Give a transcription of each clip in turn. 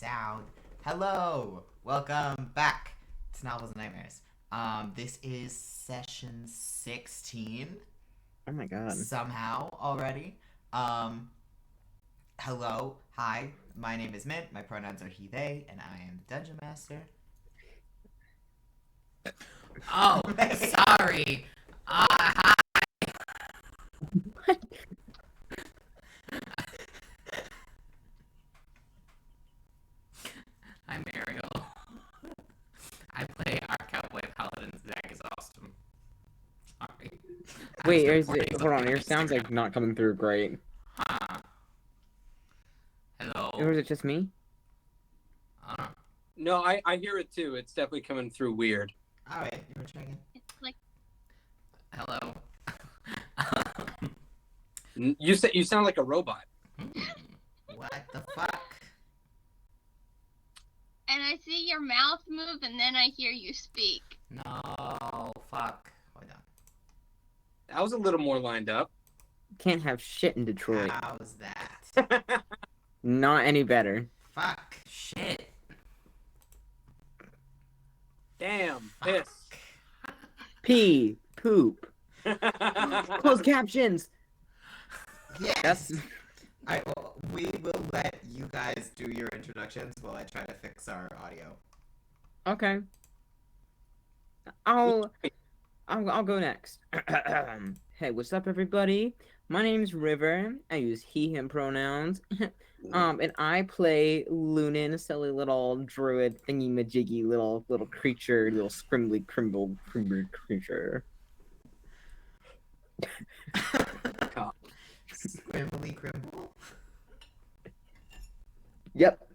sound. Hello, welcome back to Novels and Nightmares. This is session 16. Oh my god. Somehow already. Hello, hi. My name is Mint. My pronouns are he, they, and I am the dungeon master. Oh, sorry. Hi. I'm Ariel. I play our cowboy paladin, Zakkas Austem. Sorry. Wait, hold on, your sound's like not coming through great. Huh. Hello. Or is it just me? No, I hear it too. It's definitely coming through weird. Alright, you wanna try again? It's like Hello. You sound like a robot. What the fuck? and I see your mouth move and then I hear you speak. No, fuck. Hold on. That was a little more lined up. Can't have shit in Detroit. How's that? Not any better. Fuck. Shit. Damn, piss. Pee. Poop. Closed captions. Yes. We will let you guys do your introductions while I try to fix our audio. Okay. I'll go next. Hey, what's up, everybody? My name's River. I use he/him pronouns. And I play Lunan, a silly little druid thingy majiggy little creature, little scrimbly crimble creature. Scrimbly crimble? Yep.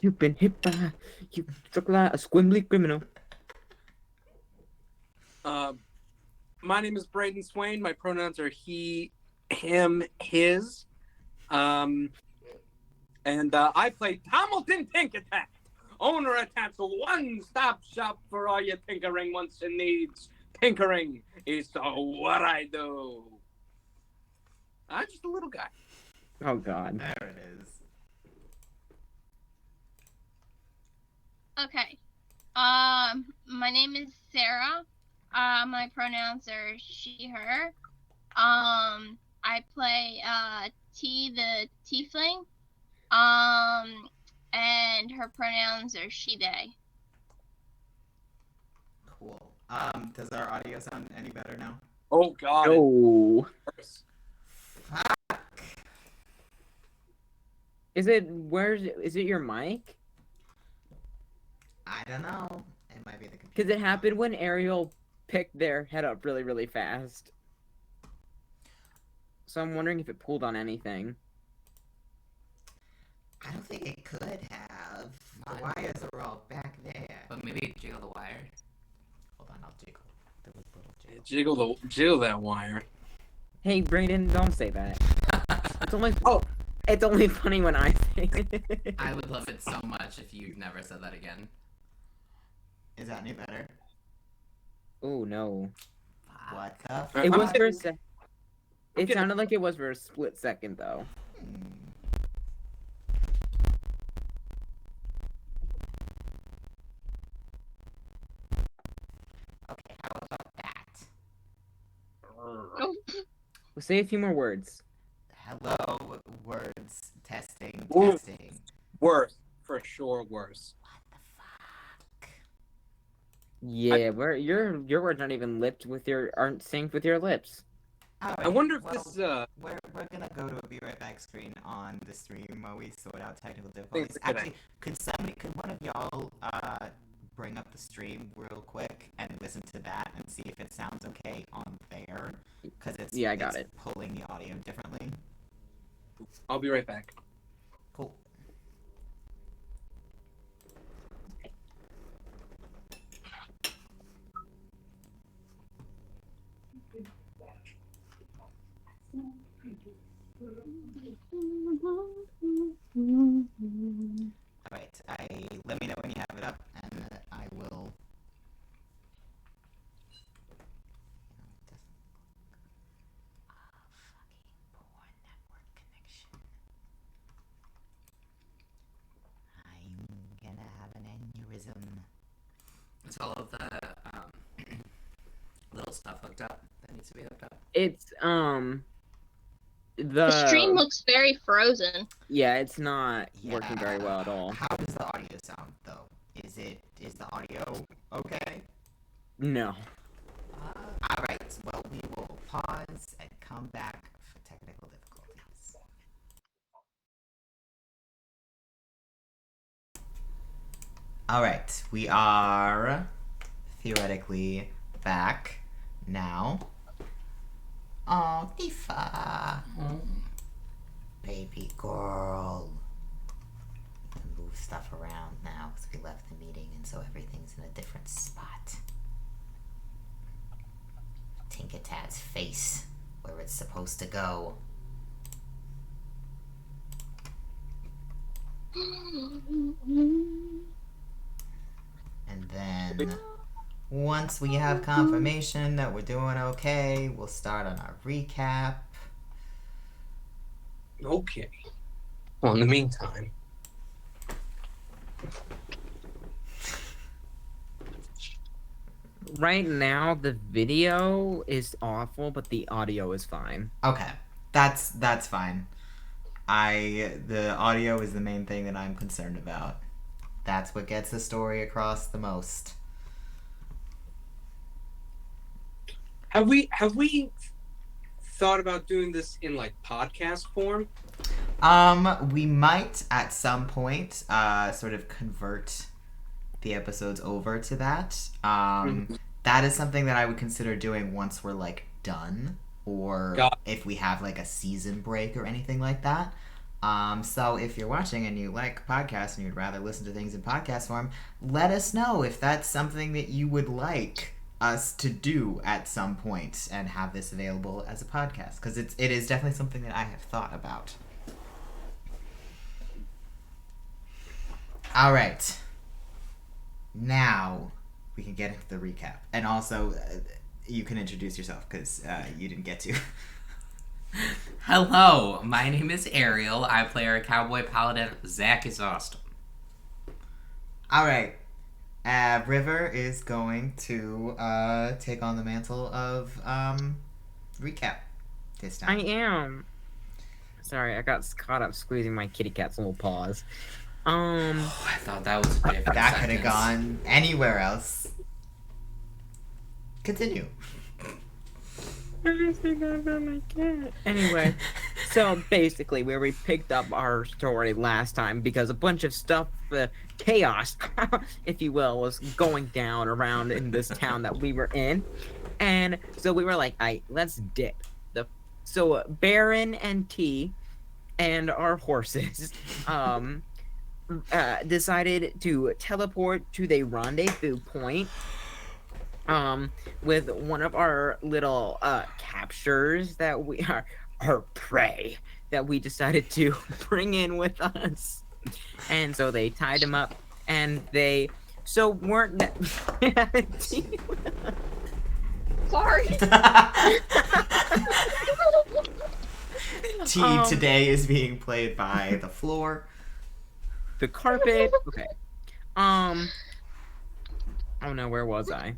You've been hit by you look like a squimbly criminal. My name is Braeden Swain. My pronouns are he, him, his. And I play Tomalton, TinkerTat, owner of Tat's one-stop shop for all your tinkering wants and needs. Tinkering is what I do. I'm just a little guy. Oh god. There it is. Okay. My name is Sarah. My pronouns are she, her. I play T the tiefling. And her pronouns are she, they. Cool. Does our audio sound any better now? Oh God. Oh. Fuck. Is it your mic? I don't know. It might be the computer. Because it happened when Ariel picked their head up really, really fast. So I'm wondering if it pulled on anything. I don't think it could have. The wires are all back there. But maybe jiggle the wire. Hold on, I'll jiggle. There was a little jiggle. Jiggle that wire. Hey, Braeden, don't say that. It's only Oh. It's only funny when I say it. I would love it so much if you never said that again. Is that any better? Oh no. What the It fuck? was for a sec. It getting- sounded like it was for a split second though. Okay, how about that? Oh, We'll say a few more words. Hello, words, testing, Ooh. testing. Worse, for sure, worse. What the fuck? Yeah, your words aren't even aren't synced with your lips. Alright, I wonder if well, this we're gonna go to a be right back screen on the stream while we sort out technical difficulties. Thanks for Actually, could one of y'all bring up the stream real quick and listen to that and see if it sounds okay on there? Because Yeah, I got it's it. pulling the audio differently. I'll be right back. Cool. Alright, let me know when you have it up, and I will. Fucking poor network connection. It's all of the little stuff hooked up that needs to be hooked up. It's The stream looks very frozen. yeah, it's not working very well at all. How does the audio sound though? Is the audio okay? No. All right. Well, we will pause and come back for technical difficulties. All right, we are theoretically back now. Oh, Tifa. Baby girl. We can move stuff around now because we left the meeting and so everything's in a different spot. TinkerTat's face where it's supposed to go. And then once we have confirmation that we're doing okay, we'll start on our recap. Okay. Well, in the meantime, Right now, the video is awful, but the audio is fine. Okay, that's fine. The audio is the main thing that I'm concerned about. That's what gets the story across the most. have we thought about doing this in like podcast form? We might at some point sort of convert the episodes over to that. That is something that I would consider doing once we're like done, or if we have like a season break or anything like that. So if you're watching and you like podcasts and you'd rather listen to things in podcast form, let us know if that's something that you would like us to do at some point and have this available as a podcast, because it is definitely something that I have thought about. All right. Now we can get into the recap. And also, you can introduce yourself because you didn't get to. Hello, my name is Ariel. I play our cowboy paladin, Zakkas Austem. All right. River is going to take on the mantle of recap this time. I am. Sorry, I got caught up squeezing my kitty cat's little paws. Oh, I thought that was a different That could have sentence. gone anywhere else. Continue. I forgot about my cat. Anyway, so basically, where we picked up our story last time, because a bunch of stuff, chaos, if you will, was going down around in this town that we were in, and so we were like, let's dip. So Baron and T, and our horses, decided to teleport to the rendezvous point. With one of our little captures that we are our prey that we decided to bring in with us, and so they tied him up, and they weren't. Sorry. T today is being played by the floor. The carpet. Okay. Oh no, where was I?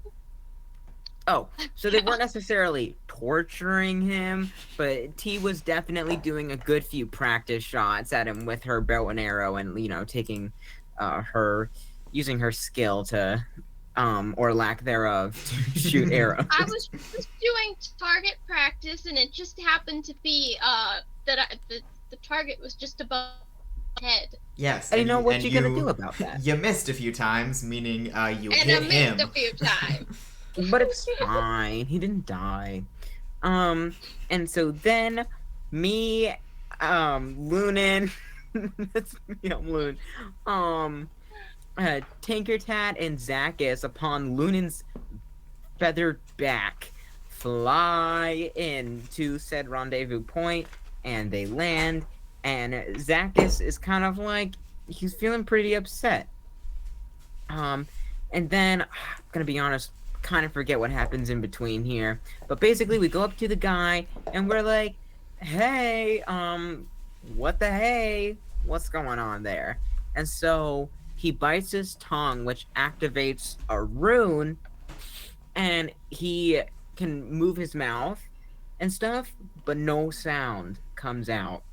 Oh, so they weren't necessarily torturing him, but T was definitely doing a good few practice shots at him with her bow and arrow, and taking using her skill to or lack theread to shoot arrows. I was just doing target practice, and it just happened to be that the target was just above my head. Yes. I didn't know what and you're gonna do about that. You missed a few times, meaning you And hit I him. missed a few times. But it's fine. He didn't die. And so then me, Lunan, that's me, I'm Loon. TinkerTat and Zakkas, upon Lunan's feathered back, fly into said rendezvous point, and they land, and Zakkas is kind of like, he's feeling pretty upset. And then, I'm gonna be honest, kind of forget what happens in between here, but basically we go up to the guy and we're like, hey, what the hey, what's going on there? And so he bites his tongue, which activates a rune, and he can move his mouth and stuff, but no sound comes out.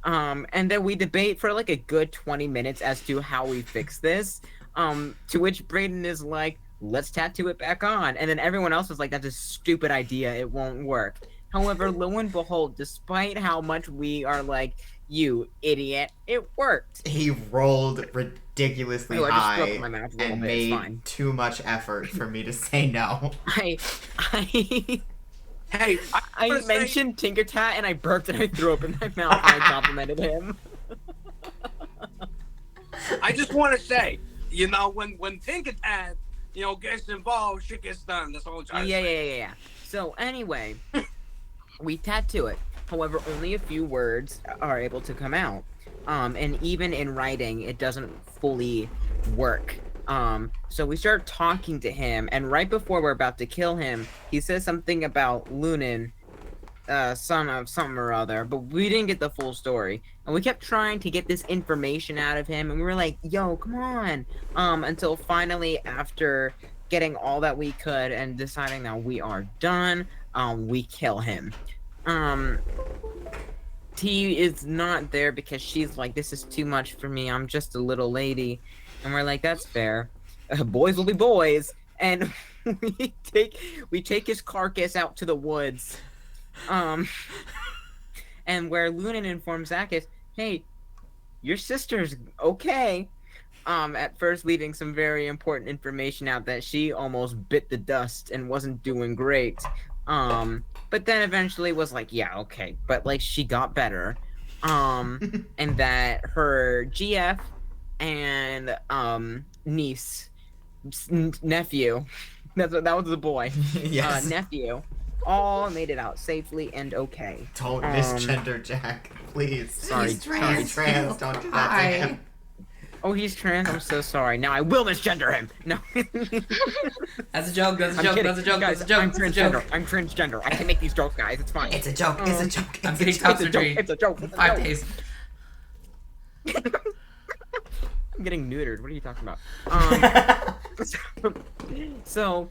And then we debate for like a good 20 minutes as to how we fix this. To which Braeden is like, let's tattoo it back on. And then everyone else is like, that's a stupid idea. It won't work. However, lo and behold, despite how much we are like, you idiot, it worked. He rolled ridiculously Oh, I just spoke high with my mouth a little and bit. It's made fine. too much effort for me to say no. I Hey, I wanna say- mentioned TinkerTat and I burped and I threw up in my mouth and I complimented him. I just want to say, you know, when TinkerTat, you know, gets involved, shit gets done. That's all I'm trying to say. Yeah. So anyway, we tattoo it. However, only a few words are able to come out. And even in writing, it doesn't fully work. So we start talking to him, and right before we're about to kill him, he says something about Lunan, son of something or other, but we didn't get the full story. And we kept trying to get this information out of him, and we were like, yo, come on. Until finally, after getting all that we could and deciding that we are done, we kill him. T is not there because she's like, this is too much for me. I'm just a little lady. And we're like, that's fair. Boys will be boys. And we take his carcass out to the woods. And where Lunan informs Zakkas, hey, your sister's okay. At first leaving some very important information out that she almost bit the dust and wasn't doing great. But then eventually was like, yeah, okay. But like she got better. And that her GF and nephew, that was the boy. Yes. Nephew, all made it out safely and okay. Don't misgender Jack, please. Sorry, He's trans. He's trans. Don't do that to Hi. him. Oh, he's trans. I'm so sorry. Now I will misgender him. No. That's a joke. That's a I'm joke. kidding. That's a joke. Guys, That's a joke. I'm That's a transgender. joke. I'm transgender. I can make these jokes, guys. It's fine. It's a joke. It's a joke. I'm It's a getting joke. top It's a joke. surgery. It's a joke. It's a 5 joke. days. I'm getting neutered. What are you talking about? So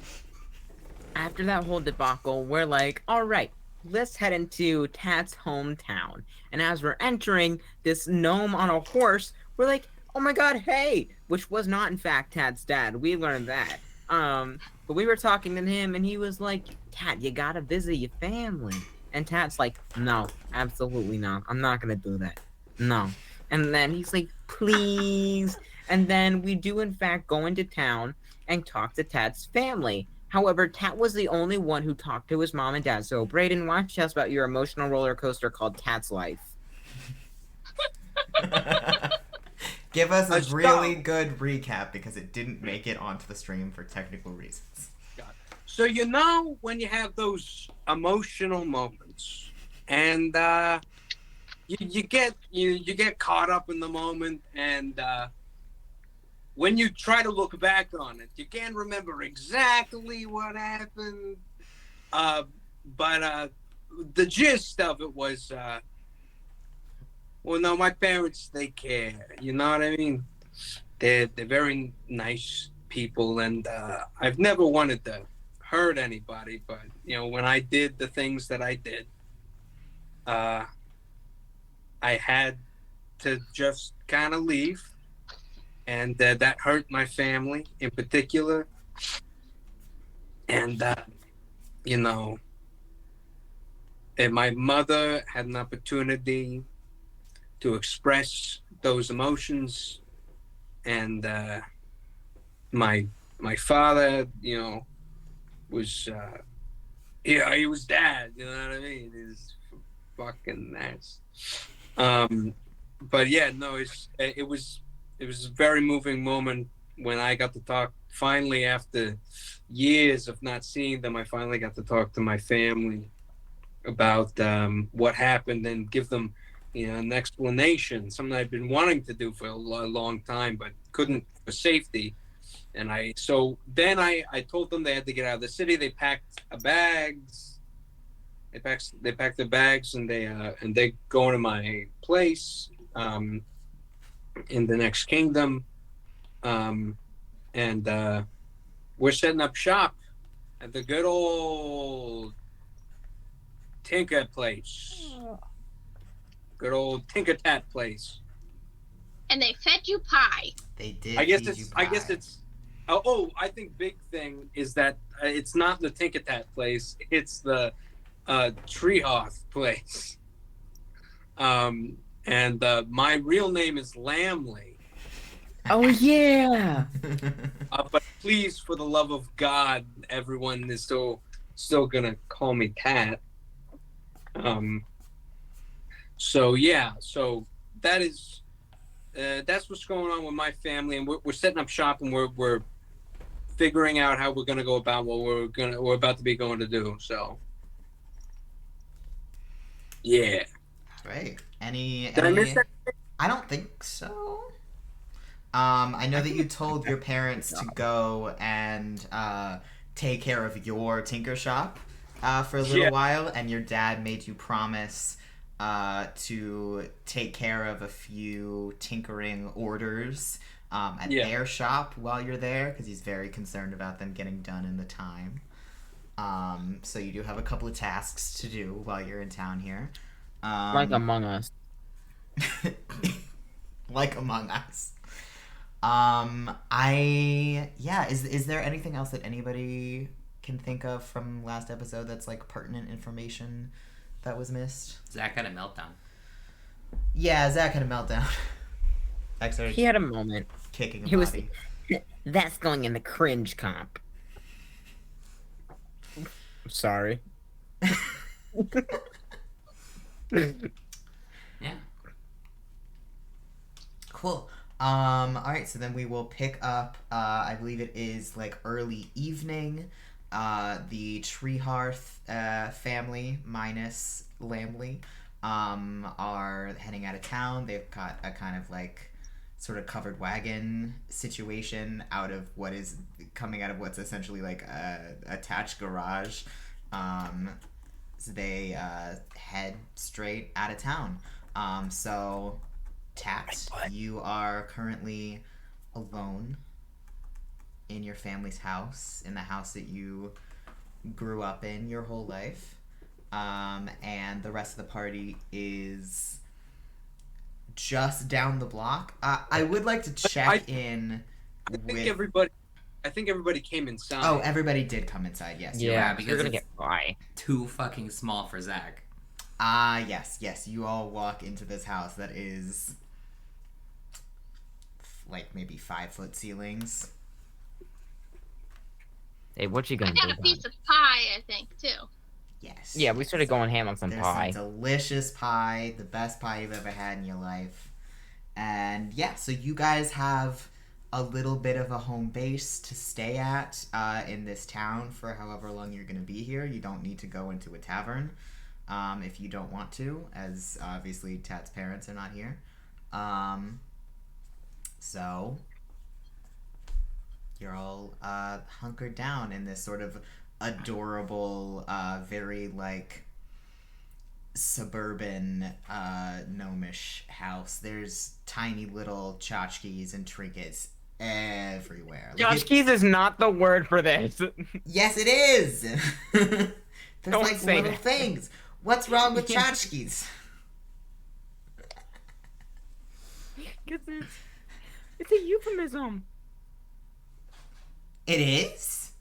after that whole debacle, we're like, all right, let's head into Tat's hometown. And as we're entering, this gnome on a horse, we're like, oh my god, hey! Which was not, in fact, Tat's dad. We learned that. But we were talking to him, and he was like, Tat, you gotta visit your family. And Tat's like, no, absolutely not. I'm not gonna do that. No. And then he's like, please. And then we do, in fact, go into town and talk to Tat's family. However, Tat was the only one who talked to his mom and dad. So, Braeden, why don't you tell us about your emotional roller coaster called Tat's Life? Give us a Let's really go. good recap because it didn't make it onto the stream for technical reasons. So you know when you have those emotional moments, and you get caught up in the moment, and when you try to look back on it, you can't remember exactly what happened, but the gist of it was, well, no, my parents, they care. You know what I mean? They're very nice people, and I've never wanted to hurt anybody, but you know, when I did the things that I did, I had to just kind of leave, and that hurt my family in particular. And you know, and my mother had an opportunity to express those emotions, and my father, you know, was yeah, he was dad, you know what I mean? He's fucking nice. But yeah, no, it was a very moving moment when I got to talk finally, after years of not seeing them. I finally got to talk to my family about what happened and give them, you know, an explanation, something I've been wanting to do for a long time but couldn't for safety. And so then I told them they had to get out of the city. They packed bags. They packed their bags, and they go to my place in the next kingdom. And we're setting up shop at the good old Tinker place. Good old TinkerTat place. And they fed you pie. They did. I guess feed you it's. pie. I think big thing is that it's not the TinkerTat place. It's the Treehoth place. And my real name is Lamley. Oh yeah. But please, for the love of God, everyone is still gonna call me Tat. So yeah, so that's what's going on with my family, and we're setting up shop, and we're figuring out how we're gonna go about what we're about to be going to do. So yeah. Right. Any? Did I miss that? I don't think so. I know that you told your parents to go and take care of your tinker shop for a little while, and your dad made you promise to take care of a few tinkering orders at their shop while you're there, because he's very concerned about them getting done in the time. So you do have a couple of tasks to do while you're in town here. Like Among Us. Like Among Us. Is there anything else that anybody can think of from last episode that's like pertinent information that was missed? Zach had a meltdown. Yeah, Zach had a meltdown. Zach started He had a moment. kicking a He was- body. That's going in the cringe comp. Sorry. Yeah. Cool. All right, so then we will pick up. I believe it is like early evening. The Treehearth family minus Lamley are heading out of town. They've got a kind of like sort of covered wagon situation coming out of what's essentially like a attached garage. So they head straight out of town. So Tat, you are currently alone in your family's house, in the house that you grew up in your whole life. And the rest of the party is just down the block. I would like to check in I think with... everybody came inside. Oh, everybody did come inside, yes. you're Yeah, right. because you're gonna it's- get pie. Too fucking small for Zach. Yes. You all walk into this house that is like maybe 5-foot ceilings. Hey, what you I gonna got do? a piece of pie, I think, too. Yes. Yeah, we started going ham on some There's pie. some delicious pie, the best pie you've ever had in your life. And yeah, so you guys have a little bit of a home base to stay at in this town for however long you're going to be here. You don't need to go into a tavern if you don't want to, as obviously Tat's parents are not here. So you're all hunkered down in this sort of adorable, very like suburban gnomish house. There's tiny little tchotchkes and trinkets everywhere. Tchotchkes is not the word for this. Yes, it is. There's Don't like say little that. things. What's wrong with tchotchkes? It's a euphemism. It is?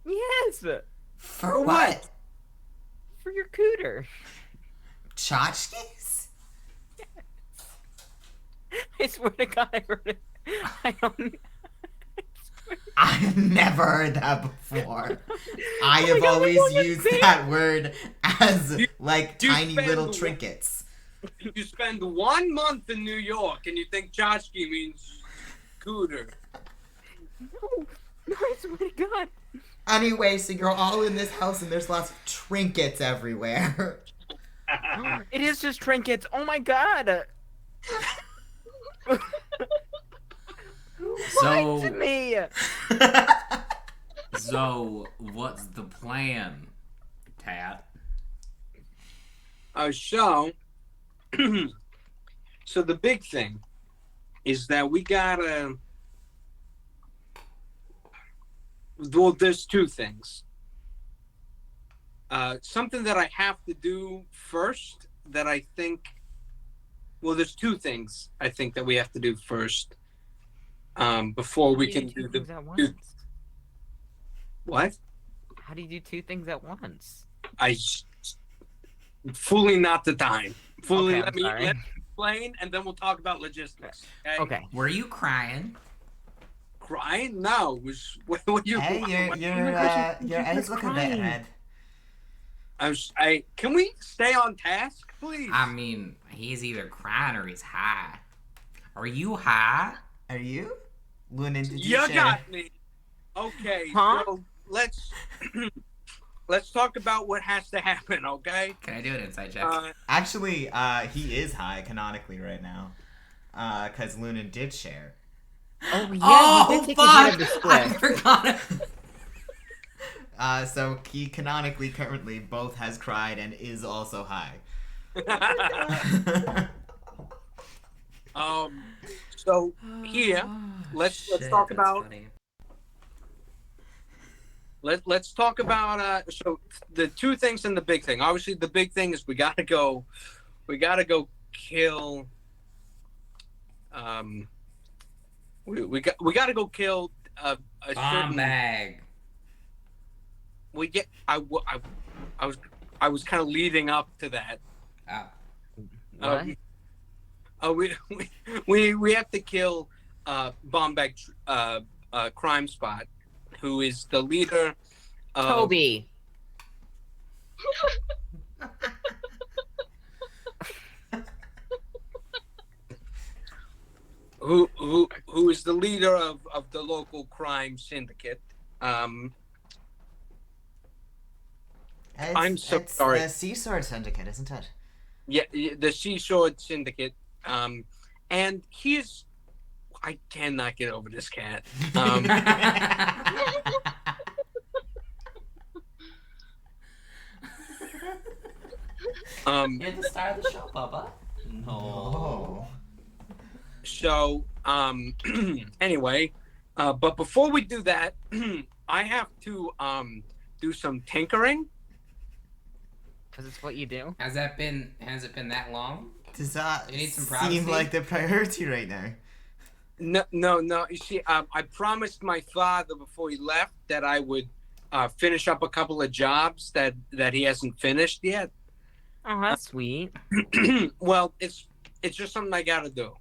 Yes, For what? for your cooter. Tchotchkes? I swear to God, I heard it. I don't. I've never heard that before. I Oh my have God, always what was used it? that word as like you tiny spend little the- trinkets. You spend 1 month in New York and you think tchotchke means cooter. No, I swear to God. Anyway, so you're all in this house and there's lots of trinkets everywhere. It is just trinkets. Oh my God. So, To me. so what's the plan, Tat? So the big thing is that we gotta well, there's two things. Something that I have to do first that I think. Well, there's two things I think that we have to do first. Before we can do things at do once? what? How do you do two things at once? Fully not the time. Fully Okay, let I'm me sorry. explain, and then we'll talk about logistics. Okay. Were you crying? Crying? No. What you? Hey, your eyes look a bit red. Can we stay on task, please? I mean, he's either crying or he's high. Are you high? Are you? Lunan, did You share? got me. Okay, Huh? so let's talk about what has to happen. Okay. Can I do an inside check? Actually, he is high canonically right now. Cause Lunan did share. Oh yeah, you did take a hit of the I split. forgot. So he canonically currently both has cried and is also high. So here, let's talk that's about funny. let's talk about so the two things and the big thing. Obviously, the big thing is we gotta go kill. We gotta go kill a Bomb certain. bag. We get. I was kind of leading up to that. Oh. What? We have to kill Bombag Crime Spot, who is the leader of Toby. who is the leader of the local crime syndicate. I'm so it's sorry. the Sea Sword Syndicate, isn't it? Yeah, the Seashore Syndicate. And he's. I cannot get over this cat. You're the star of the show, Bubba. Oh. So, anyway, but before we do that, I have to do some tinkering. Because it's what you do. Has it been that long? Does that You need some seem privacy? like the priority right now? No. You see, I promised my father before he left that I would finish up a couple of jobs that he hasn't finished yet. Oh, that's sweet. Well, it's just something I gotta do.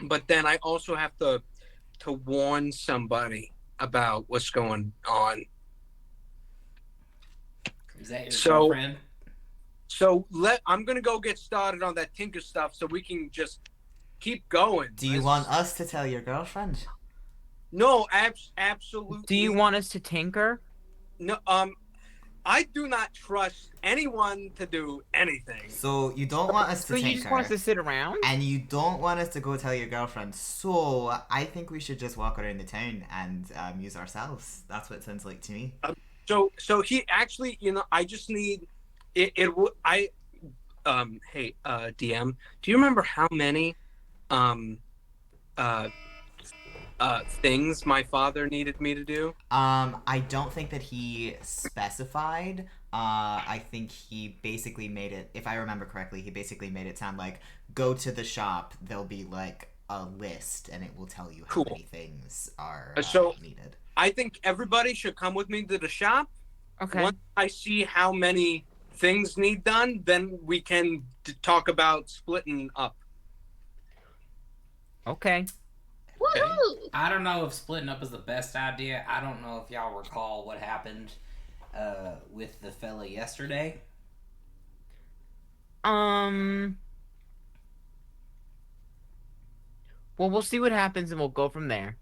But then I also have to warn somebody about what's going on. Is that your So- girlfriend? So I'm gonna go get started on that tinker stuff so we can just keep going. Do you want us to tell your girlfriend? No, absolutely. Do you want us to tinker? No. I do not trust anyone to do anything. So you don't want us to So you tinker, just want us to sit around? and you don't want us to go tell your girlfriend. So I think we should just walk around the town and use ourselves. That's what it sounds like to me. So he actually, I just need it. Hey, DM, do you remember how many things my father needed me to do? I don't think that he specified. I think he basically made it, if I remember correctly, he basically made it sound like, go to the shop, there'll be like a list and it will tell you how Cool. many things are So- needed. I think everybody should come with me to the shop. Okay. Once I see how many things need done, then we can talk about splitting up. Okay. Woohoo! I don't know if splitting up is the best idea. I don't know if y'all recall what happened with the fella yesterday. Well, we'll see what happens and we'll go from there.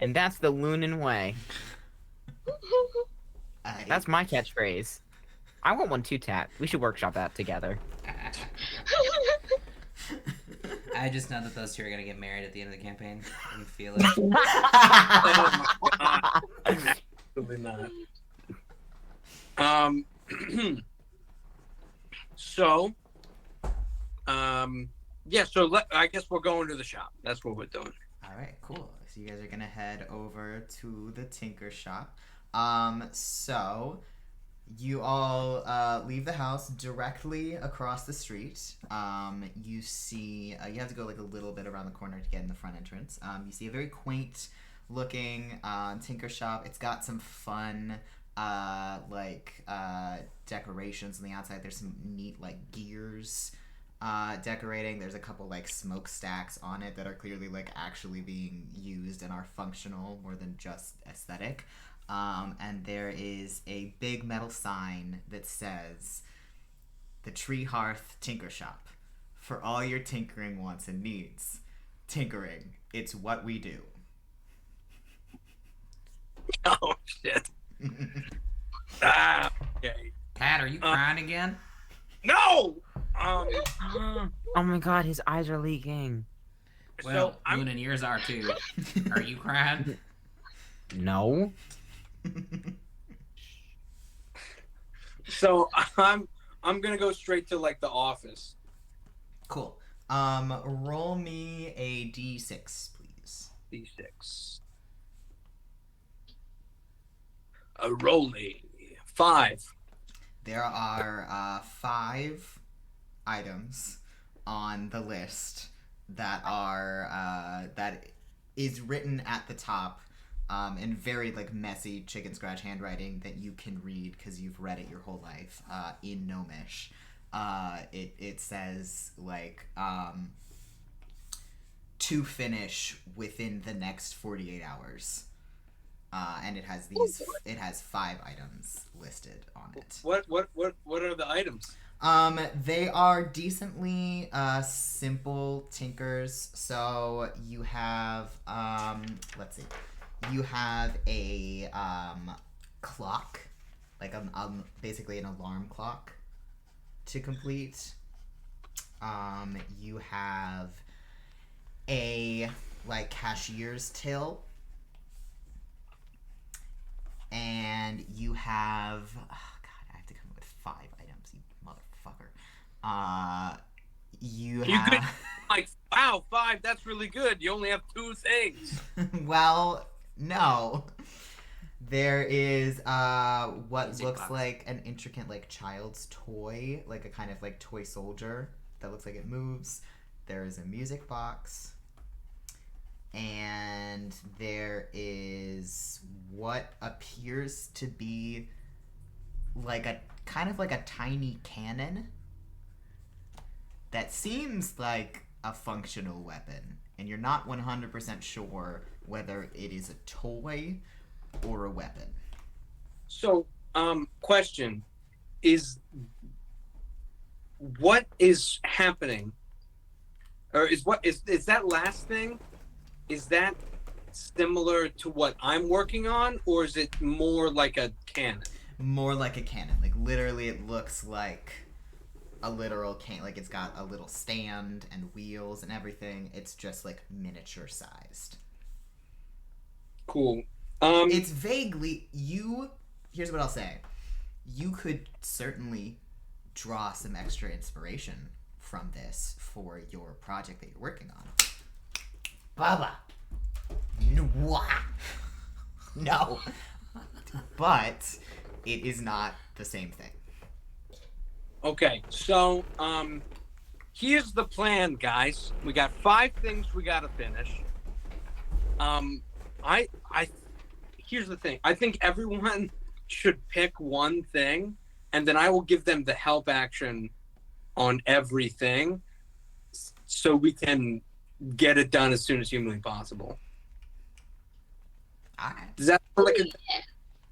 And that's the Lunan way. That's my catchphrase. I want one too, Tat. We should workshop that together. I just know that those two are gonna get married at the end of the campaign. I can feel it. Oh my god. Absolutely not. So, yeah, so I guess we're going to the shop. That's what we're doing. All right, cool. So you guys are gonna head over to the Tinker Shop. So you all leave the house directly across the street. You see, you have to go like a little bit around the corner to get in the front entrance. You see a very quaint looking Tinker Shop. It's got some fun decorations on the outside. There's some neat like gears decorating. There's a couple like smokestacks on it that are clearly like actually being used and are functional more than just aesthetic. And there is a big metal sign that says the Tree Hearth Tinker Shop for all your tinkering wants and needs. Tinkering, it's what we do. Oh shit. Okay. Pat, are you crying again? No. Oh my god, his eyes are leaking. Well, So I'm Lunan, yours are too. Are you crying? No. so I'm gonna go straight to like the office. Cool. Roll me a d6, please. D6. A rolling 5. There are 5 items on the list that are that is written at the top in very like messy chicken scratch handwriting that you can read because you've read it your whole life in Gnomish. It says like to finish within the next 48 hours. And it has these. It has 5 items listed on it. What are the items? They are decently simple tinkers. So you have let's see, you have a clock, like basically an alarm clock to complete. You have a like cashier's till. And you have, oh god, I have to come up with 5 items, you motherfucker. You have, could like, wow, 5. That's really good. You only have 2 things. well, no. There is what Music looks box. like an intricate like child's toy, like a kind of like toy soldier that looks like it moves. There is a music box. And there is what appears to be like a kind of like a tiny cannon that seems like a functional weapon, and you're not 100% sure whether it is a toy or a weapon. So, question is, what is happening, or is that last thing? Is that similar to what I'm working on, or is it more like a cannon? More like a cannon. Like literally, it looks like a literal cannon. Like it's got a little stand and wheels and everything. It's just like miniature sized. Cool. It's vaguely Here's what I'll say. You could certainly draw some extra inspiration from this for your project that you're working on. Baba. No. But it is not the same thing. Okay, so here's the plan, guys. We got 5 things we gotta finish. Here's the thing. I think everyone should pick one thing, and then I will give them the help action on everything, so we can get it done as soon as humanly possible. All right. Does that sound like a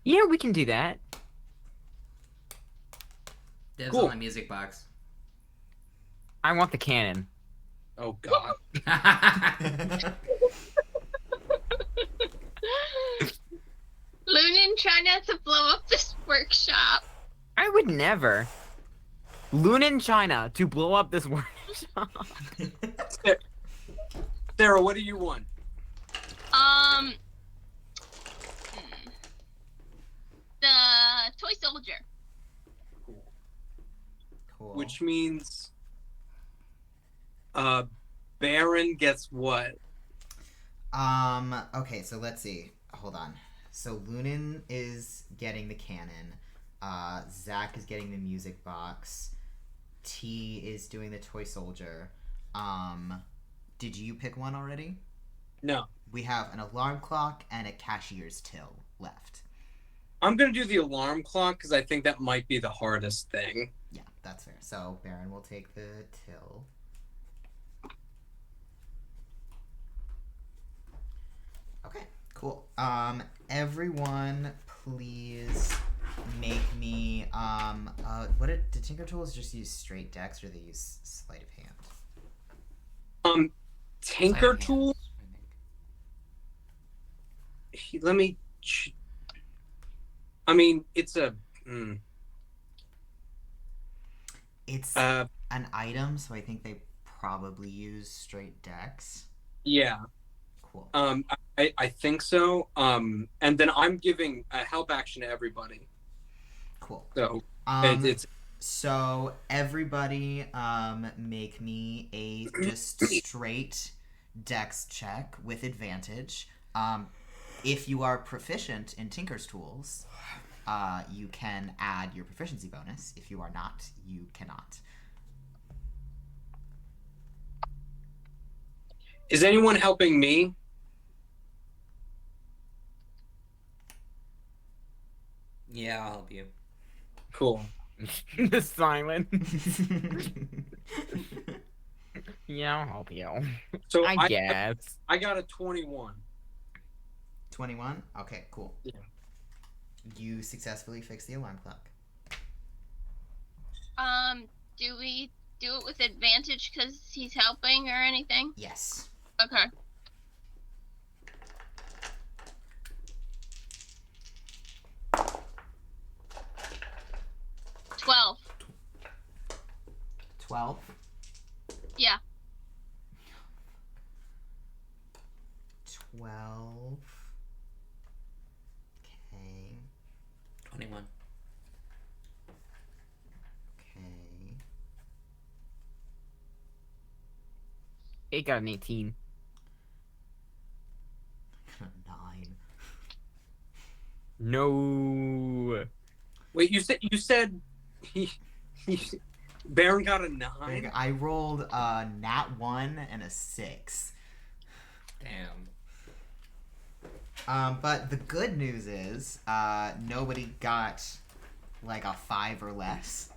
Yeah, we can do that. Dibs Cool. on the music box. I want the cannon. Oh god. Lunan, try not to blow up this workshop. I would never. Lunan China to blow up this workshop. Sarah, what do you want? The toy soldier. Cool. Which means Baron gets what? Okay, so let's see. Hold on. So Lunan is getting the cannon. Zach is getting the music box. T is doing the toy soldier. Did you pick one already? No. We have an alarm clock and a cashier's till left. I'm going to do the alarm clock because I think that might be the hardest thing. Yeah, that's fair. So Baron will take the till. Okay, cool. Everyone, please make me. Did Tinker Tools just use straight decks or do they use sleight of hand? Tinker Sleight of Tool. hand, I think. Let me. I mean, it's a. It's an item, so I think they probably use straight decks. Yeah. Cool. I think so. And then I'm giving a help action to everybody. Cool. So it's So everybody, make me a just straight dex check with advantage. If you are proficient in Tinker's Tools, you can add your proficiency bonus. If you are not, you cannot. Is anyone helping me? Yeah, I'll help you. Cool. The silence. Yeah, I'll help you. So I guess. I got a 21. 21? Okay, cool. Yeah. You successfully fix the alarm clock. Do we do it with advantage because he's helping or anything? Yes. Okay. $12. 12? Yeah. 12. Okay. 21. Okay. It got an 18. 9. No. Wait, you said Baron got a 9? I rolled a nat 1 and a 6. Damn. But the good news is, nobody got like a 5 or less.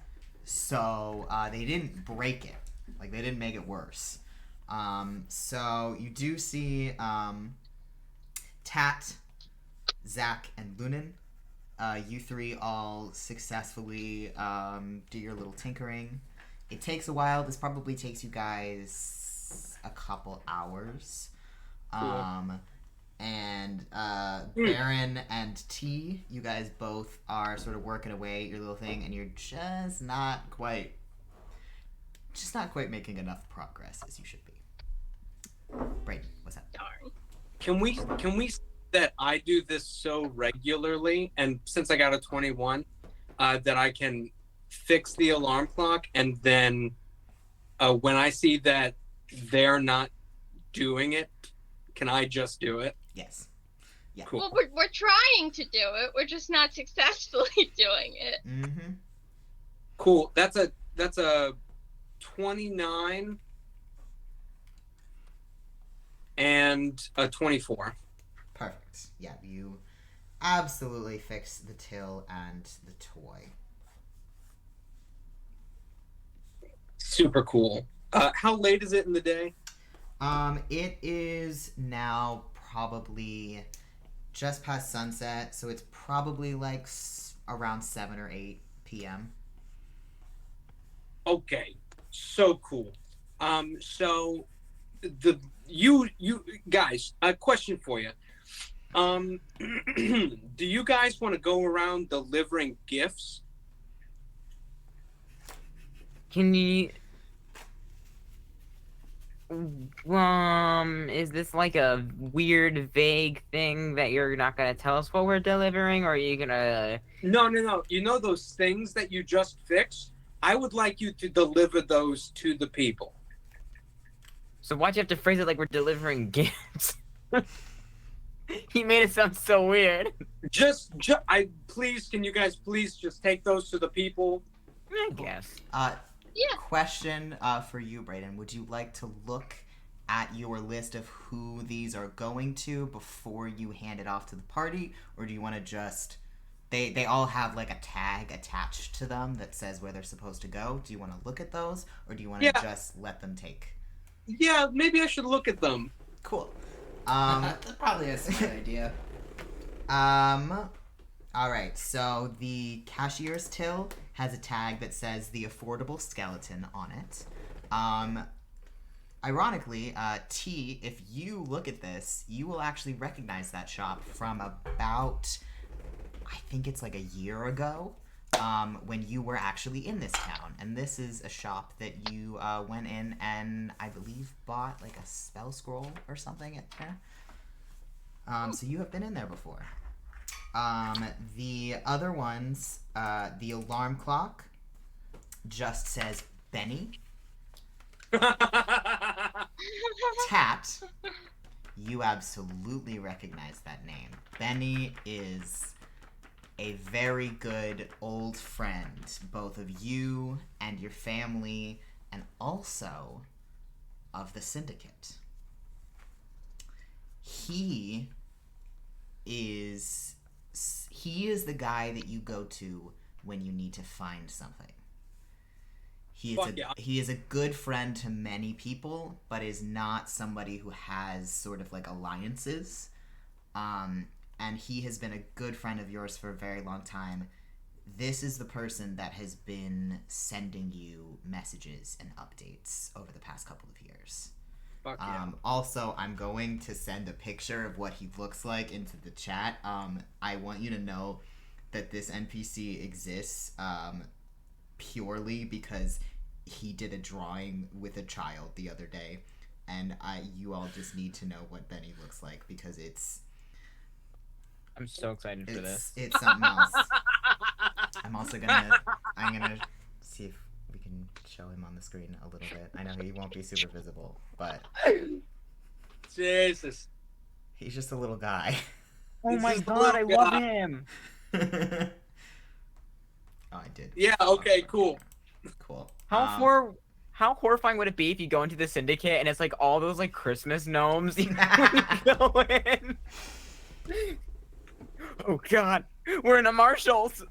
So, they didn't break it. Like, they didn't make it worse. So you do see, Tat, Zach, and Lunan. You three all successfully, do your little tinkering. It takes a while. This probably takes you guys a couple hours. Cool. And Baron and T, you guys both are sort of working away at your little thing, and you're just not quite making enough progress as you should be. Braeden, what's up? Darn. Can we that I do this so regularly, and since I got a 21, that I can fix the alarm clock, and then when I see that they're not doing it, can I just do it? Yes. Yeah. Cool. Well, we're trying to do it. We're just not successfully doing it. Mm-hmm. Cool. That's a 29 and a 24. Perfect. Yeah, you absolutely fix the till and the toy. Super cool. How late is it in the day? It is now probably just past sunset, so it's probably like around 7 or 8 p.m. Okay, so cool. So you guys, a question for you. Do you guys want to go around delivering gifts? Can you... is this like a weird, vague thing that you're not gonna tell us what we're delivering, or are you gonna... No. You know those things that you just fixed? I would like you to deliver those to the people. So why'd you have to phrase it like we're delivering gifts? He made it sound so weird. Please, can you guys please just take those to the people? I guess. Yeah. Question for you, Braeden. Would you like to look at your list of who these are going to before you hand it off to the party, or do you want to just... They all have like a tag attached to them that says where they're supposed to go. Do you want to look at those, or do you want to just let them take? Yeah, maybe I should look at them. Cool. That's probably a smart idea. Alright, so the cashier's till has a tag that says the affordable skeleton on it. Ironically, T, if you look at this, you will actually recognize that shop from about, I think it's like a year ago, when you were actually in this town. And this is a shop that you went in and I believe bought like a spell scroll or something at there. So you have been in there before. The other ones, the alarm clock just says Benny. Tat, you absolutely recognize that name. Benny is a very good old friend, both of you and your family, and also of the syndicate. He is the guy that you go to when you need to find something. He is a good friend to many people, but is not somebody who has sort of like alliances. And he has been a good friend of yours for a very long time. This is the person that has been sending you messages and updates over the past couple of years. Also, I'm going to send a picture of what he looks like into the chat. I want you to know that this NPC exists purely because he did a drawing with a child the other day, and you all just need to know what Benny looks like because I'm so excited for this. It's something else. I'm gonna see if we can show him on the screen a little bit. I know he won't be super visible, but Jesus, he's just a little guy. Oh my god, I love him. Oh, I did. Yeah. Okay. Cool. Cool. How horrifying would it be if you go into the syndicate and it's like all those like Christmas gnomes when you go in? Oh god, we're in a Marshalls.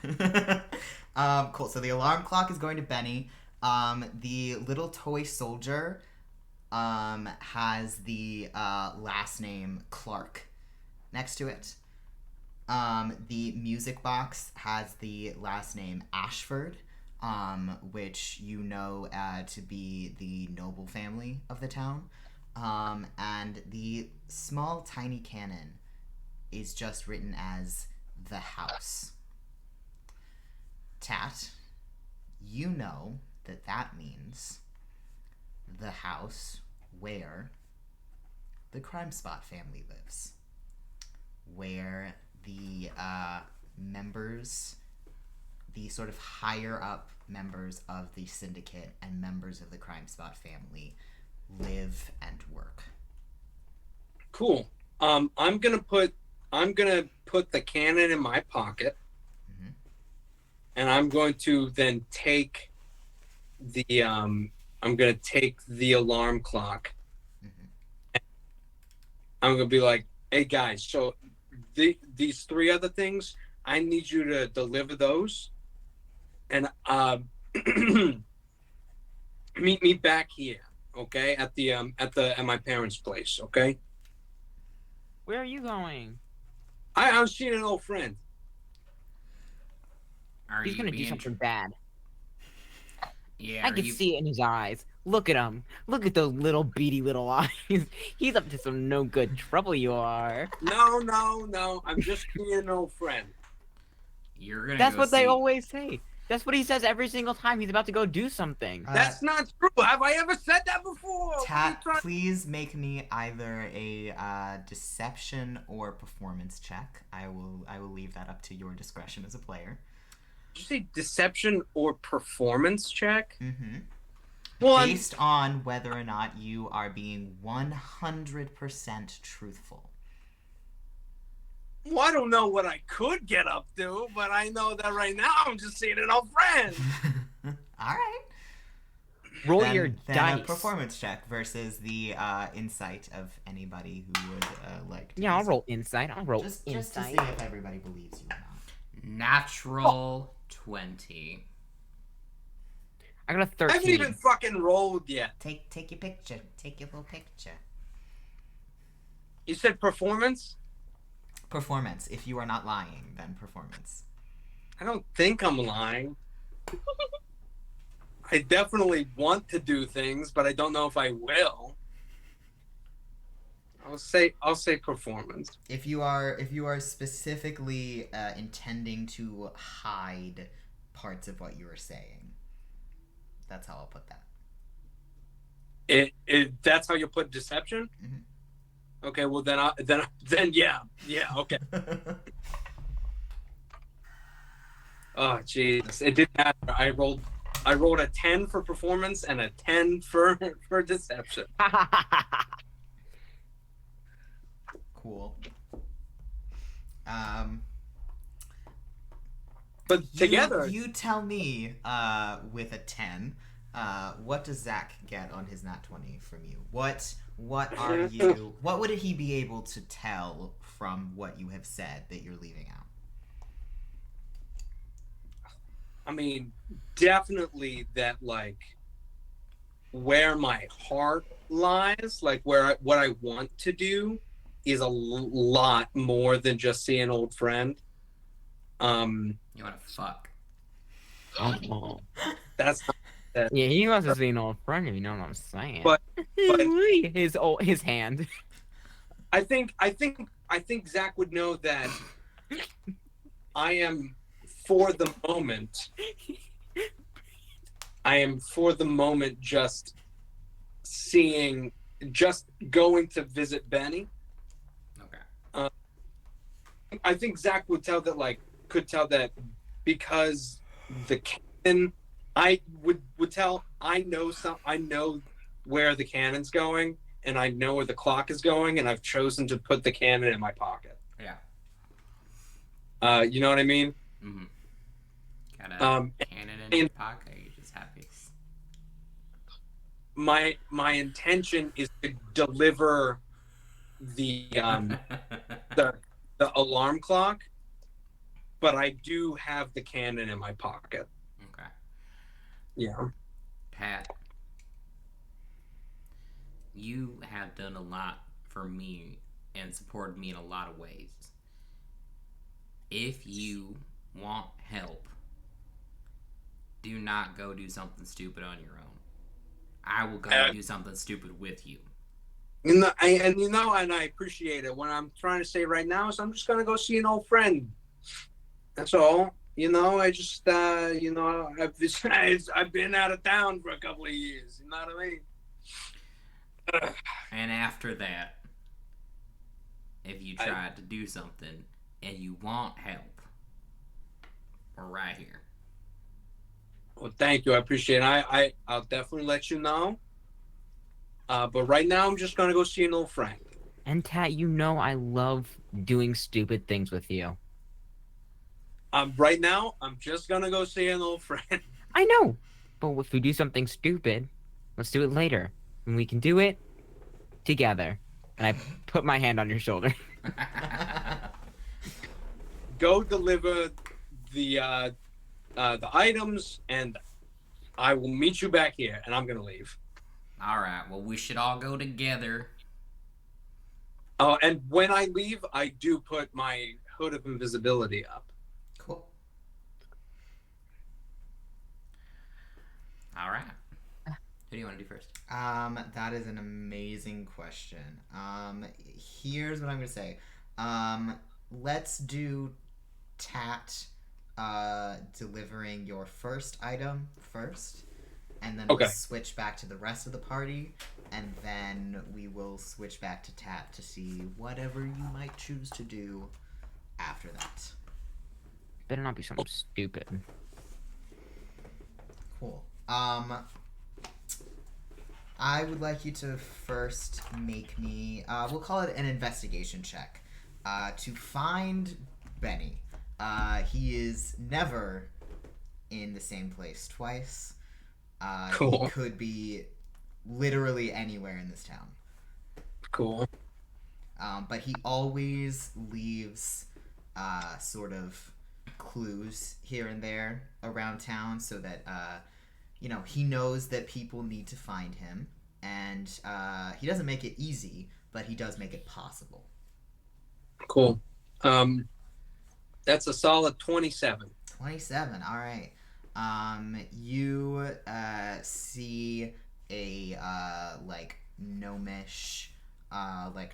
Cool. So the alarm clock is going to Benny. The little toy soldier has the last name Clark next to it. The music box has the last name Ashford, which you know to be the noble family of the town. And the small tiny cannon is just written as the house. Tat, you know that means the house where the Crime Spot family lives, where the members, the sort of higher up members of the syndicate and members of the Crime Spot family live and work. Cool. I'm gonna put the cannon in my pocket, and I'm going to then take the alarm clock. I'm gonna be like, hey guys, so these three other things, I need you to deliver those, and meet me back here, okay? At my parents' place, okay? Where are you going? I was seeing an old friend. He's gonna do something bad. Yeah, I can see it in his eyes. Look at him. Look at those little beady little eyes. He's up to some no good trouble, you are. No. I'm just being an old friend. That's what they always say. That's what he says every single time he's about to go do something. That's not true. Have I ever said that before? Tat, please make me either a deception or performance check. I will leave that up to your discretion as a player. Did you say deception or performance check? Well, based on whether or not you are being 100% truthful. I don't know what I could get up to, but I know that right now I'm just seeing an old friend. All right. Roll then, your then dice. a performance check versus the insight of anybody who would like to. Yeah, I'll roll insight. I'll roll just to insight. see if everybody believes you or not. Natural 20. I got a 13. I haven't even fucking rolled yet. Take your picture. Take your little picture. You said performance? Performance. If you are not lying, then performance. I don't think I'm lying. I definitely want to do things, but I don't know if I will. I'll say performance. If you are specifically intending to hide parts of what you are saying, that's how I'll put that. That's how you put deception? Mhm. Okay, well then yeah, okay. Oh Jesus, it didn't matter. I rolled a 10 for performance and a 10 for deception. Cool. But together, you tell me with a 10, what does Zach get on his nat 20 from you? What would he be able to tell from what you have said that you're leaving out? I mean, definitely that, like, where my heart lies, like what I want to do is a lot more than just see an old friend. You want to fuck? Oh. That's not Yeah, he wants to see an old friend, if you know what I'm saying. But his hand. I think Zach would know that I am for the moment just going to visit Benny. Okay. I think Zach could tell that because the cannon, I would tell, I know where the cannon's going, and I know where the clock is going, and I've chosen to put the cannon in my pocket. Yeah. You know what I mean? Mm-hmm. Got a cannon in your pocket. You just happy. My intention is to deliver the alarm clock, but I do have the cannon in my pocket. Okay. Yeah. Pat, you have done a lot for me and supported me in a lot of ways. If you want help, do not go do something stupid on your own. I will go do something stupid with you. And I appreciate it. What I'm trying to say right now is I'm just gonna go see an old friend. That's all. I just I've been out of town for a couple of years. You know what I mean? And after that, if you try to do something and you want help, we're right here. Well, thank you. I appreciate it. I'll definitely let you know. But right now, I'm just gonna go see an old friend. And Tat, I love doing stupid things with you. Right now, I'm just gonna go see an old friend. I know, but if we do something stupid, let's do it later, and we can do it together. And I put my hand on your shoulder. Go deliver the items, and I will meet you back here. And I'm gonna leave. All right. Well, we should all go together. Oh, and when I leave, I do put my hood of invisibility up. Cool. All right. Who do you want to do first? That is an amazing question. Here's what I'm gonna say. Let's do Tat delivering your first item first, and then we'll switch back to the rest of the party, and then we will switch back to Tat to see whatever you might choose to do after that. Better not be something stupid. Cool. I would like you to first make me, we'll call it an investigation check, to find Benny. He is never in the same place twice. Cool. He could be literally anywhere in this town. Cool. But he always leaves sort of clues here and there around town so that, he knows that people need to find him. And he doesn't make it easy, but he does make it possible. Cool. That's a solid 27. 27, all right. You see a, gnomish,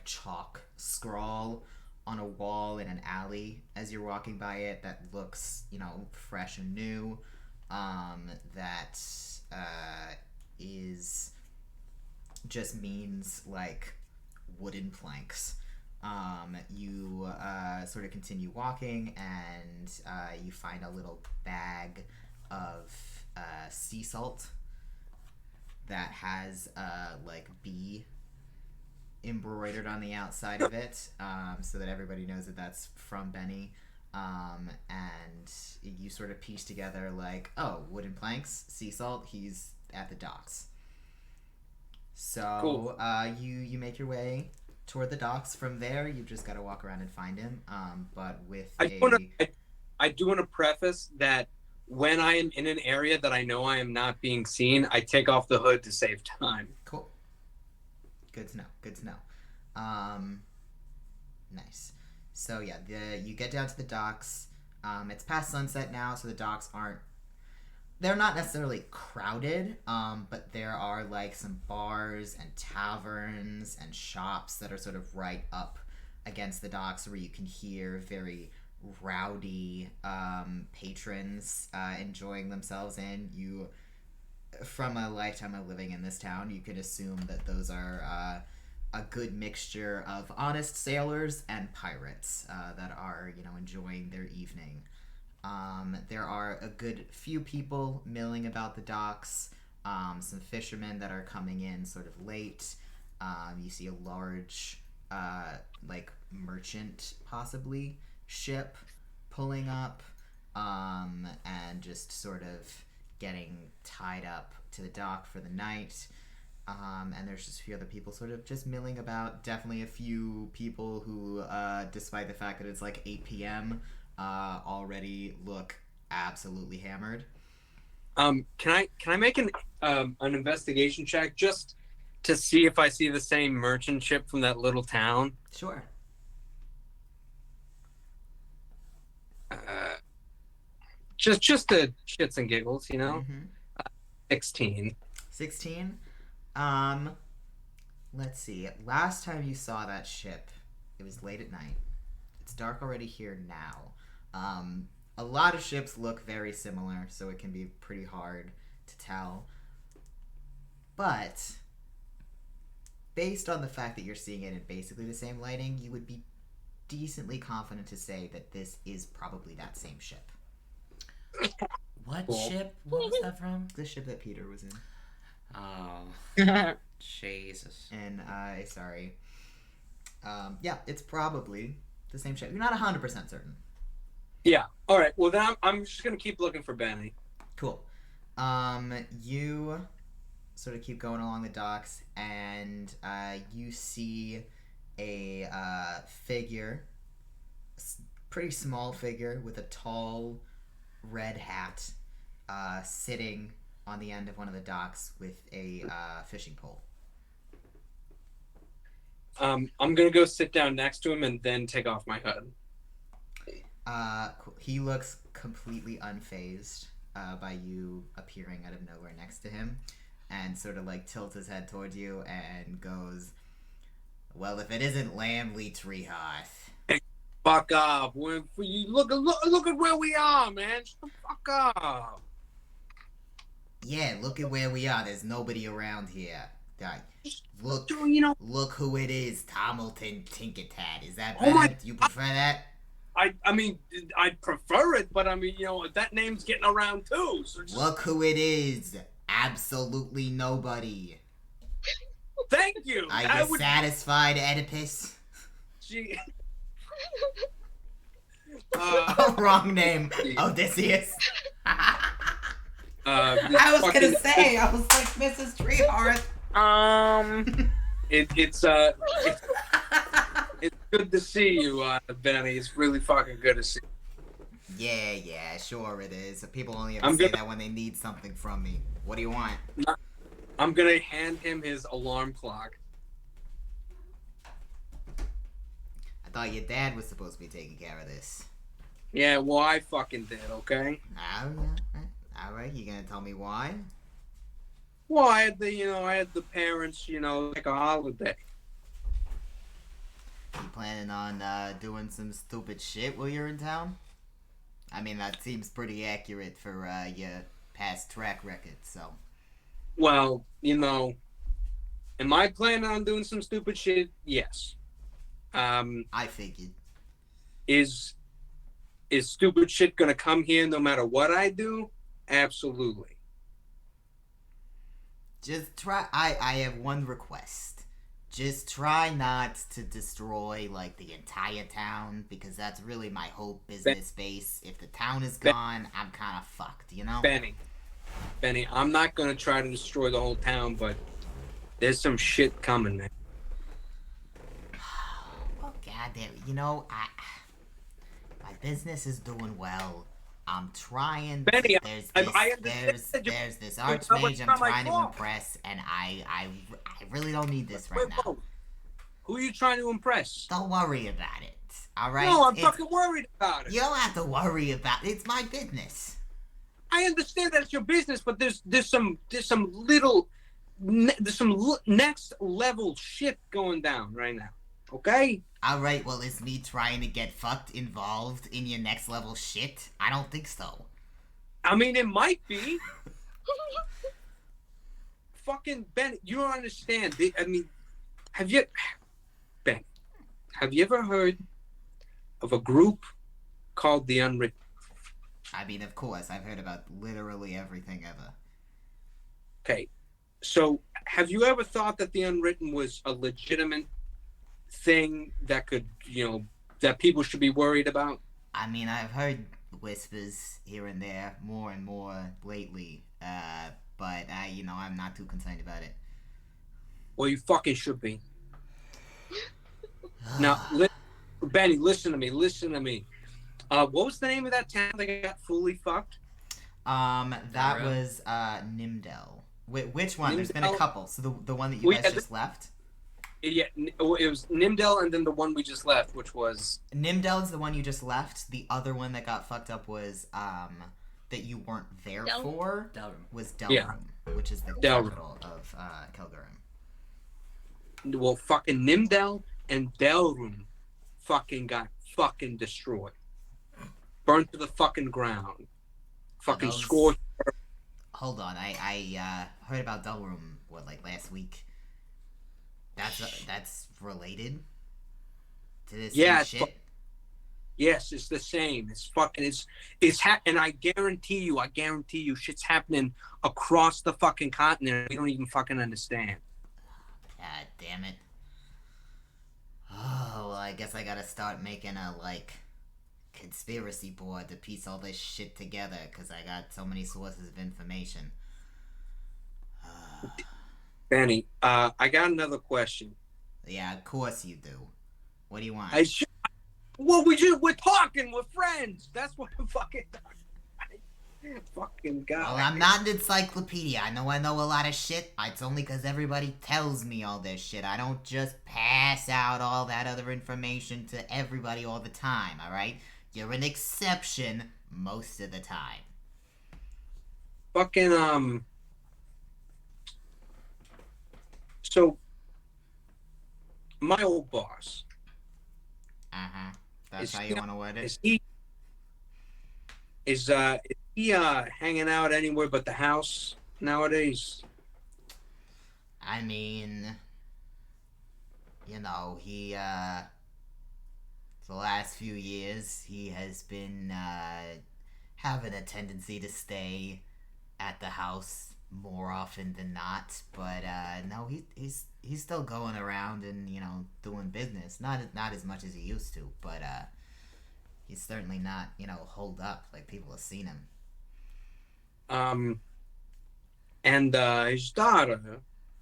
chalk scrawl on a wall in an alley as you're walking by it that looks, fresh and new. That is just means, wooden planks. You sort of continue walking, and you find a little bag of sea salt that has bee embroidered on the outside of it, so that everybody knows that that's from Benny. And you sort of piece together wooden planks, sea salt, he's at the docks. So Cool. You make your way toward the docks. From there, you've just got to walk around and find him. But with I do want to preface that when I am in an area that I know I am not being seen, I take off the hood to save time. Cool. Good to know. Nice. So yeah, you get down to the docks. It's past sunset now, so the docks they're not necessarily crowded, but there are some bars and taverns and shops that are sort of right up against the docks where you can hear very rowdy patrons enjoying themselves in. You, from a lifetime of living in this town, you could assume that those are a good mixture of honest sailors and pirates that are, enjoying their evening. There are a good few people milling about the docks, some fishermen that are coming in sort of late. You see a large, merchant, possibly, ship pulling up, and just sort of getting tied up to the dock for the night. And there's just a few other people sort of just milling about. Definitely a few people who, despite the fact that it's 8 p.m., already look absolutely hammered. Can I make an investigation check just to see if I see the same merchant ship from that little town? Sure. Just to shits and giggles, Mm-hmm. 16. 16. Let's see. Last time you saw that ship, it was late at night. It's dark already here now. A lot of ships look very similar, so it can be pretty hard to tell. But based on the fact that you're seeing it in basically the same lighting, you would be decently confident to say that this is probably that same ship. What Cool. ship? What was that from? The ship that Peter was in. Oh, Jesus. And sorry. Yeah, it's probably the same ship. You're not 100% certain. Yeah. All right. Well, then I'm just gonna keep looking for Benny. Cool. You sort of keep going along the docks, and you see a figure, pretty small figure with a tall red hat, sitting on the end of one of the docks with a fishing pole. I'm gonna go sit down next to him and then take off my hood. Cool. He looks completely unfazed by you appearing out of nowhere next to him, and sort of tilts his head towards you and goes, "Well, if it isn't Lamley Treehearth." Fuck off! You look at where we are, man. Shut the fuck up. Yeah, look at where we are. There's nobody around here. Look, look who it is. Tomalton TinkerTat. Is that better? Do you prefer that? I mean, I'd prefer it, but I mean, that name's getting around too. So just... Look who it is. Absolutely nobody. Thank you. Are That you would- satisfied, Oedipus? She. Oh, wrong name. Odysseus. I was fucking- gonna say, I was like Mrs. Treehearth. It's good to see you, Benny. It's really fucking good to see you. Yeah, sure it is. People only ever I'm say gonna- that when they need something from me. What do you want? I'm gonna hand him his alarm clock. I thought your dad was supposed to be taking care of this. Yeah, well, I fucking did, okay? Alright, you gonna tell me why? Well, I had the parents, like a holiday. You planning on doing some stupid shit while you're in town? I mean, that seems pretty accurate for your past track record, so. Well, am I planning on doing some stupid shit? Yes. I figured. Is stupid shit gonna come here no matter what I do? Absolutely. Just try. I have one request. Just try not to destroy, like, the entire town, because that's really my whole business base. If the town is gone, I'm kind of fucked, you know? Benny, I'm not gonna try to destroy the whole town, but there's some shit coming, man. Well, goddamn, my business is doing well. I'm trying. Benny, there's I understand that there's this how much archmage I'm time I trying to talk. impress, and I really don't need this right now. Whoa. Who are you trying to impress? Don't worry about it. All right. No, I'm fucking worried about it. You don't have to worry about it. It's my business. I understand that it's your business, but there's some next level shit going down right now. Okay? All right. Well, is me trying to get fucked involved in your next level shit? I don't think so. I mean, it might be. Fucking Ben, you don't understand. I mean, have you ever heard of a group called the Unwritten? I mean, of course, I've heard about literally everything ever. Okay, so have you ever thought that the Unwritten was a legitimate thing that could, that people should be worried about? I mean, I've heard whispers here and there, more and more lately, but I'm not too concerned about it. Well, you fucking should be. Now, Benny, listen to me. What was the name of that town that got fully fucked? That Ariel. was Nimdel. Which one? There's been a Nimdel? couple. So the one that you guys just left? Yeah, it was Nimdel, and then the one we just left, which was... Nimdel is the one you just left. The other one that got fucked up was that you weren't there for was Delroom, which is the capital of Kelgarim. Well, fucking Nimdel and Delroom fucking got fucking destroyed. Burnt to the fucking ground. Fucking those- scorched. Hold on, I heard about Delroom last week. That's related to this Yeah, same shit. Yes, it's the same. It's fucking, and I guarantee you, shit's happening across the fucking continent. We don't even fucking understand. God damn it. Oh, well, I guess I gotta start making a, conspiracy board to piece all this shit together, because I got so many sources of information. Benny, I got another question. Yeah, of course you do. What do you want? Well, we're talking, we're friends. That's what I'm fucking fucking God. Well, I'm not an encyclopedia. I know a lot of shit. It's only because everybody tells me all this shit. I don't just pass out all that other information to everybody all the time, alright? You're an exception most of the time. Fucking, so, my old boss. Uh-huh. That's Is how he- you want to word it? Is he hanging out anywhere but the house nowadays? I mean, he, the last few years, he has been, having a tendency to stay at the house more often than not. But no, he's still going around and doing business. Not as much as he used to, but he's certainly not holed up like people have seen him. And his daughter,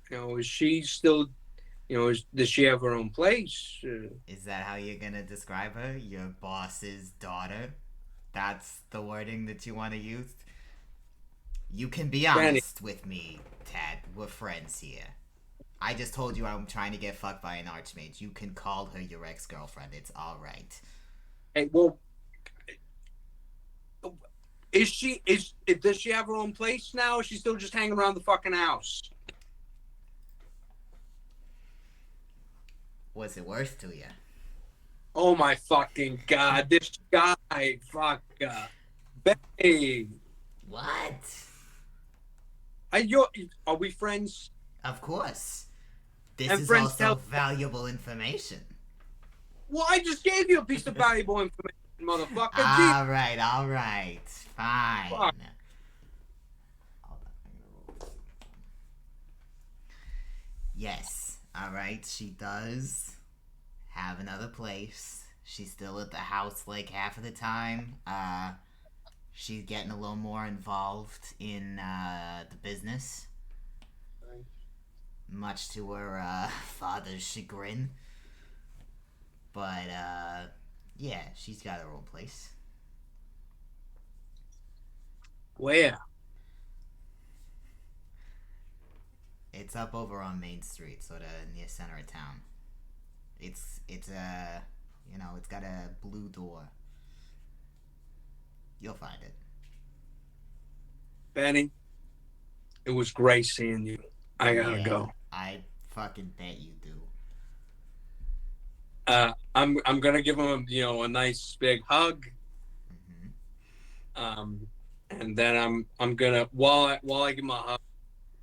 is she still, does she have her own place? Is that how you're gonna describe her? Your boss's daughter? That's the wording that you want to use? You can be honest with me, Tad. We're friends here. I just told you I'm trying to get fucked by an archmage. You can call her your ex-girlfriend. It's alright. Hey, well, does she have her own place now, or is she still just hanging around the fucking house? What's it worth to you? Oh my fucking god, this guy, fuck, babe. What? Are we friends? Of course. This And is friends also valuable information. Well, I just gave you a piece of valuable information, motherfucker. Alright. Fine. Fuck. Yes. Alright, she does have another place. She's still at the house like half of the time. She's getting a little more involved in the business. Much to her father's chagrin. But yeah, she's got her own place. Where? It's up over on Main Street, sort of near center of town. It's it's got a blue door. You'll find it. Benny, it was great seeing you. I gotta Yeah, go. I fucking bet you do. I'm gonna give him a nice big hug. Mm-hmm. And then I'm gonna while I give him a hug,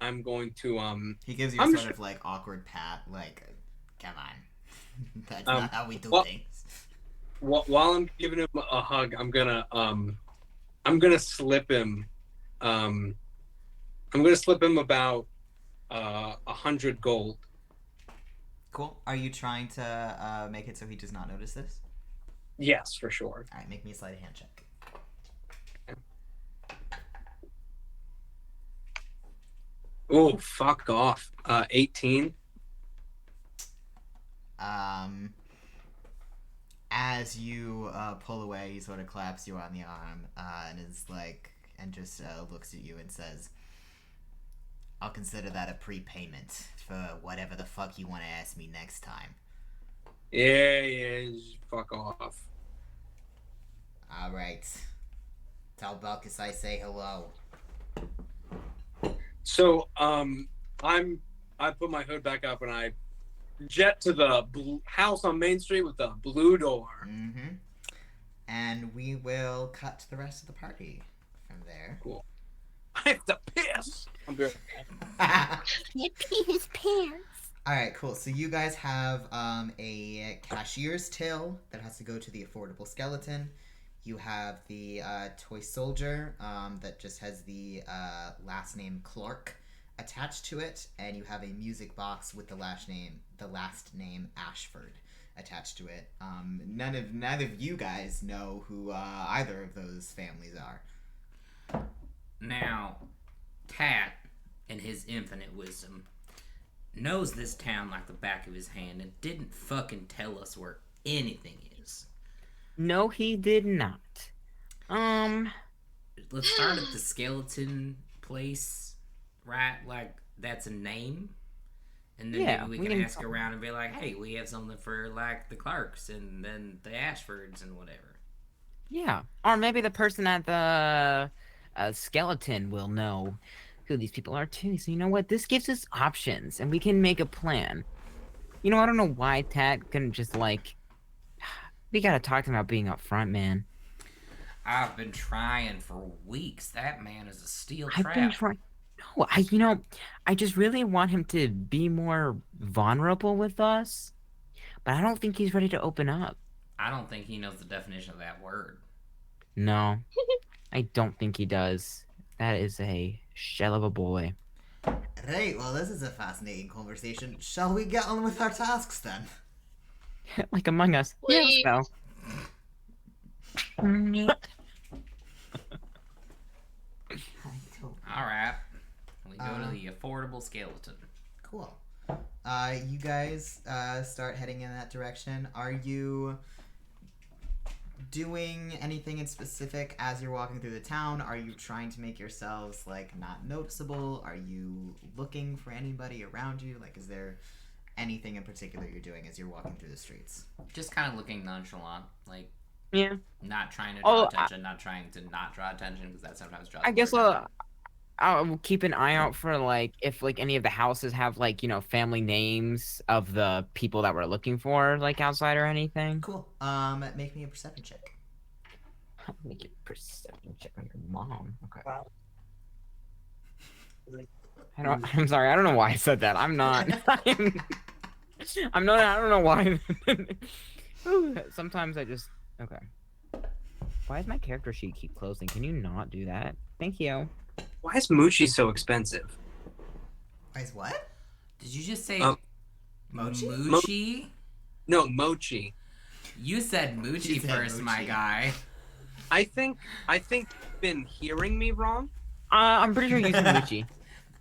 I'm going to He gives you a sort of like awkward pat, like, come on, that's not how we do things. While I'm giving him a hug, I'm gonna slip him. I'm gonna slip him about 100 gold. Cool. Are you trying to make it so he does not notice this? Yes, for sure. All right, make me a sleight of hand check. Oh, fuck off. 18. As you pull away, he sort of claps you on the arm and is like, and just looks at you and says, "I'll consider that a prepayment for whatever the fuck you want to ask me next time." Yeah, just fuck off. All right. Tell Balkus I say hello. So, I put my hood back up and I jet to the house on Main Street with the blue door. Mm-hmm. And we will cut to the rest of the party from there. Cool. I have to piss. I'm good. He peed his pants. All right, cool. So you guys have a cashier's till that has to go to the affordable skeleton. You have the toy soldier that just has the last name Clark attached to it, and you have a music box with the last name Ashford attached to it. None of you guys know who either of those families are. Now, Tat, in his infinite wisdom, knows this town like the back of his hand and didn't fucking tell us where anything is. No, he did not. Let's start at the skeleton place, right? Like, that's a name. And then Yeah, maybe we can ask around and be like, hey, we have something for, like, the Clarks and then the Ashfords and whatever. Yeah. Or maybe the person at the skeleton will know who these people are too. So you know what? This gives us options and we can make a plan. You know, I don't know why Tat couldn't just like... We gotta talk to him about being upfront, man. I've been trying for weeks. That man is a steel I've trap. been trying... No, I just really want him to be more vulnerable with us. But I don't think he's ready to open up. I don't think he knows the definition of that word. No, I don't think he does. That is a Shell of a boy. Right, well, this is a fascinating conversation. Shall we get on with our tasks then? Like Among Us. Please. Yes, no. Alright. We go to the affordable skeleton. Cool. You guys start heading in that direction. Are you doing anything in specific as you're walking through the town? Are you trying to make yourselves like not noticeable? Are you looking for anybody around you? Like, is there anything in particular you're doing as you're walking through the streets? Just kind of looking nonchalant, like Yeah. not trying to draw attention, not trying to not draw attention because that sometimes draws. I guess more attention. I'll keep an eye out for like if like any of the houses have like family names of the people that we're looking for like outside or anything. Cool. Make me a perception check. Make a perception check on your mom. Okay. Wow. I'm sorry. I don't know why I said that. I'm not. I'm not. I don't know why. Sometimes I just. Okay. Why does my character sheet keep closing? Can you not do that? Thank you. Why is Mochi so expensive? Guys, what? Did you just say Mochi? Moochie? No, Mochi. You said You Moochie said first, my Moochie. guy. I think you've been hearing me wrong. I'm pretty sure you said Muchi.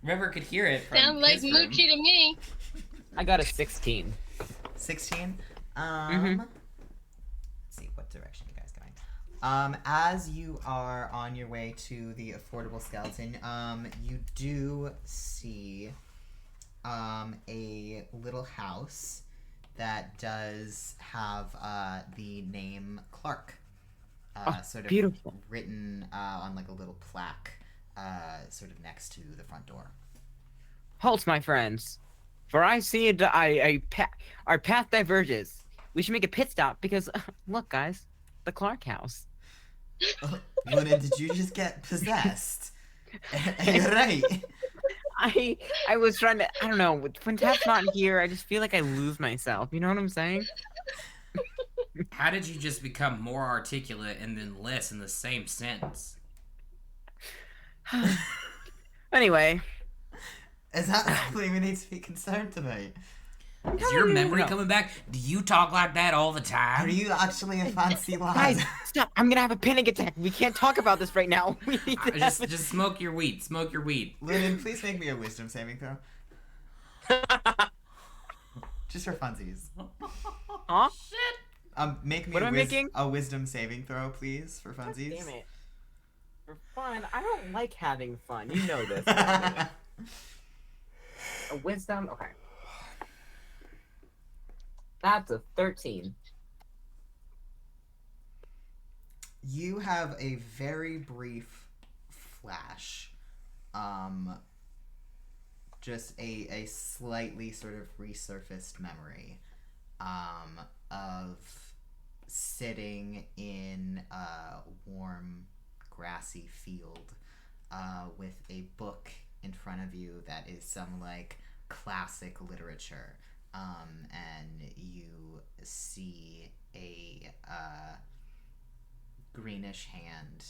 River could hear it from Sound like his room. Moochie to me. I got a 16. 16. Mhm. Let's see what direction you guys going. As you are on your way to the affordable skeleton, you do see a little house that does have the name Clark sort of beautiful. written on like a little plaque sort of next to the front door. Halt, my friends. For I see our path diverges. We should make a pit stop because, look, guys, the Clark house. Lunan, did you just get possessed? You're right. I was trying to, I don't know, when Tat's not here, I just feel like I lose myself. You know what I'm saying? How did you just become more articulate and then less in the same sentence? Anyway. Is that something we need to be concerned about? Is your memory coming back? Do you talk like that all the time? Are you actually a fancy lad? Guys, stop. I'm gonna have a panic attack. We can't talk about this right now. We need to Just smoke your weed. Smoke your weed. Lunan, please make me a wisdom saving throw. Just for funsies. Huh? Make me What am I making? a wisdom saving throw, please, for funsies. Damn it. For fun, I don't like having fun. You know this. A wisdom? Okay. That's a 13. You have a very brief flash. Just a slightly sort of resurfaced memory of sitting in a warm, grassy field with a book in front of you that is some like classic literature. And you see a greenish hand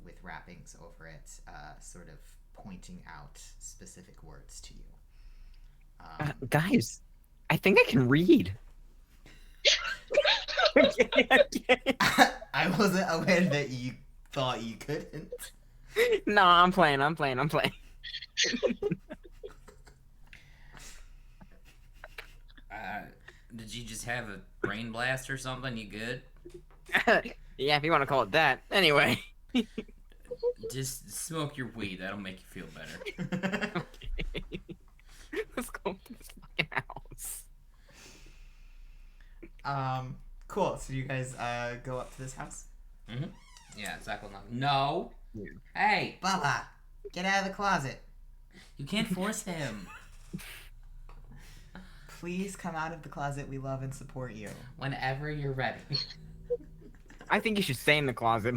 with wrappings over it, sort of pointing out specific words to you. Guys, I think I can read. I wasn't aware that you thought you couldn't. No, I'm playing. Did you just have a brain blast or something? You good? Yeah, if you want to call it that. Anyway. Just smoke your weed. That'll make you feel better. Okay. Let's go to this fucking house. Cool. So you guys go up to this house? Mm-hmm. Yeah, Zach will not. No. Yeah. Hey, Baba, get out of the closet. you can't force him. Please come out of the closet. We love and support you. Whenever you're ready. I think you should stay in the closet.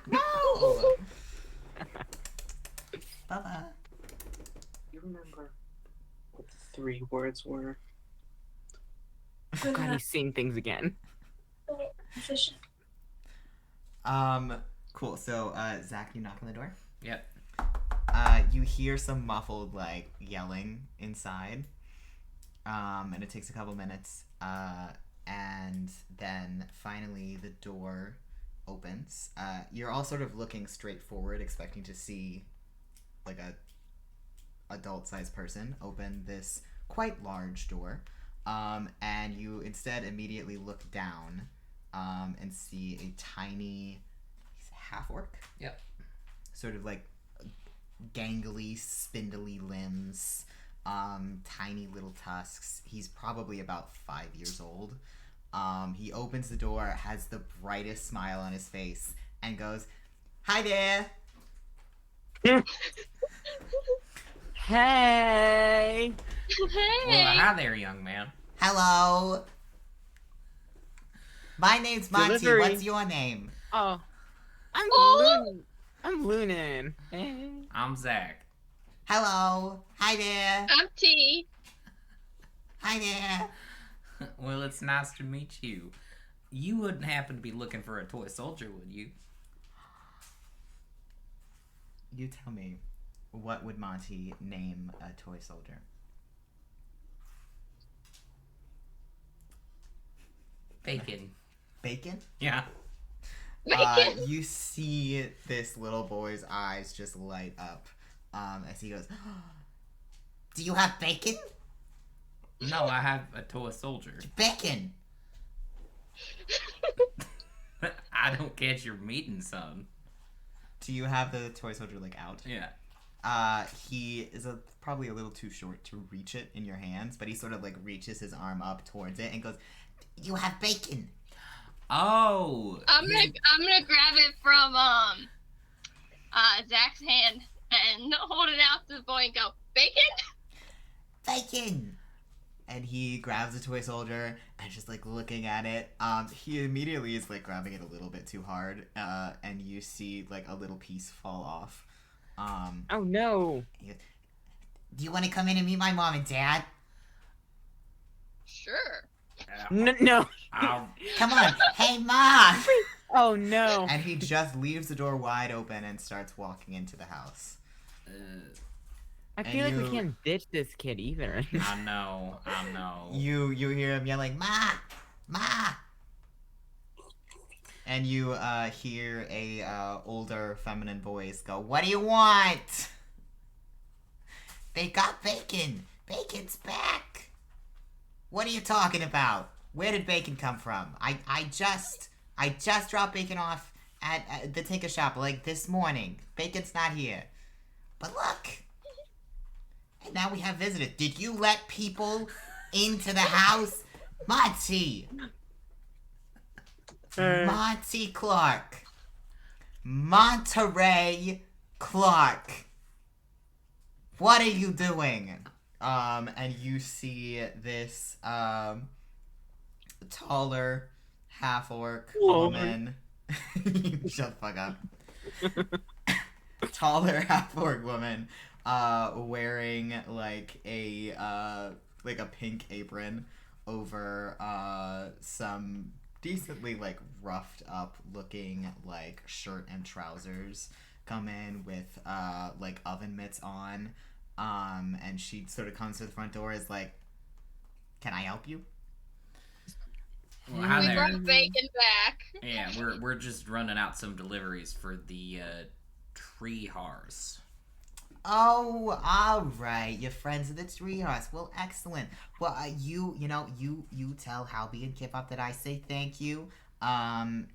No! Baba. You remember what the 3 words were? Oh, God, he's seeing things again. Efficient. Cool. So, Zach, you knock on the door? Yep. You hear some muffled like yelling inside, and it takes a couple minutes, and then finally the door opens. You're all sort of looking straight forward, expecting to see like a adult-sized person open this quite large door, and you instead immediately look down, and see a tiny half-orc. Yep. Sort of like gangly, spindly limbs, tiny little tusks. He's probably about 5 years old. He opens the door, has the brightest smile on his face, and goes, "Hi there." Hey! Hey. Well, hi there, young man. Hello. My name's Monty. Delivery. What's your name? Oh, I'm Oh! Lunan. I'm Lunan. Hey. I'm Zach. Hello. Hi there. I'm T. Hi there. Well, it's nice to meet you. You wouldn't happen to be looking for a toy soldier, would you? You tell me, what would Monty name a toy soldier? Bacon. Bacon? Yeah. Bacon. You see this little boy's eyes just light up, as he goes, "Do you have bacon? No, I have a toy soldier. Bacon!" I don't catch your meeting, son. Do you have the toy soldier, like, out? Yeah. He is probably a little too short to reach it in your hands, but he sort of, like, reaches his arm up towards it and goes, "You have bacon!" Oh. I'm gonna grab it from Zach's hand and hold it out to the boy and go, "Bacon." Bacon! And he grabs the toy soldier and just like looking at it. He immediately is like grabbing it a little bit too hard, and you see like a little piece fall off. Oh no. Do you want to come in and meet my mom and dad? Sure. No. I'll, Come on, hey mom! Oh no. And he just leaves the door wide open and starts walking into the house. I feel like we you- can't ditch this kid either. I know. You hear him yelling, "Ma! Ma!" And you hear a older feminine voice go, "What do you want?" "They got bacon. Bacon's back." "What are you talking about? Where did bacon come from? I just dropped bacon off at the tinker shop like this morning. Bacon's not here. But look. And now we have visitors. Did you let people into the house? Monty! Monty Clark. Monterey Clark. What are you doing?" And you see this taller half-orc woman. Shut the fuck up. Taller half-orc woman wearing like a pink apron over some decently like roughed up looking like shirt and trousers, come in with like oven mitts on, and she sort of comes to the front door, is like, "Can I help you?" Well, hi We there. brought bacon back. Yeah, we're just running out some deliveries for the tree horse. "Oh, all right. You're friends of the treehouse. Well, excellent. Well, you tell Halby and Kip up that I say thank you. And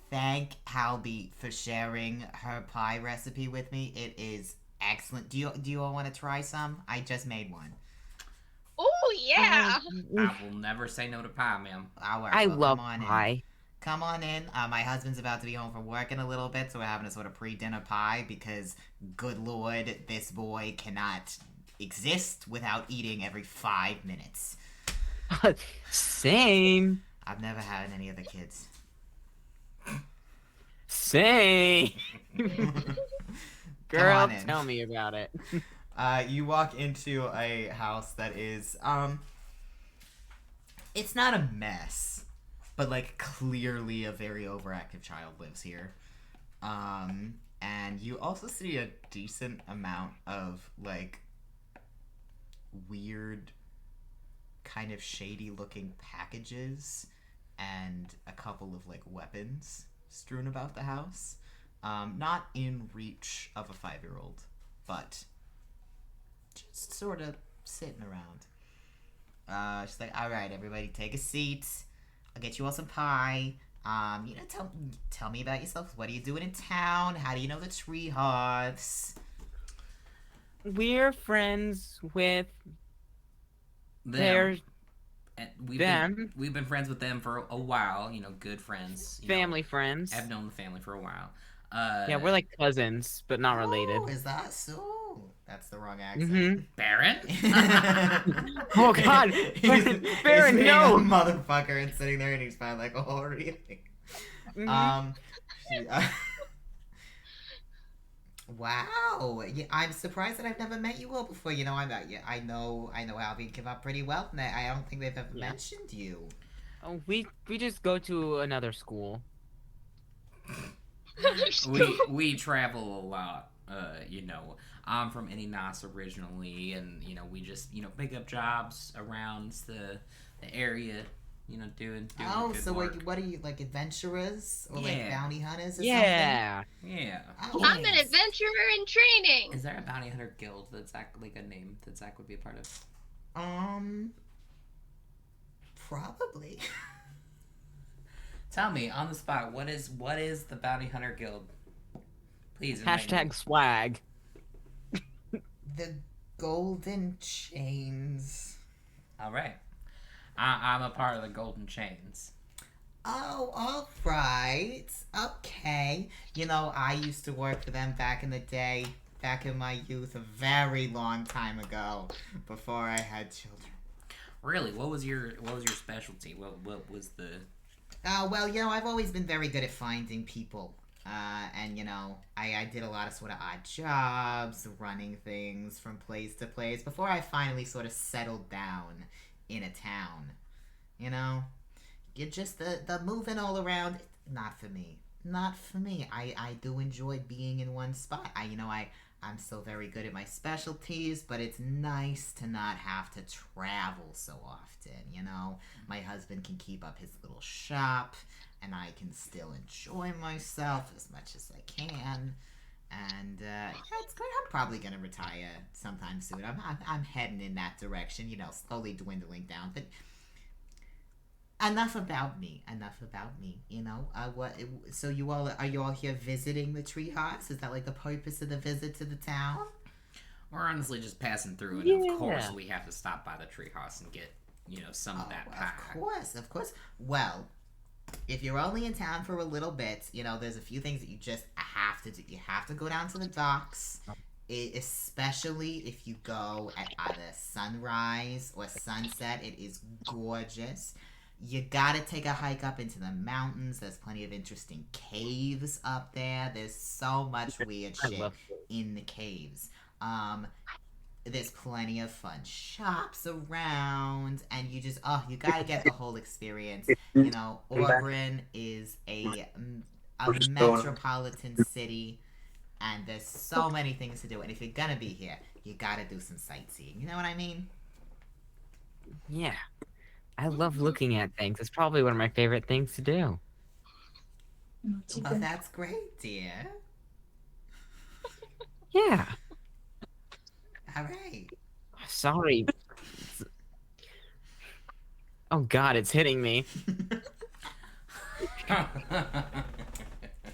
thank Halby for sharing her pie recipe with me. It is excellent. Do you all want to try some? I just made one." Oh yeah. I will never say no to pie, ma'am. All right, I well, love come on in. pie. Come on in. My husband's about to be home from work in a little bit, so we're having a sort of pre-dinner pie because, good lord, this boy cannot exist without eating every 5 minutes. Same. I've never had any other kids. Same. Come Girl, on in. tell me about it. You walk into a house that is, it's not a mess, but like clearly a very overactive child lives here. And you also see a decent amount of, like, weird, kind of shady-looking packages and a couple of, like, weapons strewn about the house. Not in reach of a 5-year-old, but just sort of sitting around. She's like, all right, everybody, take a seat. I'll get you all some pie. Tell me about yourself. What are you doing in town? How do you know the tree hearths? We're friends with Them. their And we've them. we've been friends with them for a while. You know, good friends. You know, family friends. I've known the family for a while. Yeah, we're like cousins, but not related. Oh, is that so? That's the wrong accent. Mm-hmm. Baron. Oh God, Baron, he's being no! a motherfucker and sitting there and he's fine like, oh really? Mhm. Wow. Yeah, I'm surprised that I've never met you all before. You know, I know Albie and Kim up pretty well, and I don't think they've ever mentioned you. Oh, we just go to another school. we travel a lot. You know, I'm from Indianapolis originally, and you know, we just pick up jobs around the area. You know, doing Oh, good so work. what are you, like, adventurers or like Yeah. bounty hunters or Yeah. Yeah. something? Oh, I'm an yes. adventurer in training. Is there a bounty hunter guild that's like a name that Zach would be a part of? Probably. Tell me on the spot. What is the bounty hunter guild? Please. enlighten me. Hashtag swag. The golden chains. All right. I'm a part of the Golden Chains. Oh, all right. Okay. You know, I used to work for them back in the day, back in my youth, a very long time ago, before I had children. Really? What was your specialty? What was the? Well, you know, I've always been very good at finding people. And, you know, I did a lot of sort of odd jobs, running things from place to place, before I finally sort of settled down in a town. You know? You're just the moving all around, not for me. Not for me. I do enjoy being in one spot. I'm so very good at my specialties, but it's nice to not have to travel so often, you know? My husband can keep up his little shop, and I can still enjoy myself as much as I can. And, yeah, it's good. I'm probably gonna retire sometime soon. I'm heading in that direction, you know, slowly dwindling down, but enough about me, you know? So are you all here visiting the treehouse? Is that like the purpose of the visit to the town? We're honestly just passing through, and of course Yeah. we have to stop by the treehouse and get some of that pie. Of course. Well, if you're only in town for a little bit, you know, there's a few things that you just have to do. You have to go down to the docks, especially if you go at either sunrise or sunset. It is gorgeous. You gotta take a hike up into the mountains. There's plenty of interesting caves up there. There's so much weird shit in the caves. There's plenty of fun shops around, and you gotta get the whole experience. You know, Orbren is a metropolitan city, and there's so many things to do. And if you're gonna be here, you gotta do some sightseeing. You know what I mean? Yeah. I love looking at things. It's probably one of my favorite things to do. Oh, that's great, dear. Yeah. All right. Sorry. Oh God, it's hitting me. Can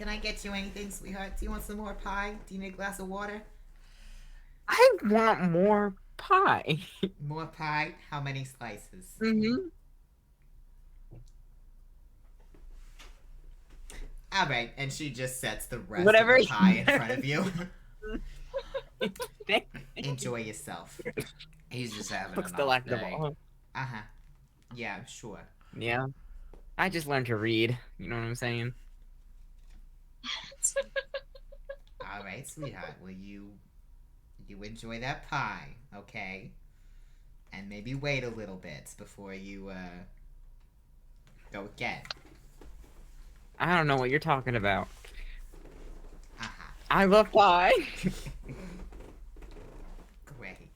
I get you anything, sweetheart? Do you want some more pie? Do you need a glass of water? I want more pie. More pie? How many slices? Mm-hmm. All right, and she just sets the rest Whatever of the pie in front of you. Thank Enjoy yourself. He's just having Looks an off day. delectable. Uh-huh. Yeah, sure. Yeah. I just learned to read. You know what I'm saying? All right, sweetheart. Well, you enjoy that pie, okay? And maybe wait a little bit before you go again. I don't know what you're talking about. Uh-huh. I love pie. Great.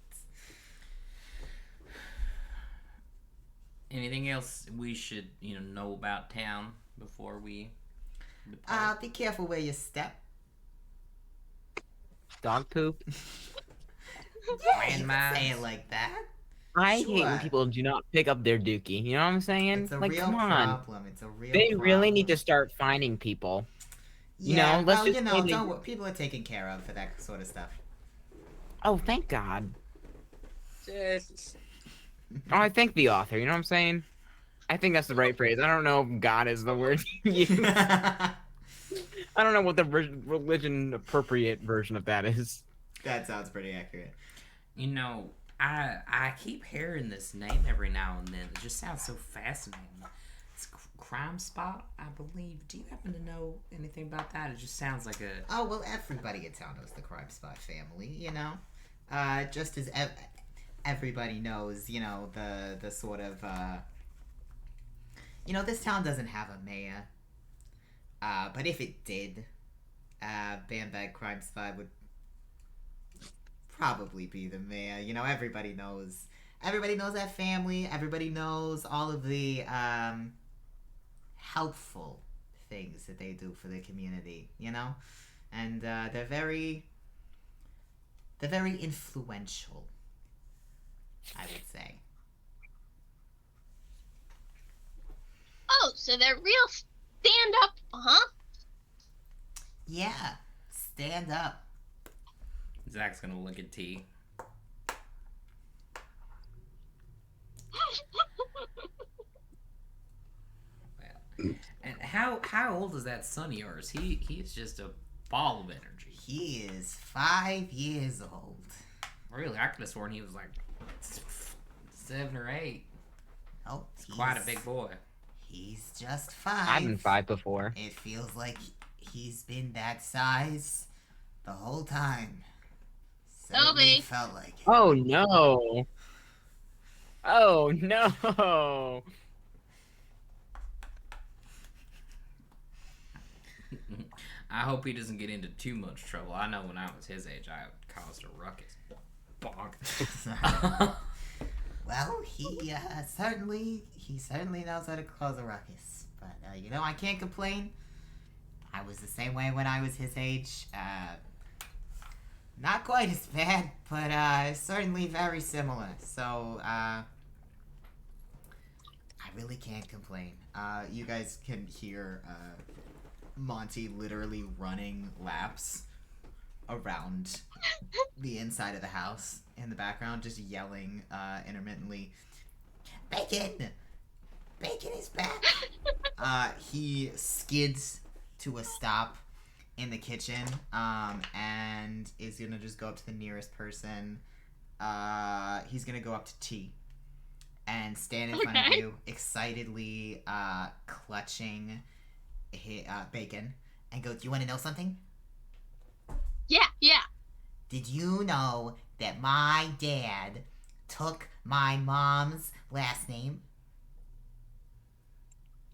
Anything else we should, know about town before we depart? Be careful where you step. Dog poop. Yeah, you can Landmines. say it like that. I hate Sure. when people do not pick up their dookie. You know what I'm saying? It's a Like, real come on. problem. It's a real They problem. really need to start finding people. Yeah, let's well, just say they- don't people are taken care of for that sort of stuff. Oh, thank God. Just Oh, I thank the author. You know what I'm saying? I think that's the right phrase. I don't know if God is the word to use. I don't know what the religion appropriate version of that is. That sounds pretty accurate. I keep hearing this name every now and then. It just sounds so fascinating. It's Crime Spot, I believe. Do you happen to know anything about that? It just sounds like a... Oh, well, everybody in town knows the Crime Spot family, you know? Just as everybody knows, the sort of, this town doesn't have a mayor. But if it did, Bambag Crime Spot would probably be the mayor. Everybody knows that family. Everybody knows all of the, helpful things that they do for the community, and they're very influential, I would say. Oh, so they're real stand up, huh? Yeah, stand up. Zach's gonna look at T. And how old is that son of yours? He's just a ball of energy. He is 5 years old. Really, I could have sworn he was like 7 or 8. Oh, Quite a big boy. He's just 5. I've been 5 before. It feels like he's been that size the whole time. Certainly Toby. felt like it. Oh no! Oh no! I hope he doesn't get into too much trouble. I know when I was his age, I caused a ruckus. Bonk. Well, he certainly knows how to cause a ruckus. But I can't complain. I was the same way when I was his age. Not quite as bad, but certainly very similar. So I really can't complain. You guys can hear Monty literally running laps around the inside of the house in the background, just yelling intermittently, "Bacon! Bacon is back!" He skids to a stop in the kitchen and is gonna just go up to the nearest person. He's gonna go up to T and stand in front of you, excitedly clutching Bacon, and go, "Do you want to know something? Yeah. Did you know that my dad took my mom's last name?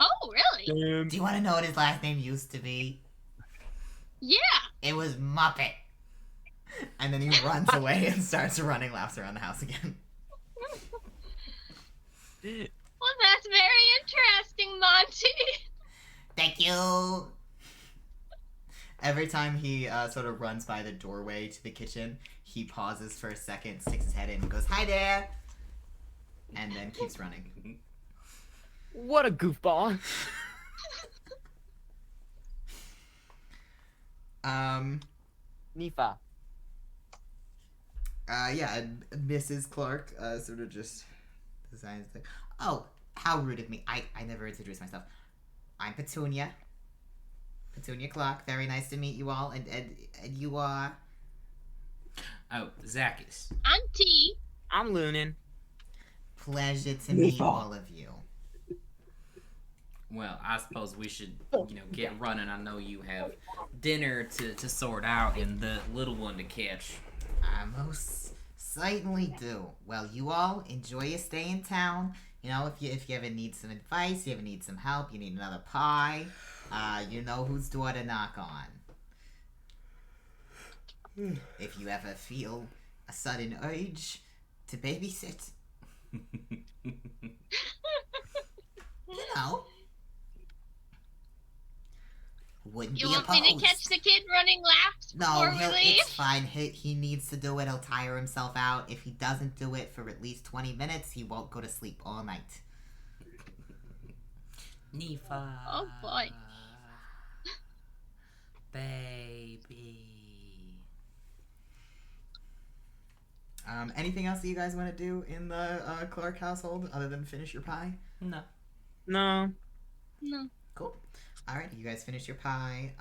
Oh, really? Do you want to know what his last name used to be? Yeah. It was Muppet." And then he runs away and starts running laps around the house again. Well, that's very interesting, Monty. Thank you. Every time he sort of runs by the doorway to the kitchen, he pauses for a second, sticks his head in, and goes, "Hi there," and then keeps running. What a goofball! Nifa. Yeah, and Mrs. Clark sort of just designs the... Oh, how rude of me. I never introduced myself. I'm Petunia. Petunia Clark. Very nice to meet you all. And you are... Oh, Zakkas. I'm T. I'm Lunan. Pleasure to meet all of you. Well, I suppose we should, get running. I know you have dinner to sort out and the little one to catch. I most certainly do. Well, you all enjoy your stay in town. If you ever need some advice, you ever need some help, you need another pie, you know whose door to knock on. if you ever feel a sudden urge to babysit, you know, wouldn't You be want opposed. me to catch the kid running laps No, before we leave? it's fine. He needs to do it. He'll tire himself out. If he doesn't do it for at least 20 minutes, he won't go to sleep all night. Nephi. Oh boy. Baby. Anything else that you guys want to do in the Clark household other than finish your pie? No. No. No. Cool. All right, you guys finish your pie.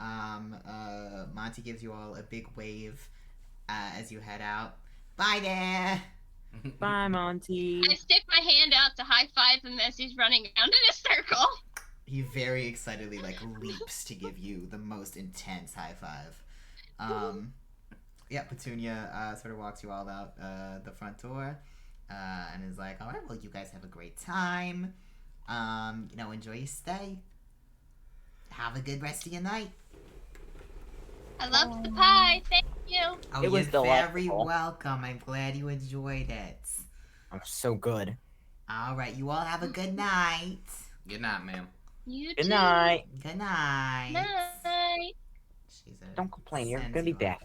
Monty gives you all a big wave as you head out. Bye there. Bye, Monty. I stick my hand out to high five him as he's running around in a circle. He very excitedly leaps to give you the most intense high five. Yeah, Petunia sort of walks you all out the front door and is like, all right, well, you guys have a great time. Enjoy your stay. Have a good rest of your night. I loved the pie. Thank you. Oh, It was you're very delightful. welcome. I'm glad you enjoyed it. I'm so good. All right, you all have a good night. Good night, ma'am. You Good too. night. Good night. Night. She's a Don't complain. You're sends gonna be you back.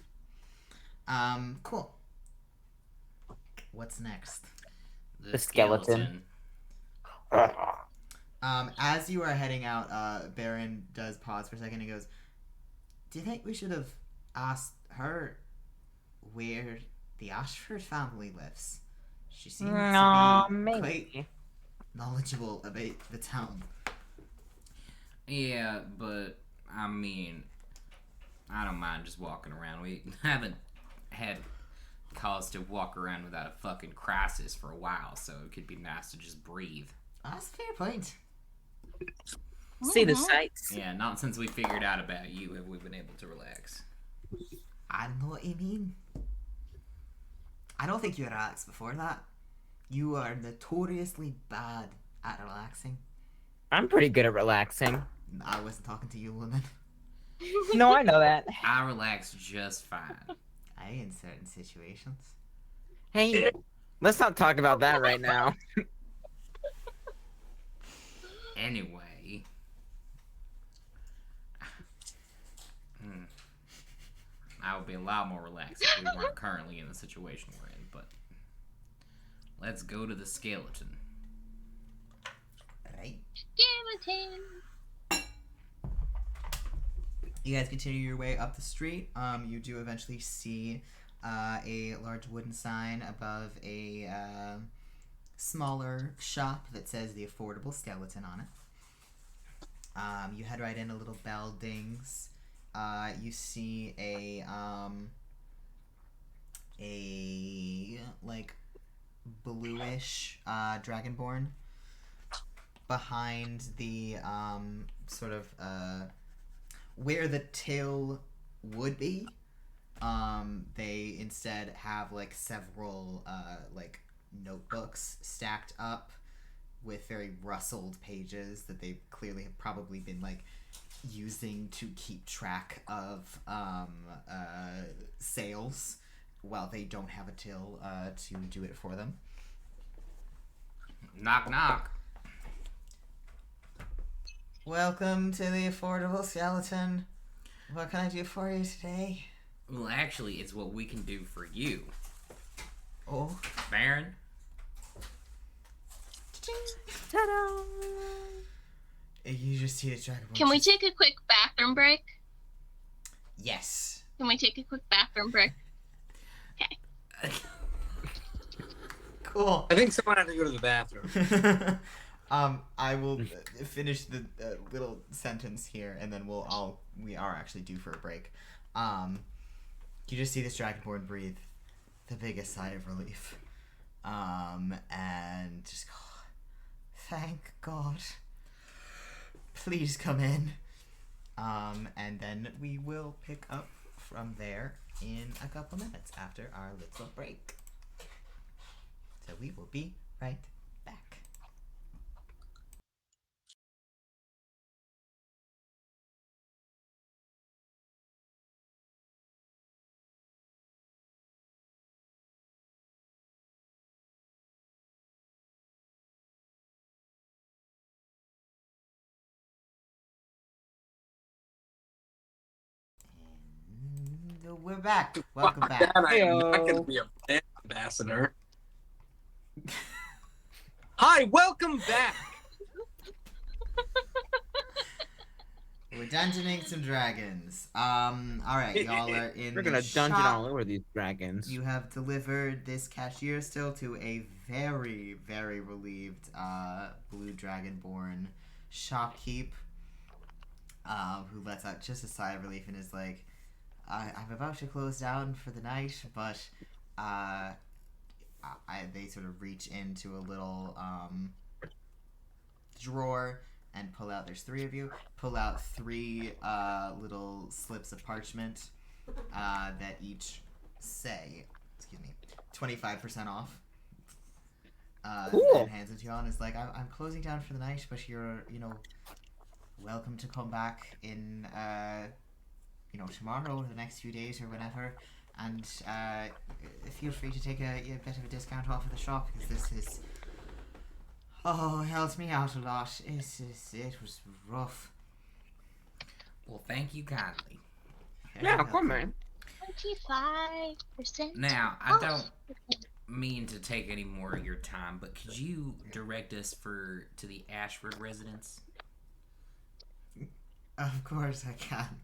off. Cool. What's next? The skeleton. As you are heading out, Baron does pause for a second and goes, do you think we should have asked her where the Ashford family lives? She seems to be quite Maybe. knowledgeable about the town. Yeah, but I mean, I don't mind just walking around. We haven't had cause to walk around without a fucking crisis for a while, so it could be nice to just breathe. That's a fair point. See the Mhm. sights. Yeah, not since we figured out about you have we been able to relax. I don't know what you mean. I don't think you relaxed before that. You are notoriously bad at relaxing. I'm pretty good at relaxing. I wasn't talking to you, Lunan. No, I know that. I relax just fine. In certain situations. Hey, let's not talk about that right now. Anyway. I would be a lot more relaxed if we weren't currently in the situation we're in, but let's go to the skeleton. Right. Skeleton. You guys continue your way up the street. You do eventually see a large wooden sign above a smaller shop that says the Affordable Skeleton on it. You head right in, a little bell dings. You see a bluish dragonborn behind the sort of where the till would be. They instead have several notebooks stacked up with very rustled pages that they clearly have probably been using to keep track of sales while they don't have a till to do it for them. Knock, knock. Welcome to the Affordable Skeleton. What can I do for you today? Well, actually, it's what we can do for you. Oh. Baron? Ta-da! You just see the dragon. Can we take a quick bathroom break? Yes. Can we take a quick bathroom break? Cool. I think someone had to go to the bathroom. I will finish the little sentence here, and then we are actually due for a break. You just see this dragonborn breathe the biggest sigh of relief, and just go, thank God. Please come in. And then we will pick up from there in a couple minutes after our little break. So we will be right We're back. Welcome back. That I am not Heyo. going to be a brand ambassador. Hi, welcome back. We're dungeoning some dragons. Alright, y'all are in We're the gonna dungeon shop. all over these dragons. You have delivered this cashier still to a very, very relieved blue dragonborn shopkeep, who lets out just a sigh of relief and is like, I'm about to close down for the night, but they sort of reach into a little drawer and pull out, there's 3 of you, pull out 3 little slips of parchment that each say, 25% off. Cool. And hands it to you all and is like, I'm closing down for the night, but you're, welcome to come back in, tomorrow or the next few days or whenever. And feel free to take a bit of a discount off of the shop, because this is, helped me out a lot. It was rough. Well, thank you kindly. Yeah, come on. 25%. Now, I don't mean to take any more of your time, but could you direct us to the Ashford residence? Of course I can.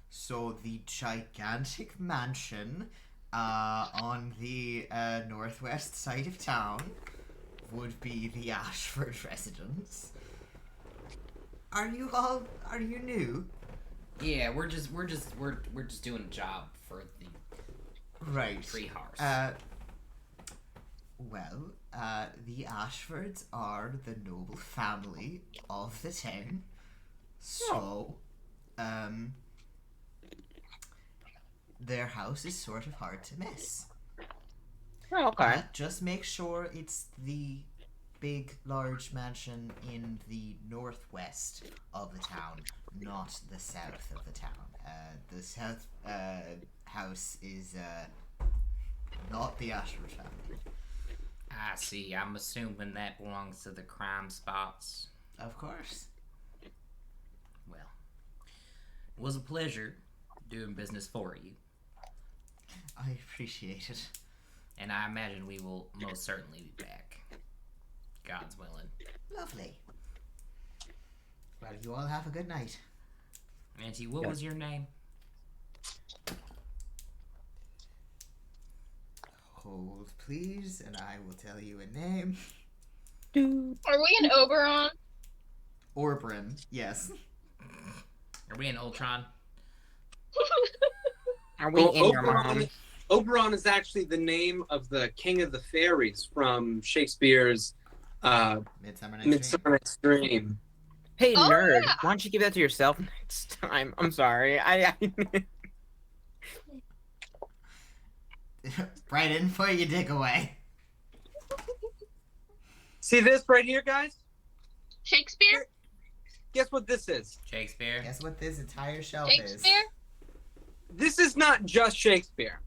So the gigantic mansion on the northwest side of town would be the Ashford residence. Are you new? Yeah, we're just doing a job for the Right. treehouse. The Ashfords are the noble family of the town. So, their house is sort of hard to miss. Oh, okay. Just make sure it's the big, large mansion in the northwest of the town, not the south of the town. The south house is not the Ashford family. I see. I'm assuming that belongs to the crime spots. Of course. Well, it was a pleasure doing business for you, I appreciate it. and I imagine we will most certainly be back. God's willing. Lovely. Well, you all have a good night. Auntie, what was your name? Hold, please, and I will tell you a name. Are we in Oberon? Orbren, yes. Are we in Ultron? Are we in your mom? Oberon is actually the name of the king of the fairies from Shakespeare's Midsummer Night's Dream. Midsummer Night's Dream. Hey, Oh, nerd. yeah. Why don't you give that to yourself next time? I'm sorry. Braeden, put your dick away. See this right here, guys? Shakespeare? Guess what this is? Shakespeare? Guess what this entire shelf is? Shakespeare? This is not just Shakespeare.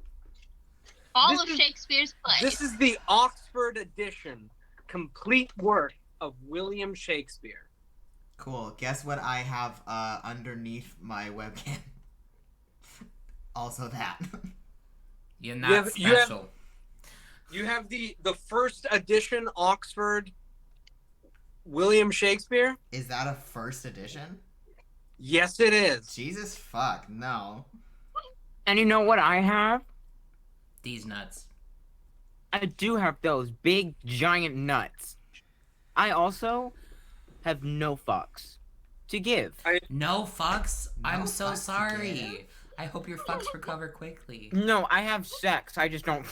All This of is- Shakespeare's plays. This is the Oxford edition, complete work of William Shakespeare. Cool. Guess what I have underneath my webcam? Also that. You're You not have- you have- special. You have the first edition Oxford William Shakespeare? Is that a first edition? Yes, it is. Jesus fuck, no. And you know what I have? These nuts. I do have those big, giant nuts. I also have no fucks to give. No fucks? No I'm so fucks to sorry. give. I hope your fucks recover quickly. No, I have sex. I just don't.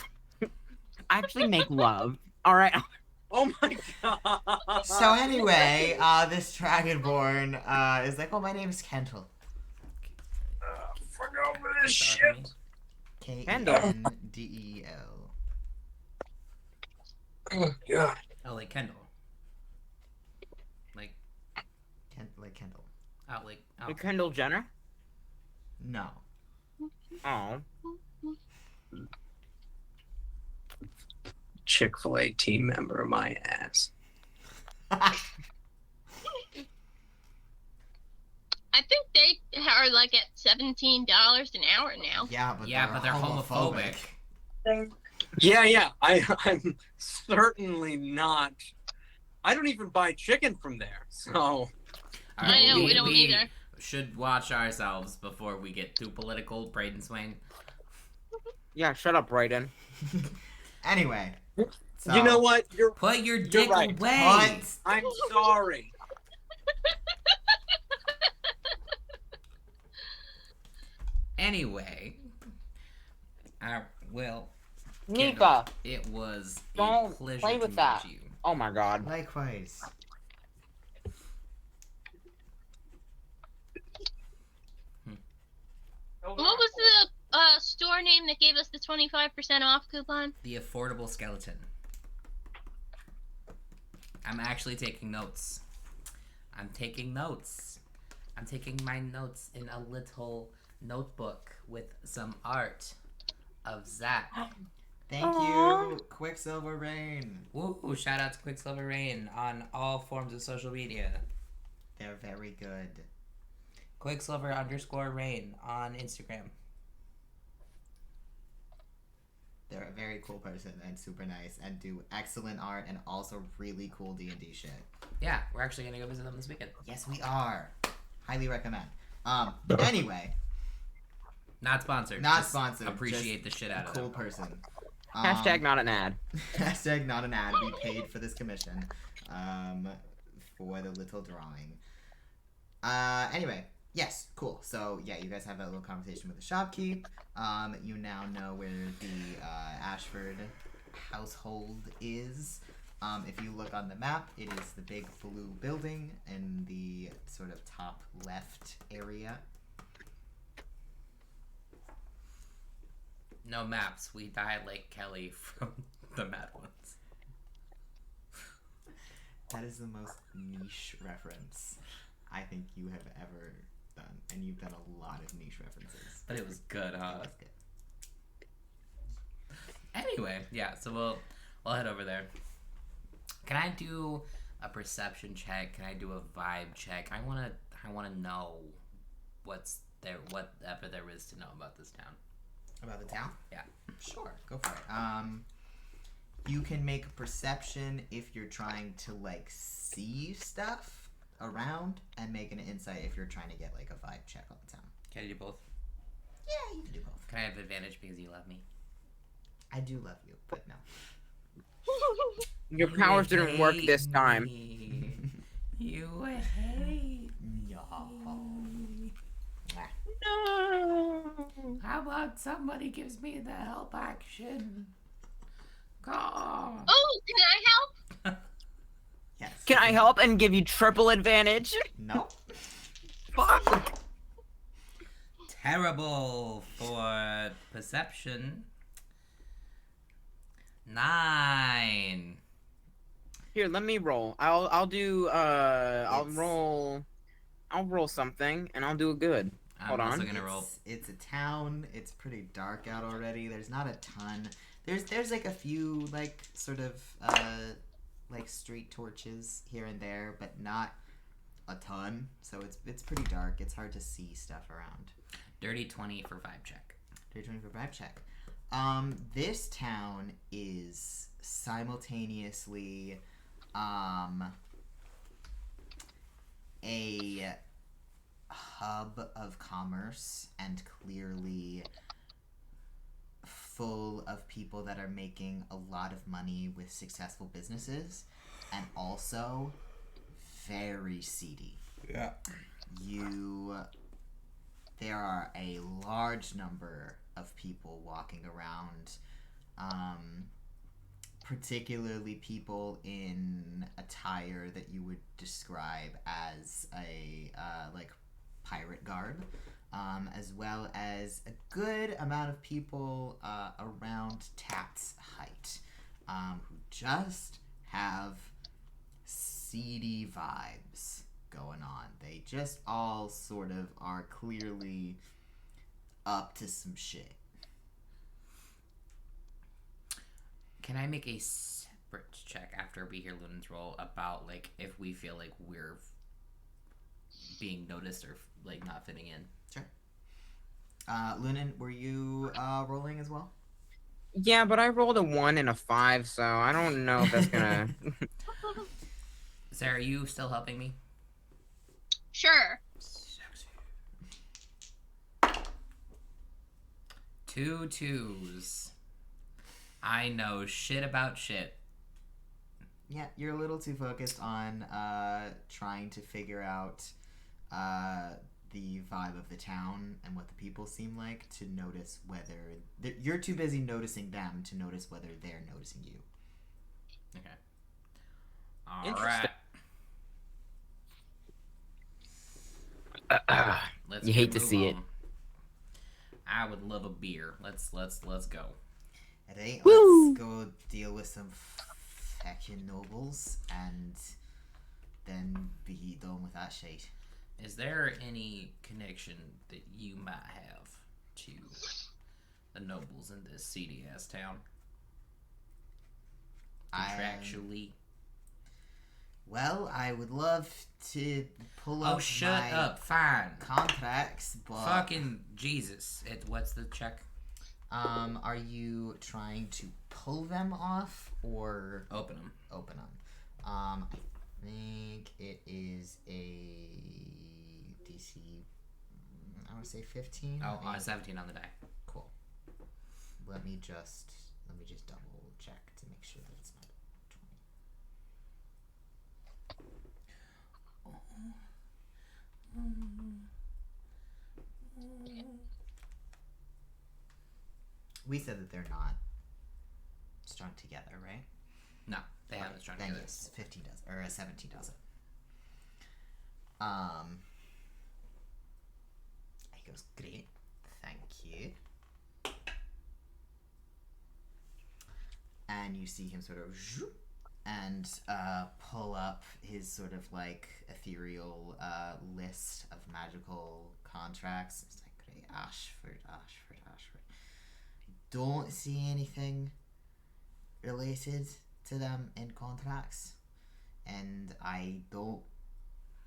I actually make love. All right. Oh my god. So anyway, this Dragonborn is like, oh, my name's Kendall. Fuck over this Sorry. shit. Kendel. Oh god. Oh, like Kendall. Like, Like Kendall. oh, oh. Kendall Jenner? No. Oh. Chick-fil-A team member, my ass. I think they are are like at $17 an hour now. Yeah, but they're homophobic. Yeah. I'm certainly not. I don't even buy chicken from there, so. I know, we don't either. Should watch ourselves before we get too political, Braeden Swain. Yeah, shut up, Braeden. Anyway. So, You know what? Put your dick right. away! I'm sorry. Anyway. Well. Nika, it was don't a pleasure play to with meet that. you. Oh my god. Likewise. What was the store name that gave us the 25% off coupon? The Affordable Skeleton. I'm actually taking notes. I'm taking my notes in a little notebook with some art of Zach. Thank you, Quicksilver Rain. Woo! Shout out to Quicksilver Rain on all forms of social media. They're very good. Quicksilver_Rain on Instagram. They're a very cool person and super nice and do excellent art and also really cool D&D shit. Yeah, we're actually gonna go visit them this weekend. Yes, we are. Highly recommend. Anyway. Not sponsored. Not just sponsored. Appreciate just the shit out of cool them. person. Hashtag not an ad. Hashtag not an ad. We paid for this commission. For the little drawing. Anyway. Yes, cool. So, yeah, you guys have that little conversation with the shopkeep. You now know where the Ashford household is. If you look on the map, it is the big blue building in the sort of top left area. No maps. We died like Kelly from the Mad Ones. That is the most niche reference I think you have ever done. And you've done a lot of niche references. But it was good, huh? It was good. Anyway, yeah, so we'll head over there. Can I do a perception check? Can I do a vibe check? I wanna know whatever there is to know about this town. About the town? Yeah. Sure, go for it. You can make a perception if you're trying to like see stuff around, and make an insight if you're trying to get like a vibe check on the town. Can I do both? Yeah, you can do both. Can I have advantage because you love me? I do love you, but no. Your powers didn't work this time. You hate No. me. No. How about somebody gives me the help action? God. Oh, can I help? Yes. Can I help and give you triple advantage? No. Fuck. Terrible for perception. 9. Here, let me roll. I'll do I'll roll something and I'll do a good. Hold I'm on. also gonna roll. It's a town. It's pretty dark out already. There's not a ton. There's like a few like sort of like street torches here and there, but not a ton. So it's pretty dark. It's hard to see stuff around. Dirty 20 for vibe check. Dirty 20 for vibe check. This town is simultaneously a hub of commerce and clearly full of people that are making a lot of money with successful businesses, and also very seedy. Yeah. There are a large number of people walking around, particularly people in attire that you would describe as a like pirate garb, as well as a good amount of people around Tat's height, who just have seedy vibes going on. They just all sort of are clearly up to some shit. Can I make a separate check after we hear Lunan's roll about like if we feel like we're being noticed or like not fitting in. Sure. Lunan, were you rolling as well? Yeah, but I rolled a 1 and a 5, so I don't know if that's gonna. Sarah, are you still helping me? Sure. Two twos. I know shit about shit. Yeah, you're a little too focused on trying to figure out the vibe of the town and what the people seem like to notice whether you're too busy noticing them to notice whether they're noticing you. Okay. All Interesting. right. Let's You hate to move see it. on. I would love a beer. Let's go. Alright, Woo! let's go deal with some fucking nobles and then be done with that shit. Is there any connection that you might have to the nobles in this seedy ass town? Contractually? Well, I would love to pull up Oh, shut my up. Fine. contracts, but Fucking Jesus. What's the check? are you trying to pull them off or Open them. open them? I think it is a DC. I want to say 15. Oh, Let me- 17 on the die. cool. Let me just double check to make sure that it's not 20. We said that they're not strung together, right? No, they haven't strung Then together. yes, 15 does, or 17 does it. He goes, great, thank you. And you see him sort of zoop, and pull up his sort of like ethereal list of magical contracts. It's like, great, Ashford. I don't see anything related to them in contracts, and I don't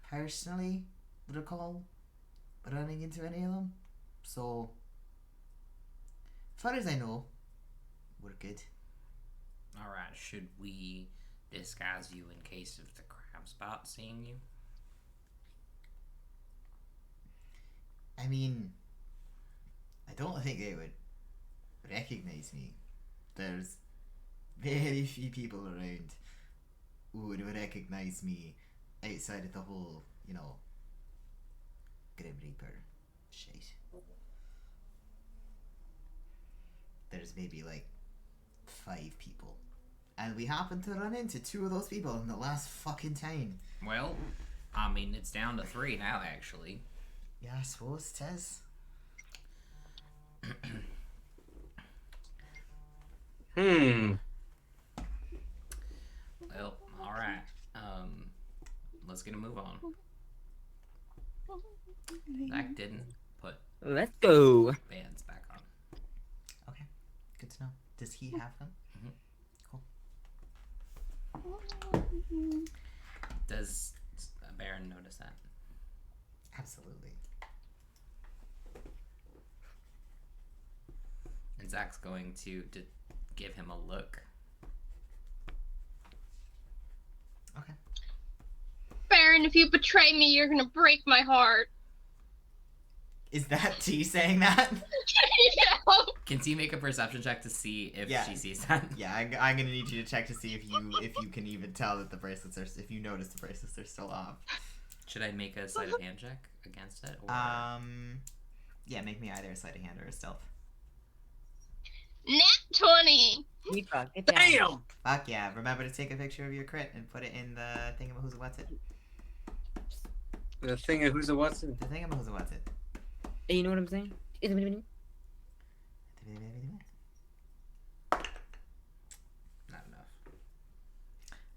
personally recall running into any of them. So, as far as I know, we're good. Alright, should we disguise you in case of the crab spot seeing you? I mean, I don't think they would recognize me. There's very few people around who would recognize me outside of the whole, Grim Reaper shit. There's maybe like 5 people. And we happened to run into 2 of those people in the last fucking time. Well, I mean, it's down to 3 now, actually. Yeah, I suppose it is. Well, alright. Let's get a move on. Zach didn't put Let's go. bands back on. Okay, good to know. Does he have them? Cool. Does Baron notice that? Absolutely. And Zach's going to give him a look. Okay. Baron, if you betray me, you're gonna break my heart. Is that T saying that? Yeah. Can T make a perception check to see if Yeah. she sees that? Yeah, I'm gonna need you to check to see if you can even tell that the bracelets are, if you notice the bracelets are still off. Should I make a sleight of hand check against it? Or... Yeah, make me either a sleight of hand or a stealth. Nat 20. Get down. Damn! Fuck yeah! Remember to take a picture of your crit and put it in the thingamahoosa-what's-it. The thing of who's a what's it? The thingamahoosa-what's-it. Hey, you know what I'm saying? Not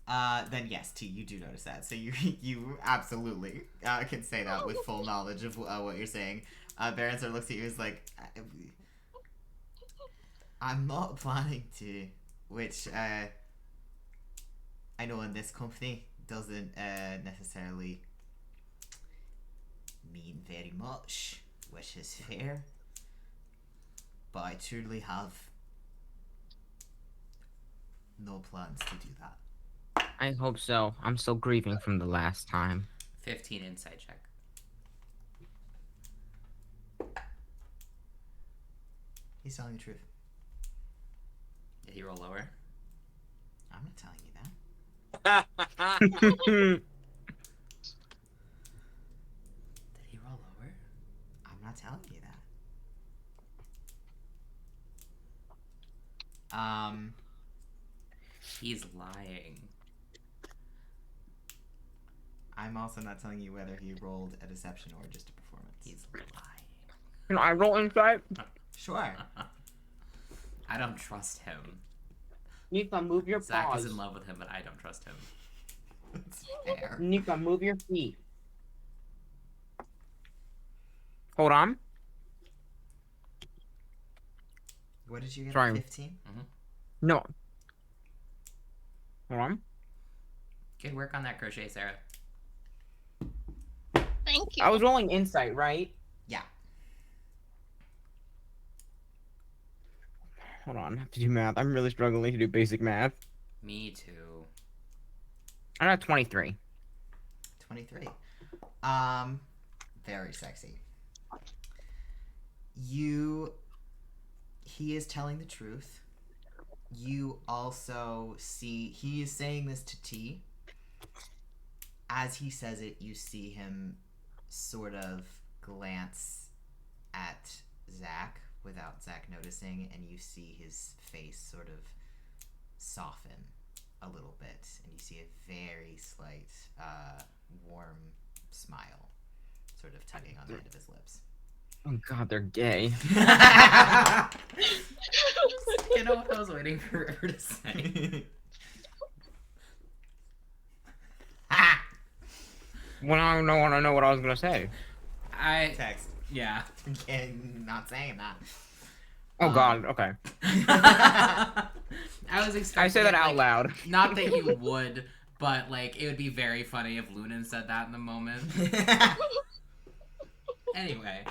enough. Then yes, T, you do notice that. So you absolutely can say that with full knowledge of what you're saying. Baron sort of looks at you as like, I'm not planning to, which I know in this company doesn't necessarily very much, which is fair. But I truly have no plans to do that. I hope so. I'm still grieving from the last time. 15 insight check. He's telling the truth. Did he roll lower? I'm not telling you that. Did he roll lower? I'm not telling you that. He's lying. I'm also not telling you whether he rolled a deception or just a performance. He's lying. Can I roll insight? Sure. I don't trust him. Nika, move your Zach paws. is in love with him, but I don't trust him. It's fair. Nika, move your feet. Hold on. What did you get? Sorry. 15? No. Hold on. Good work on that crochet, Sarah. Thank you. I was rolling insight, right? Yeah. Hold on. I have to do math. I'm really struggling to do basic math. Me too. I got 23. 23. Very sexy. He is telling the truth. You also see, he is saying this to T. As he says it, you see him sort of glance at Zach without Zach noticing, and you see his face sort of soften a little bit, and you see a very slight, warm smile sort of tugging on the end of his lips. Oh god, they're gay. You know what I was waiting for her to say? Well, I don't know what I was gonna say. Text. Yeah. Not saying that. Oh god, okay. I was expecting. I say that it, out like, loud. Not that you would, but like it would be very funny if Lunan said that in the moment. Anyway.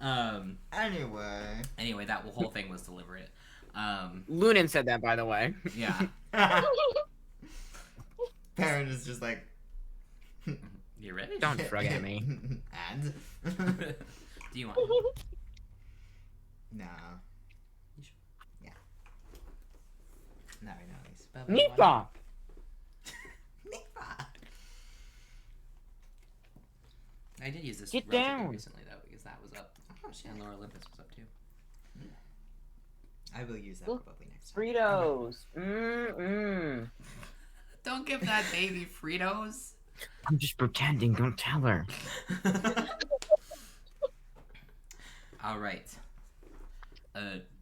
Anyway, that whole thing was deliberate. Lunan said that, by the way. Yeah. Perrin is just like, You ready? Don't shrug at me. and? Do you want? No. Yeah. Not right now, at least. Nika! I did use this Get relatively down. recently though, because that was up. Oh, shit. And Laura Olympus was up too. I will use that Look, probably next time. Fritos. Mmm. Don't give that baby Fritos. I'm just pretending, don't tell her. All right.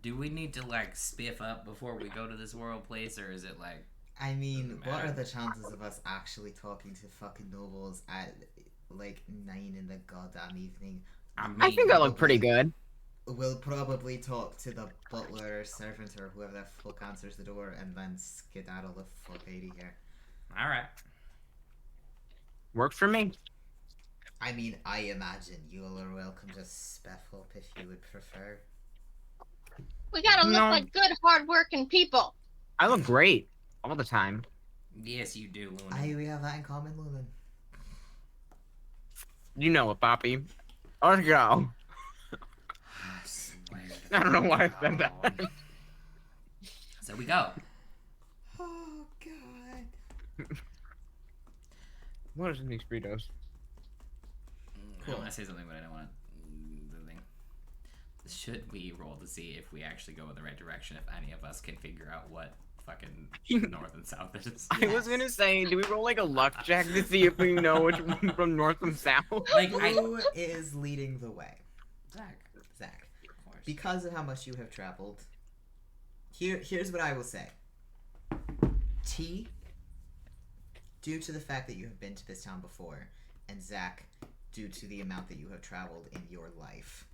Do we need to like spiff up before we go to this world place, or is it like? I mean, Doesn't what are matter. the chances of us actually talking to fucking nobles at like 9 in the goddamn evening? I think that looked pretty good. We'll probably talk to the butler or servant or whoever the fuck answers the door and then skedaddle the fuck out of here. All right. Works for me. I mean, I imagine you all are welcome to spiff up if you would prefer. We gotta look No. like good, hard-working people. I look great. All the time. Yes, you do, Luna. We have that in common, Lunan. You know it, Poppy. Let's go. I swear I don't know why I said to that. God. So we go. Oh, God. What is in these Fritos? I want to say something, but I don't want the thing. Should we roll to see if we actually go in the right direction? If any of us can figure out what fucking north and south is? I was gonna say, do we roll like a luck check to see if we know which one from north and south? Like Who is leading the way? Zach, Zach. of course. Because of how much you have traveled, here's what I will say. T, due to the fact that you have been to this town before, and Zach, due to the amount that you have traveled in your life,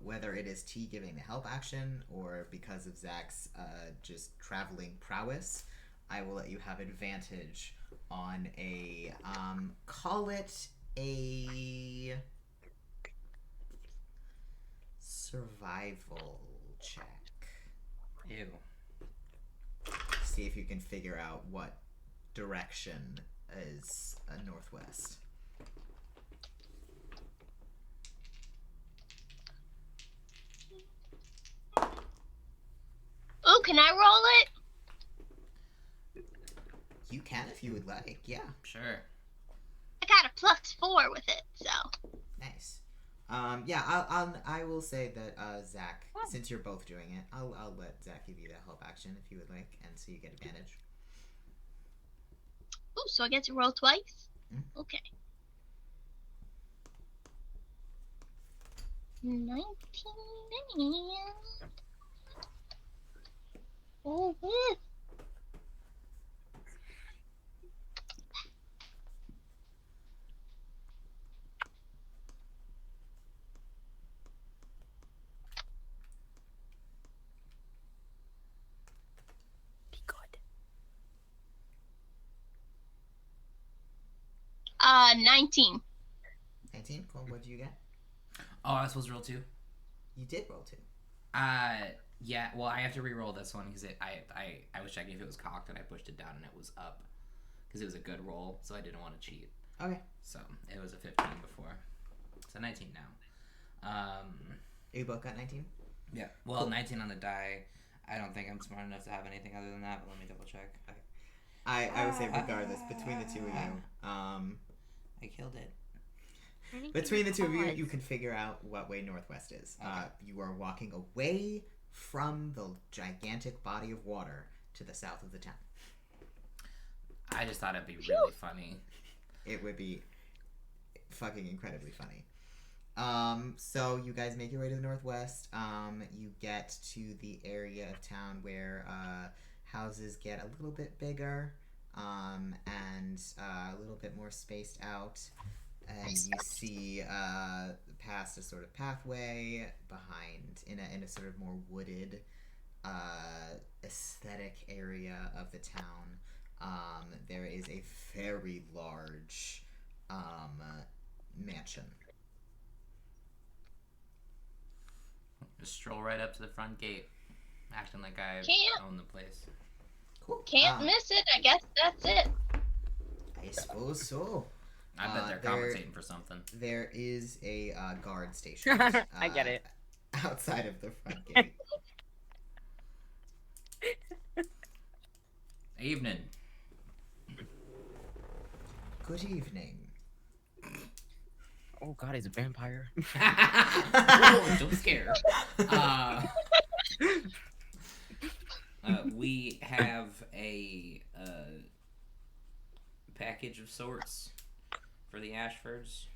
whether it is T giving the help action or because of Zach's just traveling prowess, I will let you have advantage on a call it a survival check. Ew. See if you can figure out what direction is northwest. Ooh, can I roll it? You can if you would like. Yeah. Sure. I got a +4 with it, so. Nice. Yeah, I will say that Zach, since you're both doing it, I'll let Zach give you that help action if you would like, and so you get advantage. Ooh, so I get to roll twice? Mm-hmm. Okay. 19. Oh, yes. Be good. 19. 19. Cool. What do you get? Oh, I was supposed to roll 2? You did roll 2. Yeah, well, I have to re-roll this one because I was checking if it was cocked and I pushed it down and it was up because it was a good roll, so I didn't want to cheat. Okay. So it was a 15 before, so 19 now. You both got 19? Yeah. Well, Cool. 19 on the die. I don't think I'm smart enough to have anything other than that, but let me double check. Okay. I would say regardless, between the two of you, I killed it. between the two of you, you can figure out what way northwest is. Okay. You are walking away from the gigantic body of water to the south of the town. I just thought it'd be really funny. It would be fucking incredibly funny. So you guys make your way to the northwest. You get to the area of town where houses get a little bit bigger, and a little bit more spaced out. And you see past a sort of pathway behind in a sort of more wooded aesthetic area of the town. There is a very large mansion. Just stroll right up to the front gate, acting like I own the place. Cool. Can't miss it. I guess that's it. I suppose so. I bet they're compensating for something. There is a guard station. I get it. Outside of the front gate. Evening. Good evening. Oh god, he's a vampire. Oh, don't scare. We have a package of sorts for the Ashfords.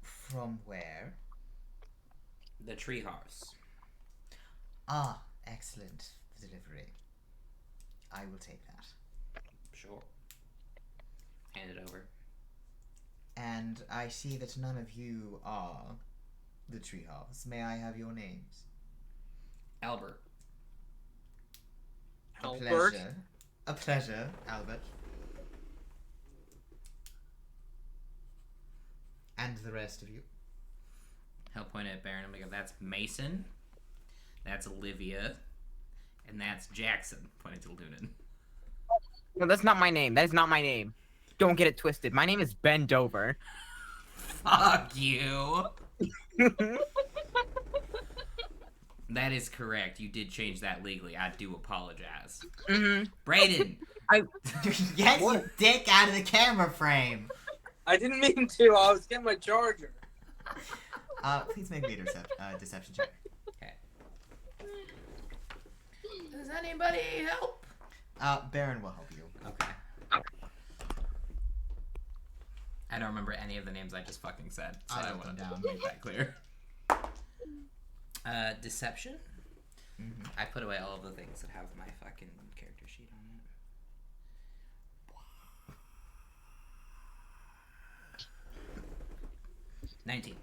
From where? The treehouse. Ah, excellent delivery. I will take that. Sure. Hand it over. And I see that none of you are the treehouse. May I have your names? Albert. A Albert? pleasure. A pleasure, Albert. And the rest of you. He'll point at Baron and go, that's Mason. That's Olivia. And that's Jackson, pointing to Lunan. No, that's not my name. That is not my name. Don't get it twisted. My name is Ben Dover. Fuck you. That is correct. You did change that legally. I do apologize. Mm-hmm. Braeden. Get your dick out of the camera frame. I didn't mean to. I was getting my charger. Please make me a deception check. Okay. Does anybody help? Baron will help you. Okay. I don't remember any of the names I just fucking said, so I wrote them wanted down. to make that clear. Deception? Mm-hmm. I put away all of the things that have my fucking character sheet on it. 19.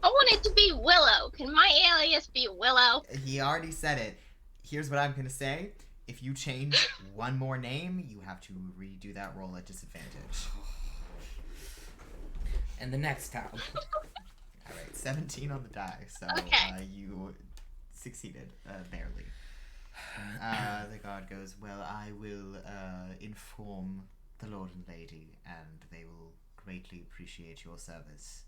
I want it to be Willow. Can my alias be Willow? He already said it. Here's what I'm gonna say. If you change one more name, you have to redo that roll at disadvantage. And the next time. Alright, 17 on the die, so Okay. you succeeded barely. The guard goes, well, I will inform the Lord and Lady, and they will greatly appreciate your service.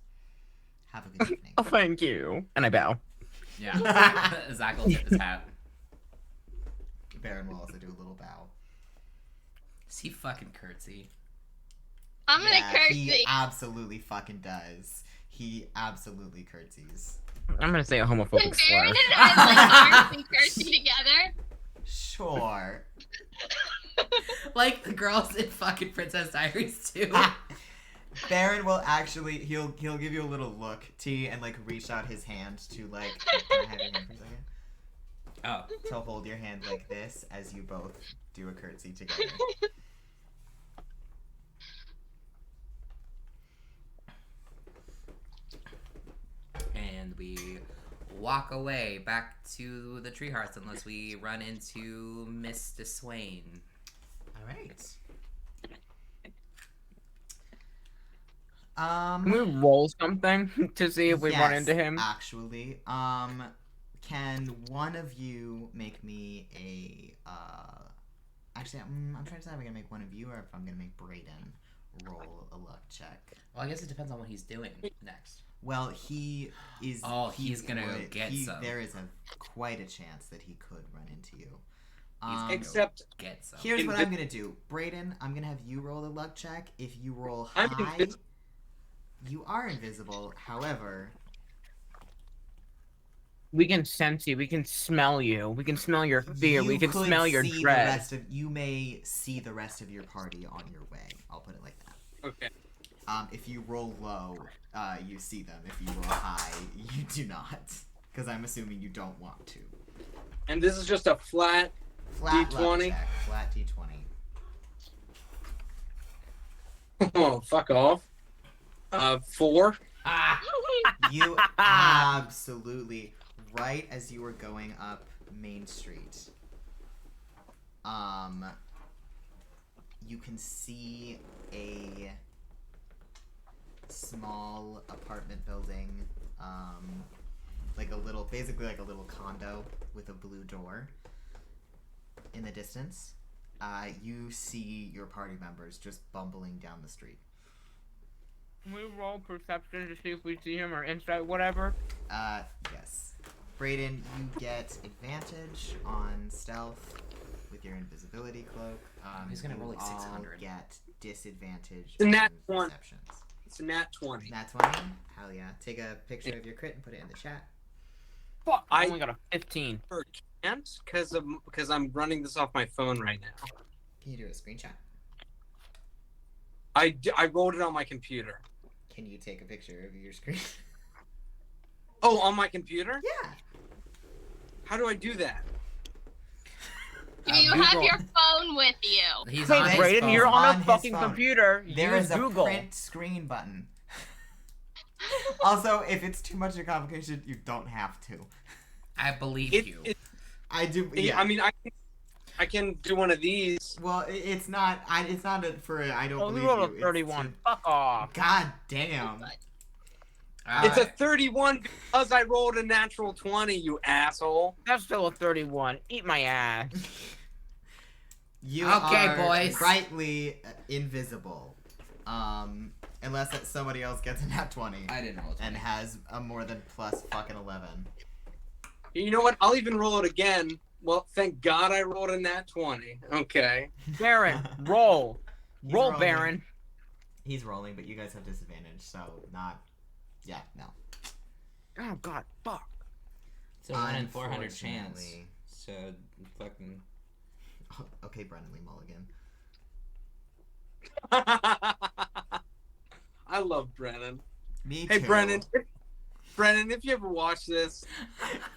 Have a good evening. Oh, thank you. And I bow. Yeah. Zach will tip his hat. Baron will also do a little bow. Does he fucking curtsy? I'm gonna He curtsy. absolutely fucking does. He absolutely curtsies. I'm gonna say a Can homophobic slur. Baron and I like curtsy together? Sure. Like the girls in fucking Princess Diaries too. Baron will actually he'll give you a little look, T, and like reach out his hand to like can I have your hand for a second? Oh. To hold your hand like this as you both do a curtsy together. And we walk away back to the tree hearth unless we run into Mr. Swain. All right. Can we roll something to see if we run yes, into him? Actually, can one of you make me a actually, I'm trying to decide if I'm gonna make one of you or if I'm gonna make Braeden roll a luck check. Well, I guess it depends on what he's doing next. Well, he is. Oh, he's gonna go get some. There is quite a chance that he could run into you. He's gonna Except get some. Here's what I'm gonna do, Braeden. I'm gonna have you roll a luck check. If you roll high, I'm invisible. you are invisible. However, We can sense you. We can smell you. We can smell your fear. We you can could smell your see the dread. rest of. You may see the rest of your party on your way. I'll put it like that. okay. If you roll low, you see them. If you roll high, you do not. Because I'm assuming you don't want to. And this is just a flat. Flat luck D20? check. Flat D20. Oh, fuck off. 4. Ah! You absolutely, right as you were going up Main Street, you can see a small apartment building, basically like a little condo with a blue door in the distance. You see your party members just bumbling down the street. Can we roll perception to see if we see him or insight, whatever? Yes. Braeden, you get advantage on stealth with your invisibility cloak. He's gonna you roll like all 600. get disadvantage The nat on one. perceptions. It's a nat 20. Nat 20? Hell yeah. Take a picture of your crit and put it in the chat. Fuck! I I- only got a 15. Can't because I'm running this off my phone right now. Can you do a screenshot? I rolled it on my computer. Can you take a picture of your screen? Oh, on my computer? Yeah. How do I do that? Do you Google. have your phone with you? He's Hey, on his Braeden, phone. you're on On a his fucking phone. computer. There Use is a Google. print screen button. Also, if it's too much of a complication, you don't have to. I believe It, you. it, I do. it- Yeah. I mean, I can do one of these. Well, it's not. It's not for. I don't Oh, we believe rolled you. a 31. Fuck off. God damn. It's a Alright. 31 because I rolled a natural 20, you asshole. That's still a 31. Eat my ass. You Okay, are boys. brightly invisible. Unless that somebody else gets a nat 20 I didn't roll a 20. and has a more than plus fucking 11. You know what? I'll even roll it again. Well, thank God I rolled a nat 20. Okay. Baron, roll. He's Roll, rolling. Baron. He's rolling, but you guys have disadvantage, so not. Yeah, no. Oh, God. Fuck. It's a 1 in 400 chance. Unfortunately. So, fucking. Okay, Brennan Lee Mulligan. I love Brennan. Me Hey, too. Brennan. Brennan, if you ever watch this,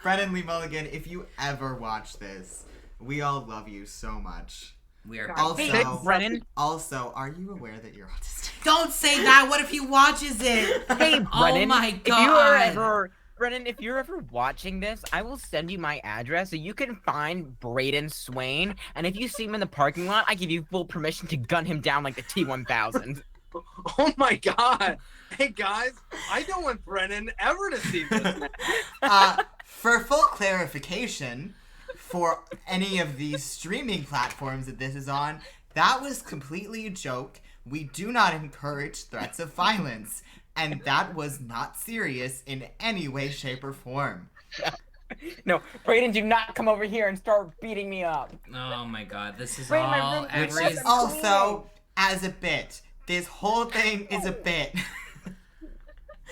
Brennan Lee Mulligan, if you ever watch this, we all love you so much. We are Also- Hey, Brennan. Also, are you aware that you're autistic? Don't say that! What if he watches it? Hey, Oh Brennan. my If you are God. ever... Brennan, if you're ever watching this, I will send you my address so you can find Braeden Swain, and if you see him in the parking lot, I give you full permission to gun him down like the T-1000. oh my God. Hey guys, I don't want Brennan ever to see this. For full clarification, for any of these streaming platforms that this is on, that was completely a joke. We do not encourage threats of violence, and that was not serious in any way, shape, or form. No, Braeden, do not come over here and start beating me up. Oh my god, this is Braeden, my all room- Which every. is also as a bit. This whole thing is a bit.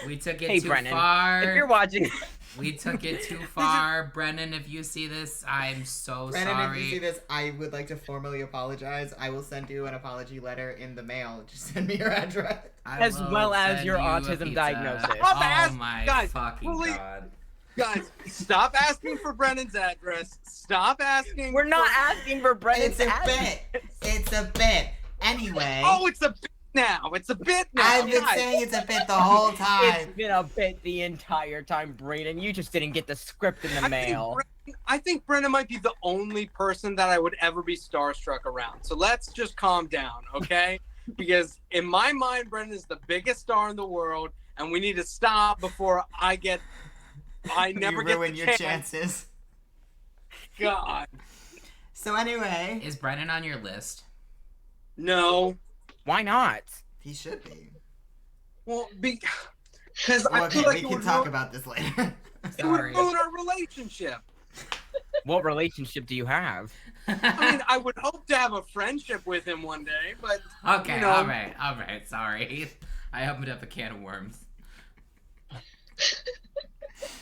We took it Hey, too Brennan, far. if you're watching, We took it too far. Brennan, if you see this, I'm so Brennan, sorry. if you see this, I would like to formally apologize. I will send you an apology letter in the mail. Just send me your address. I As will well as send your you a autism pizza. diagnosis. I'm Oh asking- my guys, fucking really- god. Guys, stop asking for Brennan's address. Stop asking. we're not for... asking for Brennan's It's a address. bit. It's a bit. Anyway, Oh, it's a bit now. It's a bit now. I've been Guys, saying it's a bit the whole time. It's been a bit the entire time, Braeden. You just didn't get the script in the mail. I think Brennan might be the only person that I would ever be starstruck around. So let's just calm down, okay? Because in my mind, Brennan is the biggest star in the world, and we need to stop before I never you get ruin the your chance. chances. God, So anyway, Is Brennan on your list? no. Why not? he should be. Well, because I Okay, feel like we it can would talk ruin- about this later. it would Sorry. ruin our relationship. What relationship do you have? I mean, I would hope to have a friendship with him one day, but Okay, you know. alright, sorry. I opened up a can of worms.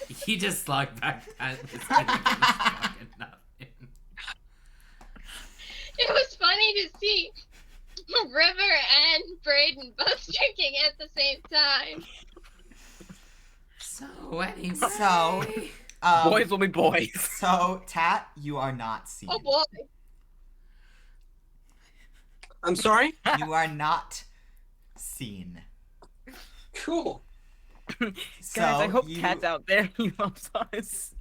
He just slugged back that. This fucking nothing. It was funny to see River and Braeden both drinking at the same time. So anyway. So, Boys will be boys. So, Tat, you are not seen. Oh boy. I'm sorry. You are not seen. Cool. So Guys, I hope you, Cat's out there. He loves us.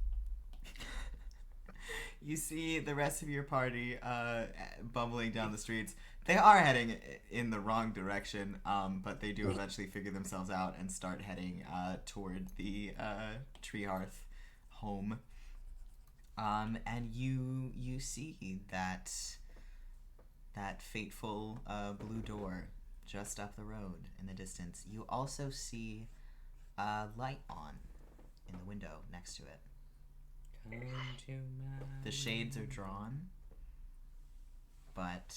you see the rest of your party bumbling down the streets. They are heading in the wrong direction, but they do eventually figure themselves out and start heading toward the tree hearth home. And you see that fateful blue door just up the road in the distance. You also see a light on in the window next to it. The shades are drawn, but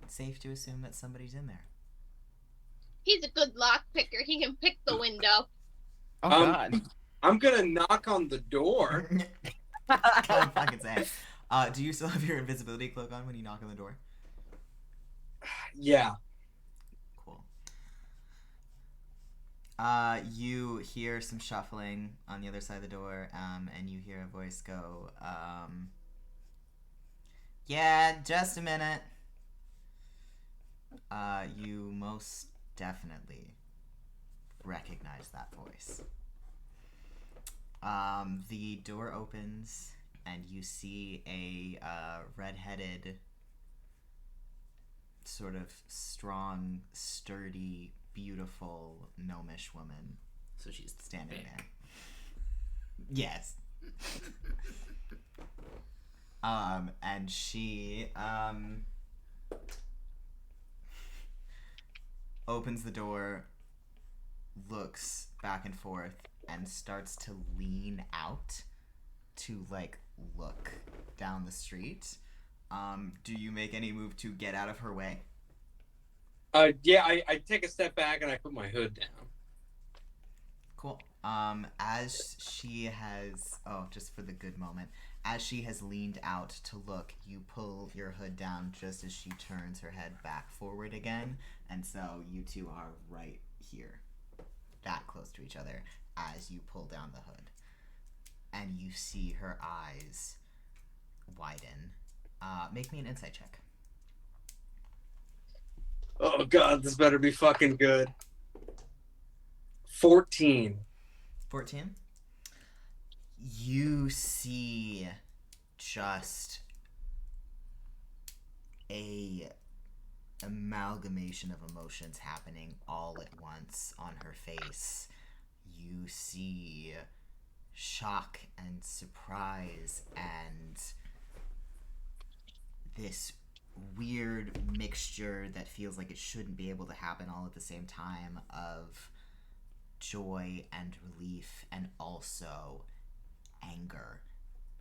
it's safe to assume that somebody's in there. He's a good lock picker. He can pick the window. Oh God. I'm gonna knock on the door. Can't fucking say. Do you still have your invisibility cloak on when you knock on the door? Yeah. Cool. You hear some shuffling on the other side of the door, and you hear a voice go, yeah, just a minute. You most definitely recognize that voice. The door opens, and you see a red-headed, sort of strong, sturdy, beautiful gnomish woman So she's standing big. there. Yes. And she opens the door, looks back and forth, and starts to lean out to like look down the street. Do you make any move to get out of her way? Yeah, I take a step back and I put my hood down. Cool. As she has, just for the good moment, as she has leaned out to look, you pull your hood down just as she turns her head back forward again, and so you two are right here, that close to each other, as you pull down the hood. And you see her eyes widen. Make me an insight check. Oh God, this better be fucking good. 14. 14. You see just a amalgamation of emotions happening all at once on her face. You see shock and surprise and this weird mixture that feels like it shouldn't be able to happen all at the same time of joy and relief and also anger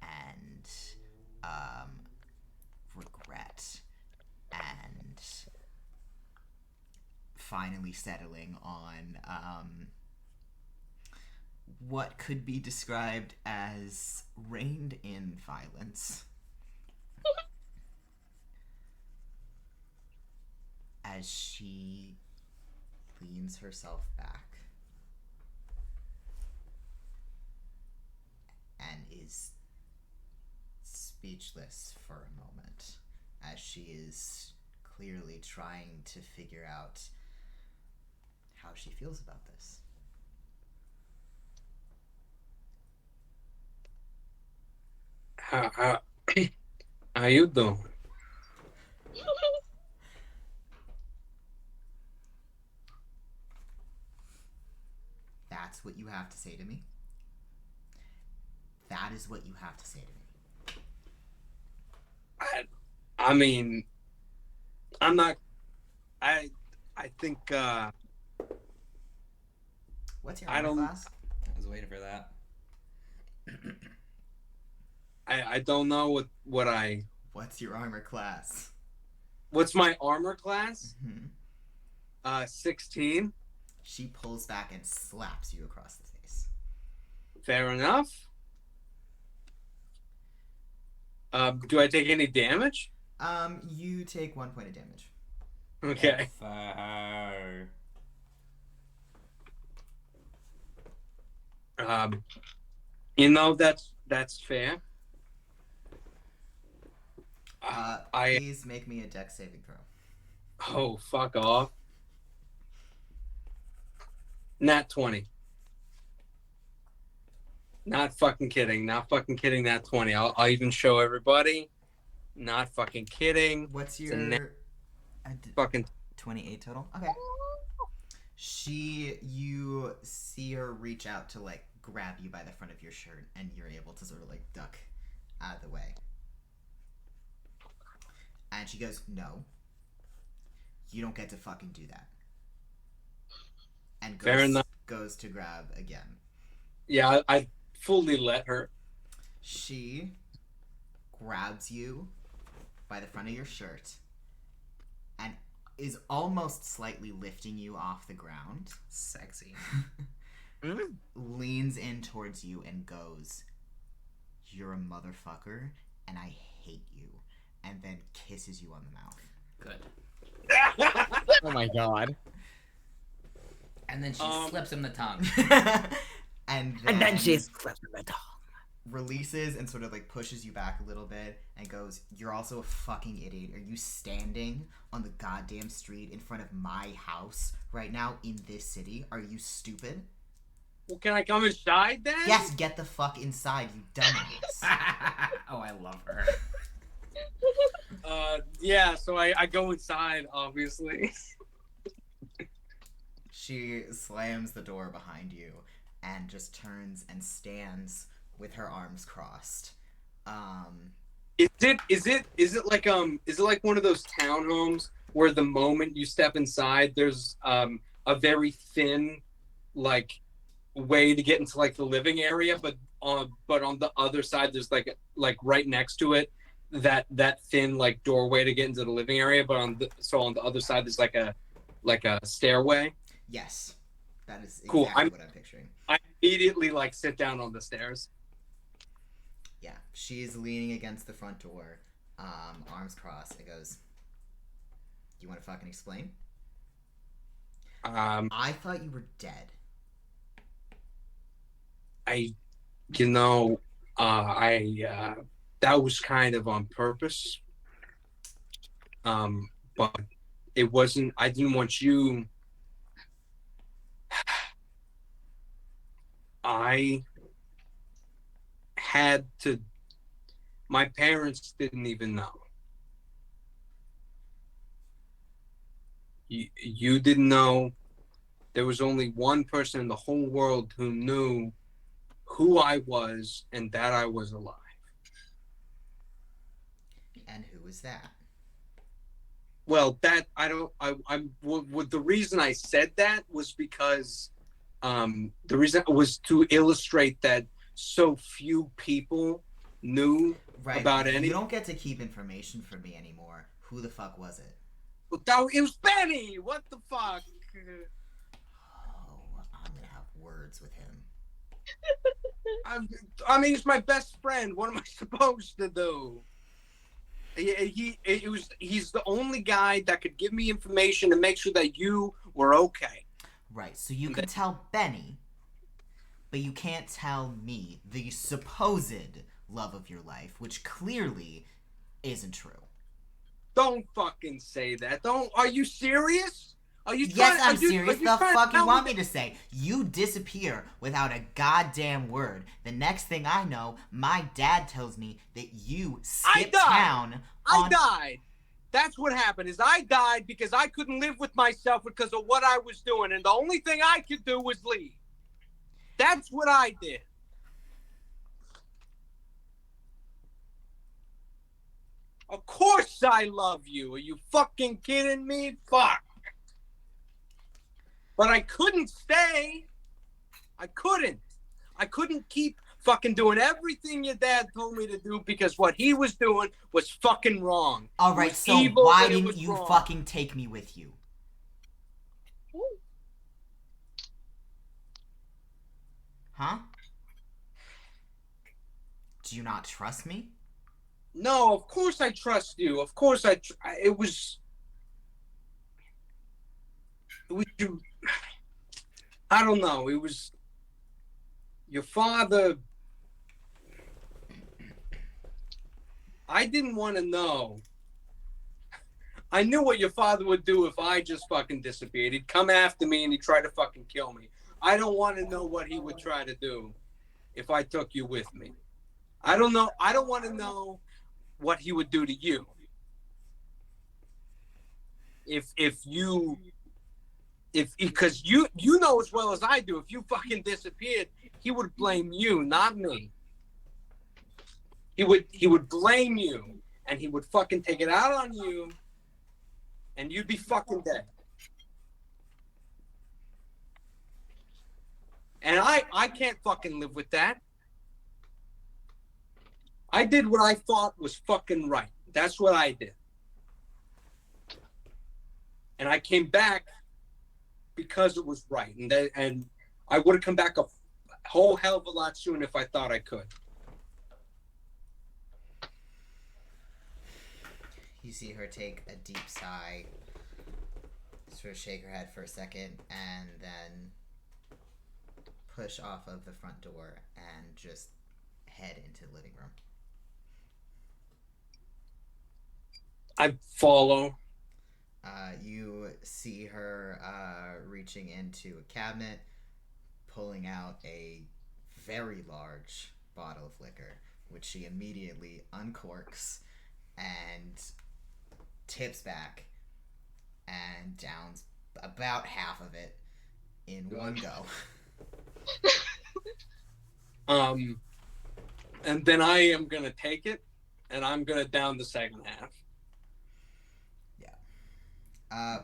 and regret and finally settling on what could be described as reined in violence. As she leans herself back and is speechless for a moment, as she is clearly trying to figure out how she feels about this. How you doing? That's what you have to say to me? That is what you have to say to me. I mean, I'm not. I think. What's your I armor don't- class? I was waiting for that. I don't know what I. What's your armor class? What's my armor class? Mm-hmm. 16. She pulls back and slaps you across the face. Fair enough. Do I take any damage? You take 1 point of damage. Okay. Fire. That's fair. Please make me a dex saving throw. Oh, fuck off. Nat 20. Not fucking kidding. Not fucking kidding. Nat 20. I'll even show everybody. Not fucking kidding. What's It's a your Fucking 28 total? Okay. You see her reach out to like grab you by the front of your shirt, and you're able to sort of like duck out of the way. And she goes, "No, you don't get to fucking do that." And Fair enough. goes to grab again. yeah. I fully let her. She grabs you by the front of your shirt and is almost slightly lifting you off the ground. Sexy. Leans in towards you and goes, "You're a motherfucker, and I hate you," and then kisses you on the mouth. Good. Oh my god. And then she slips him the tongue. And And then she slipped in the tongue. releases and sort of like pushes you back a little bit and goes, "You're also a fucking idiot. Are you standing on the goddamn street in front of my house right now in this city? Are you stupid? Well, can I come inside then? Yes, get the fuck inside, you dumbass." Oh, I love her. Yeah. So I go inside, obviously. She slams the door behind you and just turns and stands with her arms crossed. Is it like one of those townhomes where the moment you step inside, there's a very thin like way to get into like the living area, but on the other side there's like right next to it that thin like doorway to get into the living area, but on the other side there's like a stairway. Yes, that is exactly Cool. what I'm picturing. I immediately like sit down on the stairs. Yeah, she's leaning against the front door, arms crossed. It goes, "You want to fucking explain?" I thought you were dead. That was kind of on purpose. But it wasn't. I didn't want you. I had to. My parents didn't even know. You didn't know there was only one person in the whole world who knew who I was and that I was alive. And who was that? Well, that I don't. I'm. The reason I said that was because, the reason was to illustrate that so few people knew Right. about You any. don't get to keep information from me anymore. Who the fuck was it? It was Benny. What the fuck? Oh, I'm gonna have words with him. I mean, he's my best friend. What am I supposed to do? He's the only guy that could give me information and make sure that you were okay. Right, so you can tell Benny, but you can't tell me, the supposed love of your life, which clearly isn't true. Don't fucking say that. Are you serious? Are you Yes, I'm serious. The fuck you want me me to say? You disappear without a goddamn word. The next thing I know, my dad tells me that you skipped town. I died. That's what happened. Is I died because I couldn't live with myself because of what I was doing, and the only thing I could do was leave. That's what I did. Of course I love you. Are you fucking kidding me? Fuck. But I couldn't stay. I couldn't keep fucking doing everything your dad told me to do because what he was doing was fucking wrong. Alright, so why didn't you fucking take me with you? Huh? Do you not trust me? No, of course I trust you. Of course it was you. I don't know. It was your father. I didn't want to know. I knew what your father would do if I just fucking disappeared. He'd come after me and he'd try to fucking kill me. I don't want to know what he would try to do if I took you with me. I don't know. I don't want to know what he would do to you. Because you know as well as I do, if you fucking disappeared, he would blame you, not me. He would blame you, and he would fucking take it out on you, and you'd be fucking dead. And I can't fucking live with that. I did what I thought was fucking right. That's what I did. And I came back because it was right. And I would have come back a whole hell of a lot sooner if I thought I could. You see her take a deep sigh, sort of shake her head for a second, and then push off of the front door and just head into the living room. I follow. You see her reaching into a cabinet, pulling out a very large bottle of liquor, which she immediately uncorks and tips back and downs about half of it in one go. And then I am gonna take it, and I'm gonna down the second half.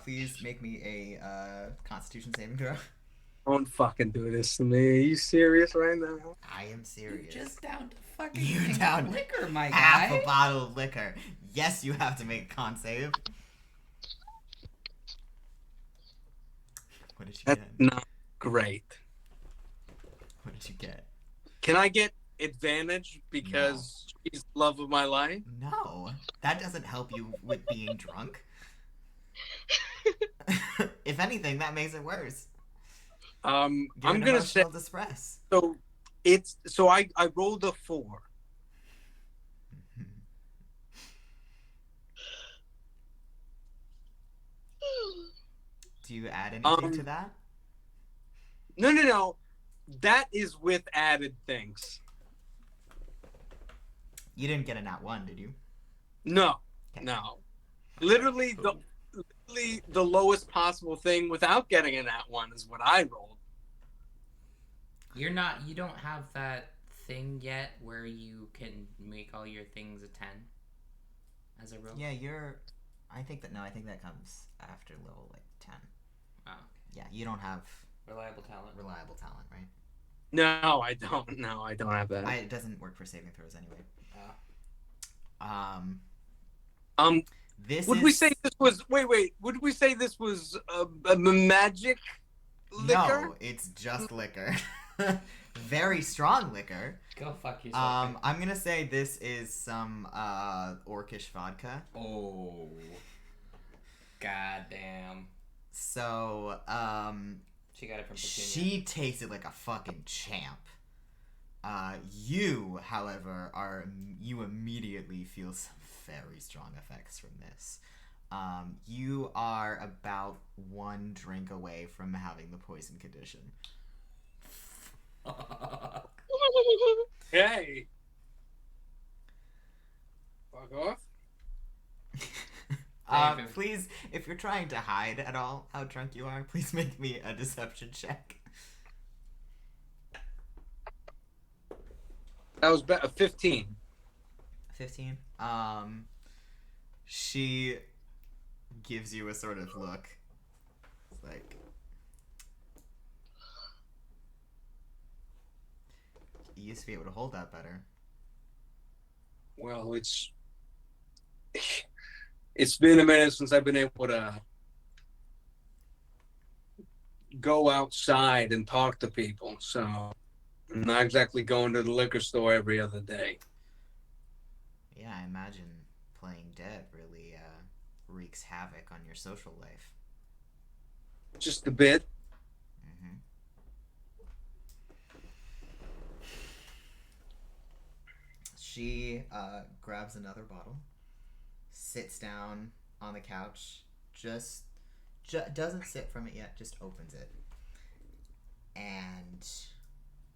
Please make me a Constitution saving throw. Don't fucking do this to me. Are you serious right now? I am serious. Just down to fucking You down liquor, my guy. half a bottle of liquor. Yes, you have to make a con save. What did you That's get? not great. What did you get? Can I get advantage because she's the love of my life? No, that doesn't help you with being drunk. If anything, that makes it worse. I'm You're gonna say emotional distress. so. I rolled a 4. Do you add anything to that? No. That is with added things. You didn't get a nat 1, did you? No, Okay. no. Literally, the lowest possible thing without getting in that one is what I rolled. You don't have that thing yet where you can make all your things a 10 as a rogue? Yeah, I think that comes after level, like, 10. Oh, okay. Yeah, you don't have Reliable talent. reliable talent, right? No, I don't. No, I don't have that. It doesn't work for saving throws anyway. This would is... we say this was... Wait. Would we say this was a magic liquor? No, it's just liquor. Very strong liquor. Go fuck yourself. I'm gonna say this is some orcish vodka. Oh. Goddamn. So, She got it from Petunia. she tasted like a fucking champ. You, however, you immediately feel some very strong effects from this. You are about one drink away from having the poison condition. Hey. Fuck off. Please, if you're trying to hide at all how drunk you are, please make me a deception check. That was 15. 15. She gives you a sort of look. It's like, you used to be able to hold that better. Well, it's been a minute since I've been able to go outside and talk to people, so I'm not exactly going to the liquor store every other day. Yeah, I imagine playing dead really wreaks havoc on your social life. Just a bit. Mm-hmm. She grabs another bottle, sits down on the couch, just doesn't sip from it yet, just opens it, and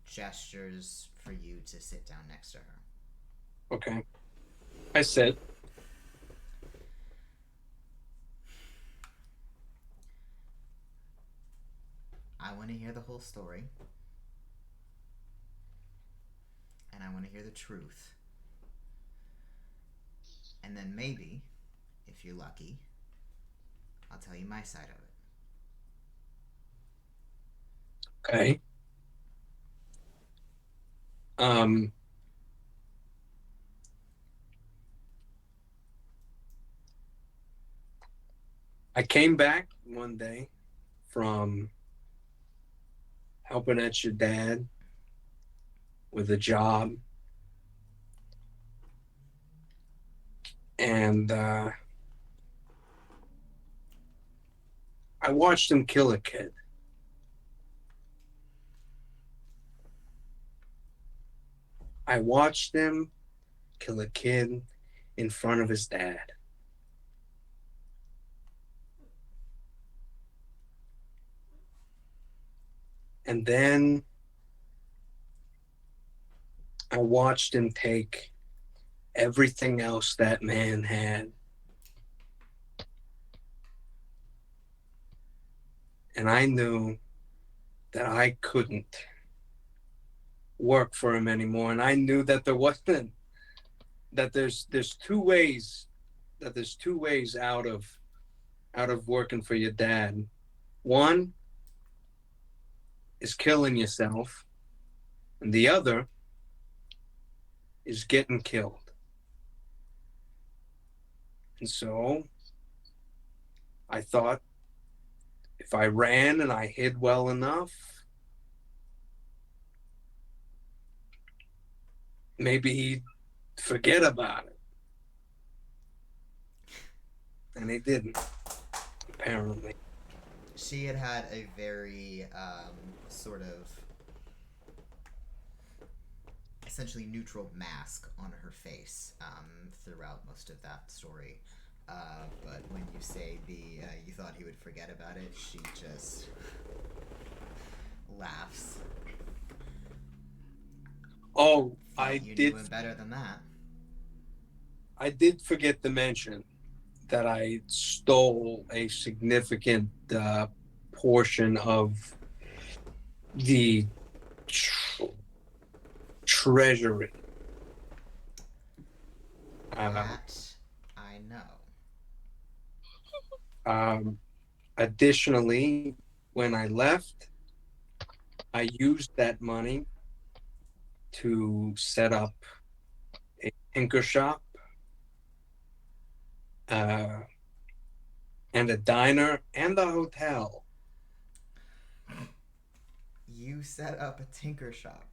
gestures for you to sit down next to her. Okay. I sit. I want to hear the whole story, and I want to hear the truth. And then maybe, if you're lucky, I'll tell you my side of it. Okay. I came back one day from helping at your dad with a job. And I watched him kill a kid. I watched him kill a kid in front of his dad. And then I watched him take everything else that man had. And I knew that I couldn't work for him anymore. And I knew that there's two ways out of working for your dad. One is killing yourself, and the other is getting killed. And so I thought, if I ran and I hid well enough, maybe he'd forget about it. And he didn't, apparently. She had a very sort of essentially neutral mask on her face throughout most of that story. But when you say you thought he would forget about it, she just laughs. Oh, You knew him better than that. I did forget to mention that I stole a significant portion of the treasury. That I know. Additionally, when I left, I used that money to set up a tinker shop, and a diner and a hotel. You set up a tinker shop.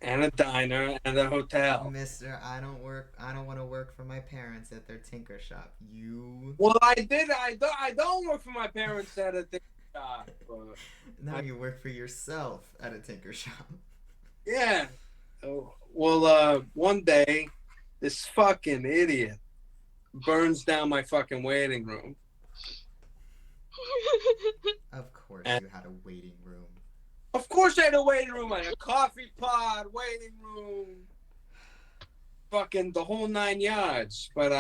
And a diner and a hotel. Mister, I don't want to work for my parents at their tinker shop. You. Well, I did. I don't work for my parents at a tinker shop. No, you work for yourself at a tinker shop. Yeah. Well, one day, this fucking idiot burns down my fucking waiting room. Of course, you had a waiting room. Of course I had a waiting room. I had a coffee pot, waiting room, fucking the whole 9 yards. But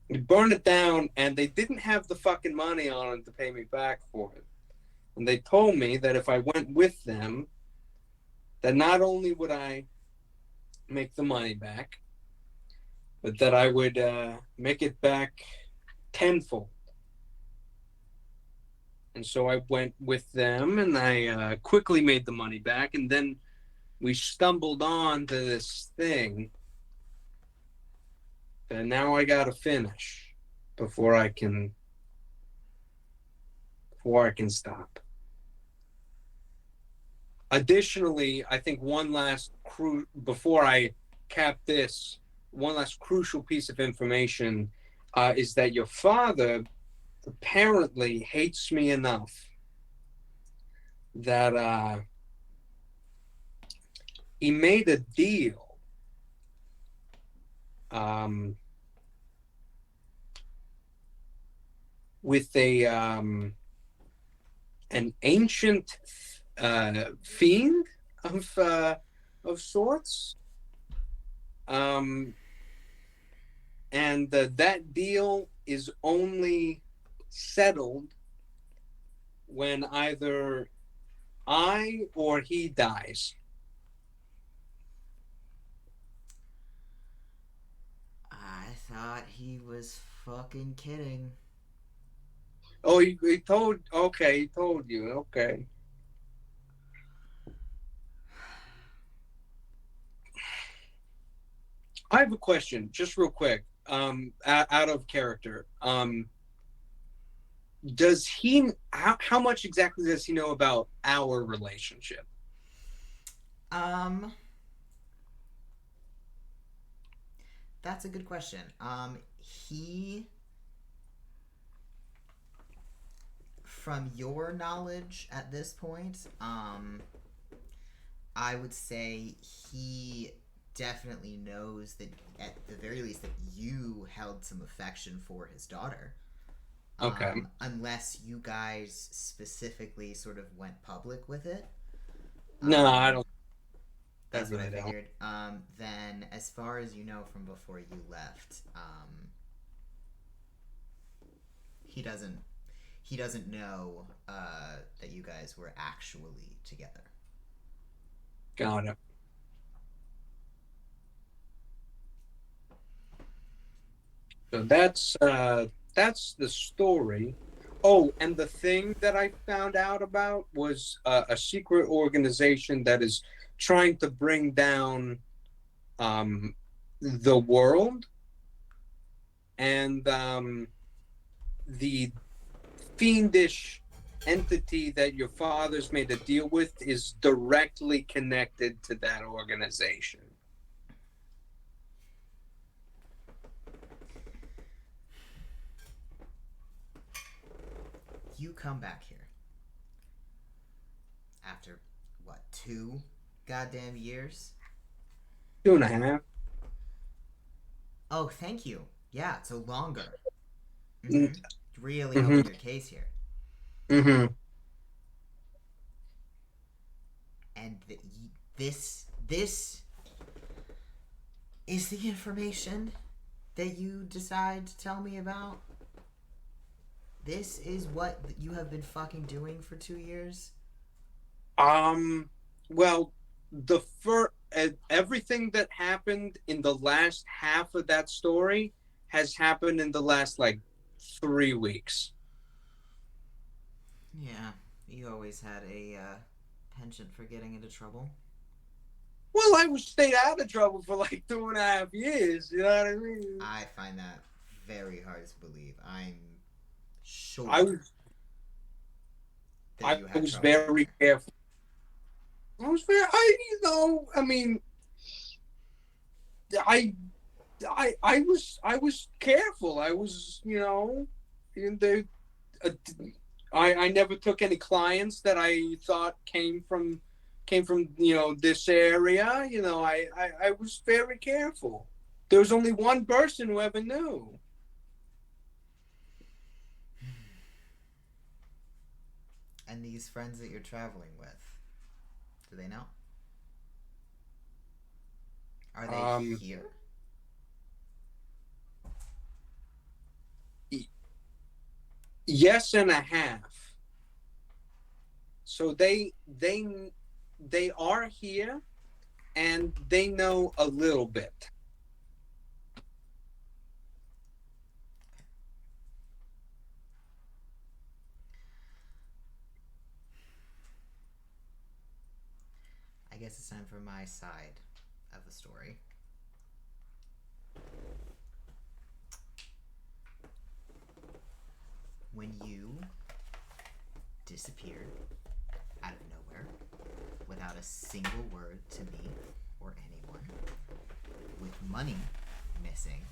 we burned it down, and they didn't have the fucking money on it to pay me back for it. And they told me that if I went with them, that not only would I make the money back, but that I would make it back tenfold. And so I went with them, and I quickly made the money back. And then we stumbled on to this thing that now I got to finish before I can stop. Additionally, I think before I cap this, one last crucial piece of information is that your father apparently hates me enough that he made a deal with an ancient fiend of sorts, and that deal is only settled when either I or he dies. I thought he was fucking kidding. Oh, he told you. Okay. I have a question, just real quick, out of character. Does he? How much exactly does he know about our relationship? That's a good question. He, from your knowledge at this point, I would say he definitely knows that, at the very least, that you held some affection for his daughter. Okay. Unless you guys specifically sort of went public with it. No, I don't. That's what I really figured. Then, as far as you know from before you left, he doesn't know that you guys were actually together. Got it. So that's the story. Oh, and the thing that I found out about was a secret organization that is trying to bring down the world, and the fiendish entity that your father's made a deal with is directly connected to that organization. You come back here after, what, 2 goddamn years? 2.5. Oh, thank you. Yeah, so longer. Mm-hmm. Really helping your case here. Mm-hmm. And this is the information that you decide to tell me about? This is what you have been fucking doing for 2 years? Well, everything that happened in the last half of that story has happened in the last, like, 3 weeks. Yeah, you always had a penchant for getting into trouble. Well, I was stayed out of trouble for like 2.5 years. You know what I mean? I find that very hard to believe. I'm sure I was that you had trouble. very careful. I was very, I mean, I was careful. I was, in the, uh, I never took any clients that I thought came from this area. I was very careful. There was only one person who ever knew. And these friends that you're traveling with, do they know? Are they here? Yes and a half. So they are here, and they know a little bit. I guess it's time for my side of the story. When you disappeared out of nowhere without a single word to me or anyone, with money missing,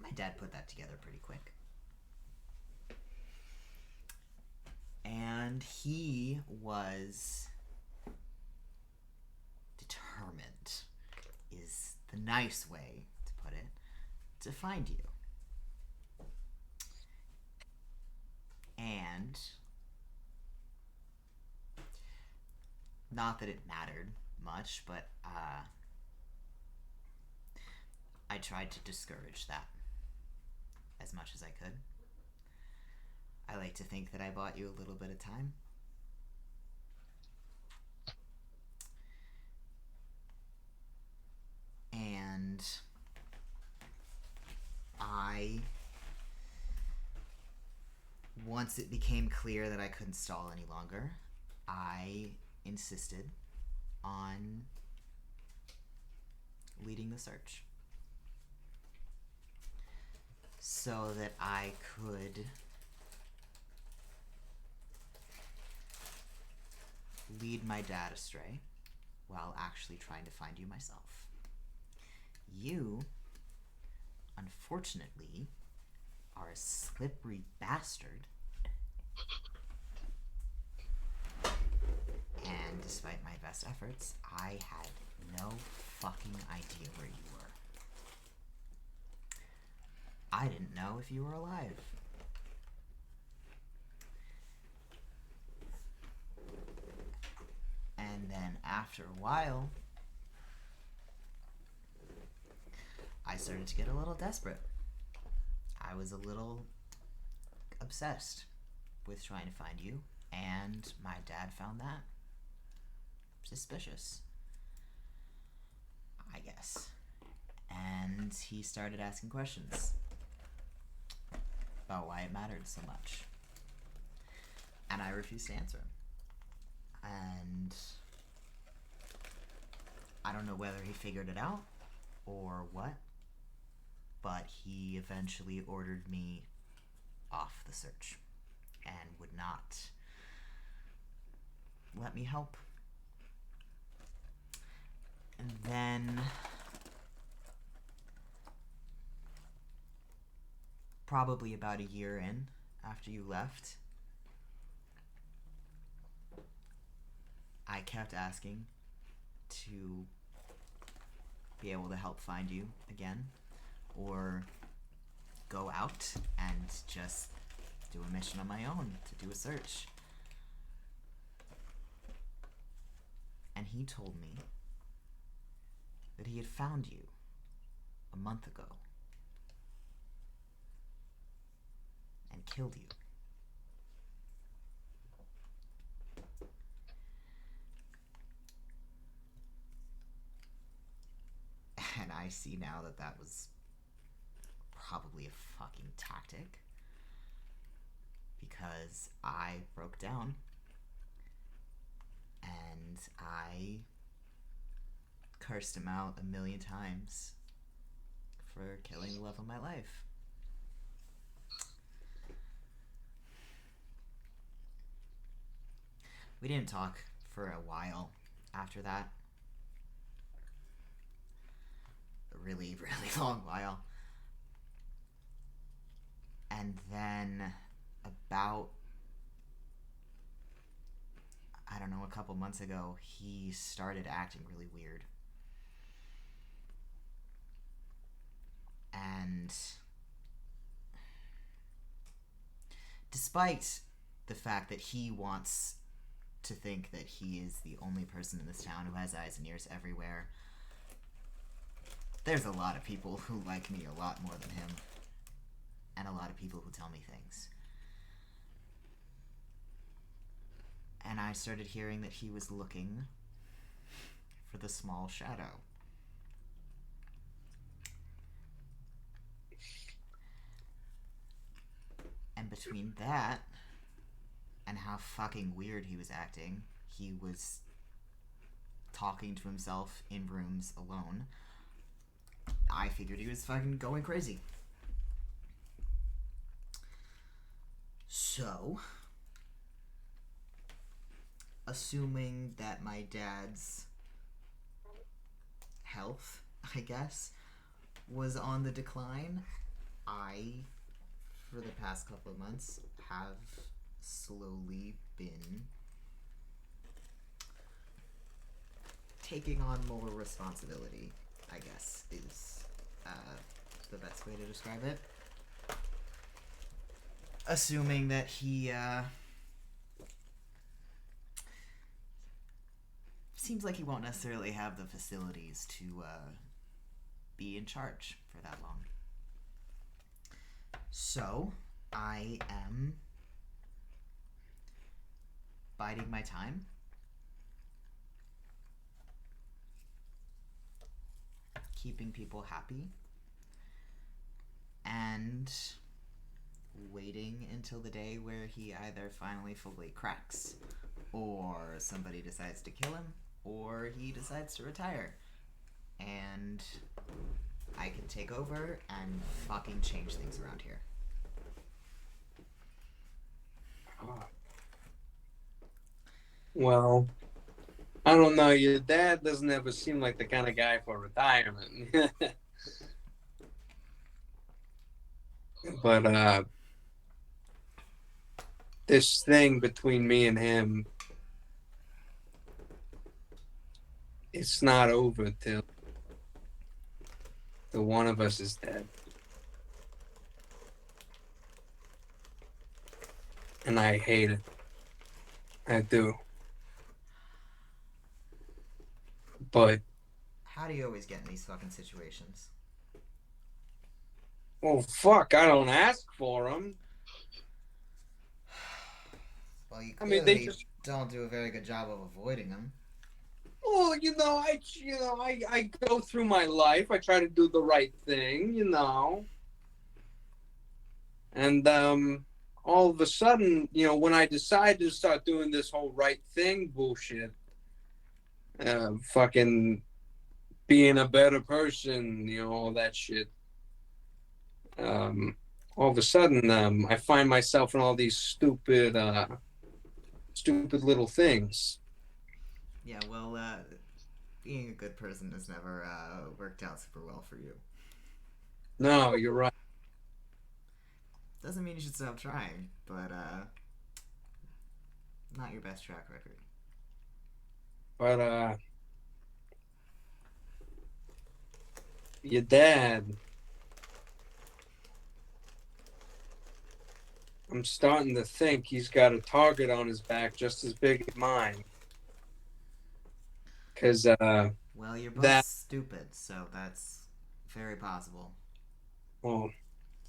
my dad put that together pretty quick. And he was determined, is the nice way to put it, to find you. And not that it mattered much, but I tried to discourage that as much as I could. I like to think that I bought you a little bit of time. And once it became clear that I couldn't stall any longer, I insisted on leading the search so that I could lead my dad astray while actually trying to find you myself. You, unfortunately, are a slippery bastard. And despite my best efforts, I had no fucking idea where you were. I didn't know if you were alive. And then after a while, I started to get a little desperate. I was a little obsessed with trying to find you, and my dad found that suspicious, I guess. And he started asking questions about why it mattered so much. And I refused to answer him. And I don't know whether he figured it out or what, but he eventually ordered me off the search and would not let me help. And then, probably about a year in after you left, I kept asking to be able to help find you again, or go out and just do a mission on my own to do a search. And he told me that he had found you a month ago and killed you. And I see now that that was probably a fucking tactic, because I broke down and I cursed him out 1,000,000 times for killing the love of my life. We didn't talk for a while after that. A really, really long while. And then about, I don't know, a couple months ago, he started acting really weird. And despite the fact that he wants to think that he is the only person in this town who has eyes and ears everywhere, there's a lot of people who like me a lot more than him. And a lot of people who tell me things. And I started hearing that he was looking for the small shadow. And between that and how fucking weird he was acting, he was talking to himself in rooms alone, I figured he was fucking going crazy. So, assuming that my dad's health, I guess, was on the decline, I, for the past couple of months, have slowly been taking on more responsibility, I guess, is the best way to describe it. Assuming that he, seems like he won't necessarily have the facilities to, be in charge for that long. So, I am biding my time. Keeping people happy. And waiting until the day where he either finally fully cracks, or somebody decides to kill him, or he decides to retire. And I can take over and fucking change things around here. Well, I don't know. Your dad doesn't ever seem like the kind of guy for retirement. But this thing between me and him, it's not over till the one of us is dead. And I hate it. I do. But, How do you always get in these fucking situations? well, fuck, I don't ask for them. Well, you I clearly mean, they just... don't do a very good job of avoiding them. Well, I go through my life. I try to do the right thing, And all of a sudden, when I decided to start doing this whole right thing bullshit, fucking being a better person, all that shit. All of a sudden, I find myself in all these stupid little things. Yeah, well, being a good person has never worked out super well for you. No, you're right. Doesn't mean you should stop trying, but not your best track record. But your dad, I'm starting to think he's got a target on his back just as big as mine. Because, Well, you're both that stupid, so that's very possible. well,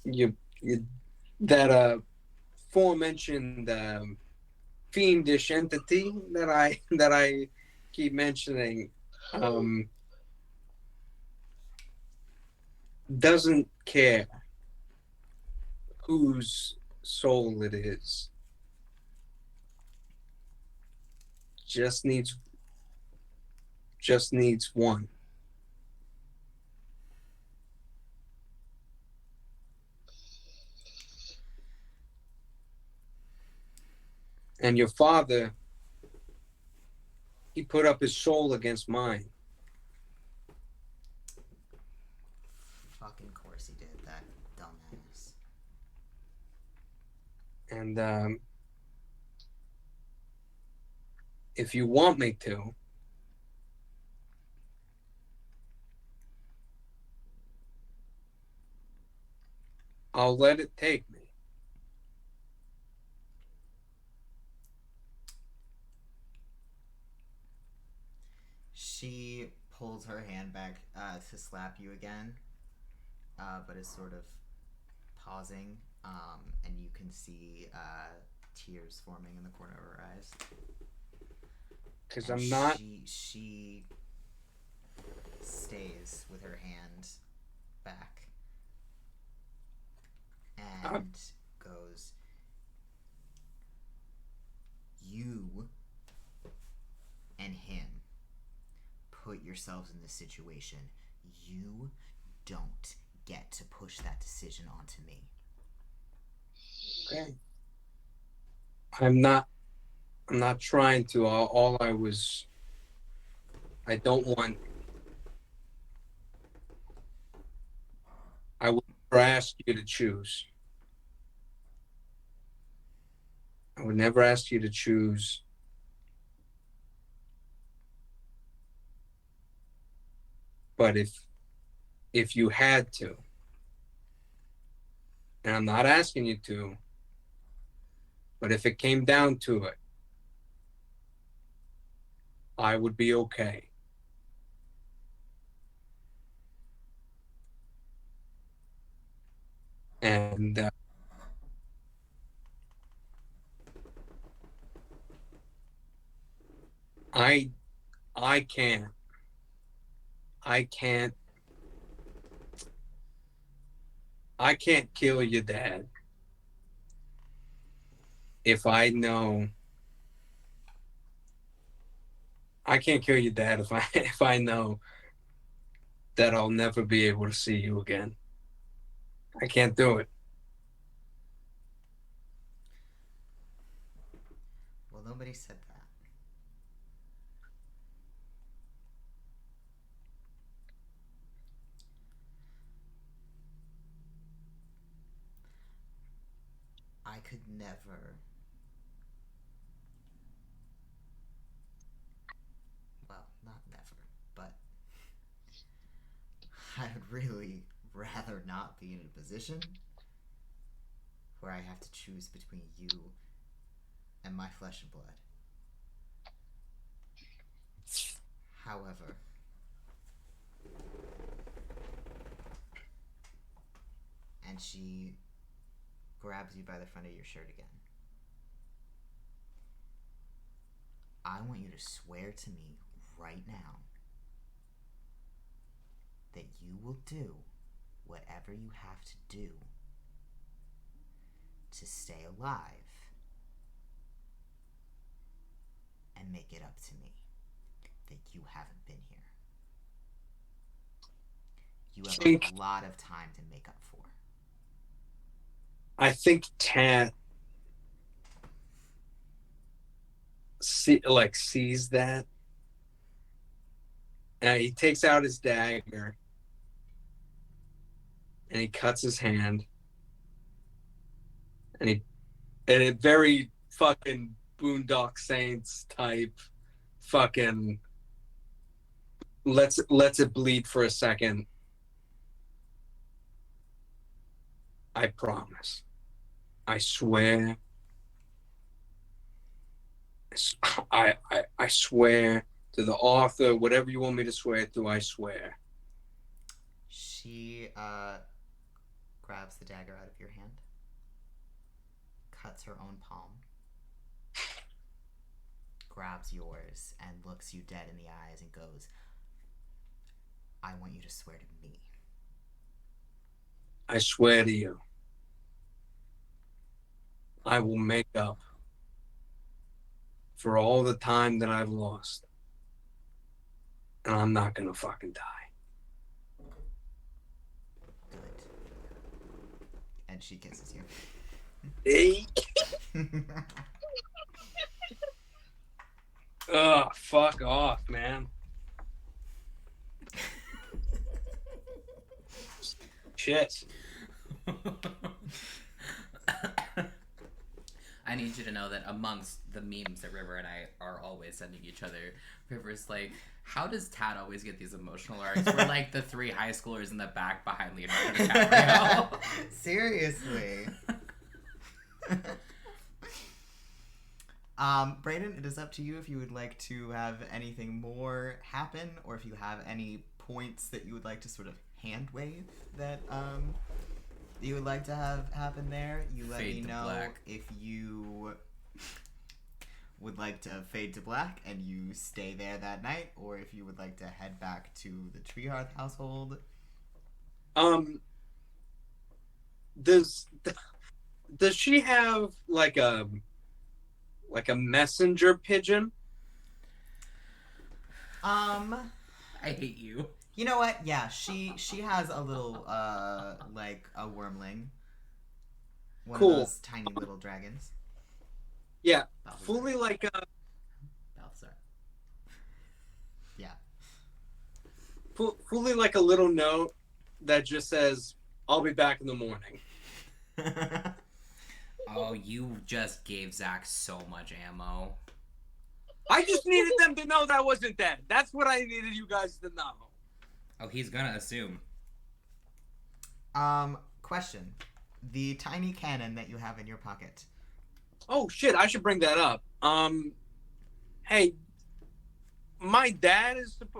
you that aforementioned fiendish entity that I keep mentioning doesn't care whose soul it is. Just needs one. And your father, he put up his soul against mine. Fucking course he did, that dumbass. And if you want me to, I'll let it take me. She pulls her hand back to slap you again, but is sort of pausing, and you can see tears forming in the corner of her eyes. Because And I'm not. She stays with her hand back and goes, "You and him put yourselves in this situation. You don't get to push that decision onto me." Okay. I'm not trying to. I don't want. I would never ask you to choose. I would never ask you to choose. But if you had to, and I'm not asking you to, but if it came down to it, I would be okay. And I can't. I can't kill your dad if I know. I can't kill your dad if I know that I'll never be able to see you again. I can't do it. Well, nobody said that. I could never. Well, not never, but I would really rather not be in a position where I have to choose between you and my flesh and blood. However, and she grabs you by the front of your shirt again. I want you to swear to me right now that you will do whatever you have to do to stay alive and make it up to me that you haven't been here. You have a lot of time to make up for. I think Tat sees that. And he takes out his dagger and he cuts his hand. And it very fucking Boondock Saints type fucking lets it bleed for a second. I promise. I swear. I swear to the author, whatever you want me to swear to, I swear. She grabs the dagger out of your hand, cuts her own palm, grabs yours, and looks you dead in the eyes and goes, I want you to swear to me. I swear to you, I will make up for all the time that I've lost. And I'm not gonna fucking die. Good. And she kisses you. Hey. Ugh, fuck off, man. Shit. I need you to know that amongst the memes that River and I are always sending each other, River's like, how does Tat always get these emotional arcs? We're like the 3 high schoolers in the back behind Leonardo DiCaprio. Seriously. Braeden, it is up to you if you would like to have anything more happen, or if you have any points that you would like to sort of hand wave that you would like to have happen there. You let Fade me to know black. if you would like to fade to black and you stay there that night, or if you would like to head back to the Treehearth household. Does she have like a messenger pigeon? I hate you. You know what? Yeah, she has a little like a wormling. One Cool. of those tiny little dragons. Yeah, Balthazar. fully like a Balthazar. Yeah. fully like a little note that just says, "I'll be back in the morning." Oh, you just gave Zach so much ammo. I just needed them to know that wasn't dead. That's what I needed you guys to know. Oh, he's gonna assume. Question. The tiny cannon that you have in your pocket. Oh shit, I should bring that up. Hey, my dad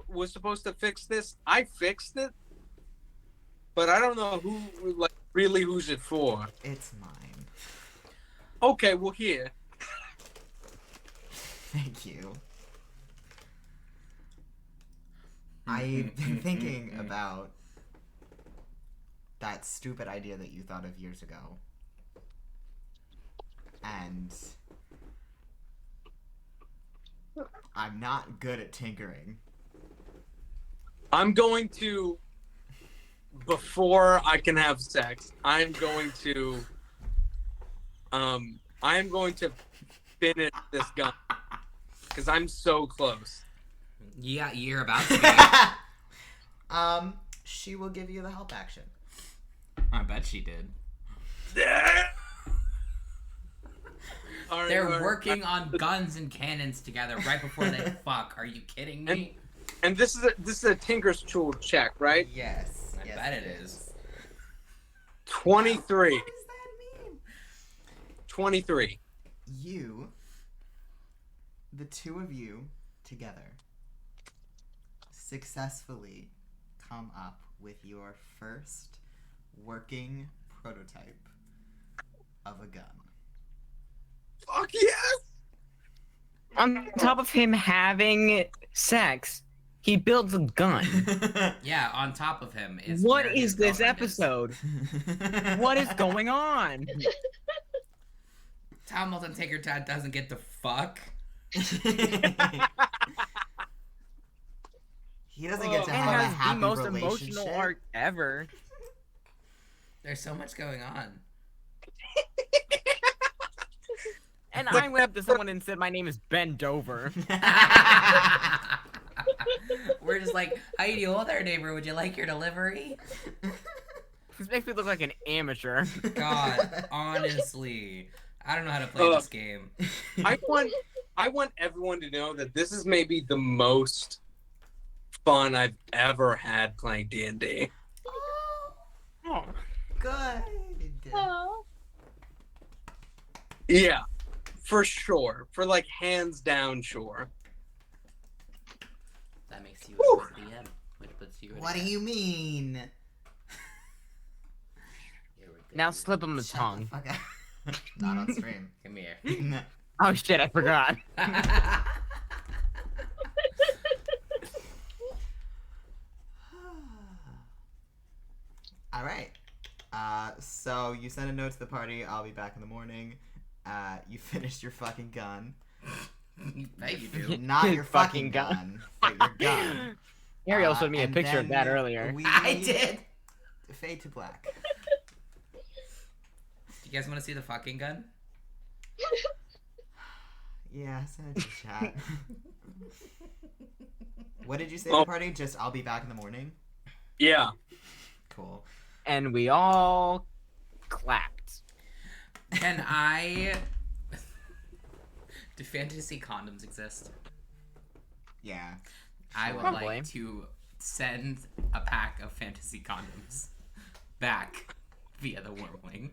was supposed to fix this. I fixed it, but I don't know who's it for. It's mine. Okay, well here. Thank you. I've been thinking about that stupid idea that you thought of years ago. And I'm not good at tinkering. I'm going to, before I can have sex, I am going to finish this gun. Because I'm so close. Yeah, you're about to be. She will give you the help action. I bet she did. All right, They're all right. working on guns and cannons together right before they fuck. Are you kidding me? And this is a Tinker's tool check, right? Yes. I yes, bet it is. 23. What does that mean? 23. You, the two of you together, successfully come up with your first working prototype of a gun. Fuck yes! On top of him having sex, he builds a gun. Yeah, on top of him is. What where is his this girlfriend is. episode? What is going on? Tomalton TinkerTat doesn't get to fuck. He doesn't get to It have a has the happy most relationship. emotional arc ever. There's so much going on. And I went up to someone and said, "My name is Ben Dover." We're just like, how you doing there, neighbor? Would you like your delivery? This makes me look like an amateur. God, honestly, I don't know how to play this game. I want everyone to know that this is maybe the most fun I've ever had playing D&D. Oh. Good. Oh. Yeah, for sure. For like hands down sure. that makes you a good DM, which puts you. What do you mean? Here we go. Now slip him the Shut tongue. fuck up. Not on stream. Come here. Oh shit, I forgot. All right. So you send a note to the party. I'll be back in the morning. You finished your fucking gun. Bet you do. Not your fucking gun, but your gun. Ariel showed me a And picture of that then earlier. I did. Fade to black. You guys want to see the fucking gun? Yeah, send it to chat. What did you say Oh. to the party? Just I'll be back in the morning? Yeah. Cool. And we all clapped. Can I? Do fantasy condoms exist? Yeah. I would Probably. like to send a pack of fantasy condoms back via the wormling.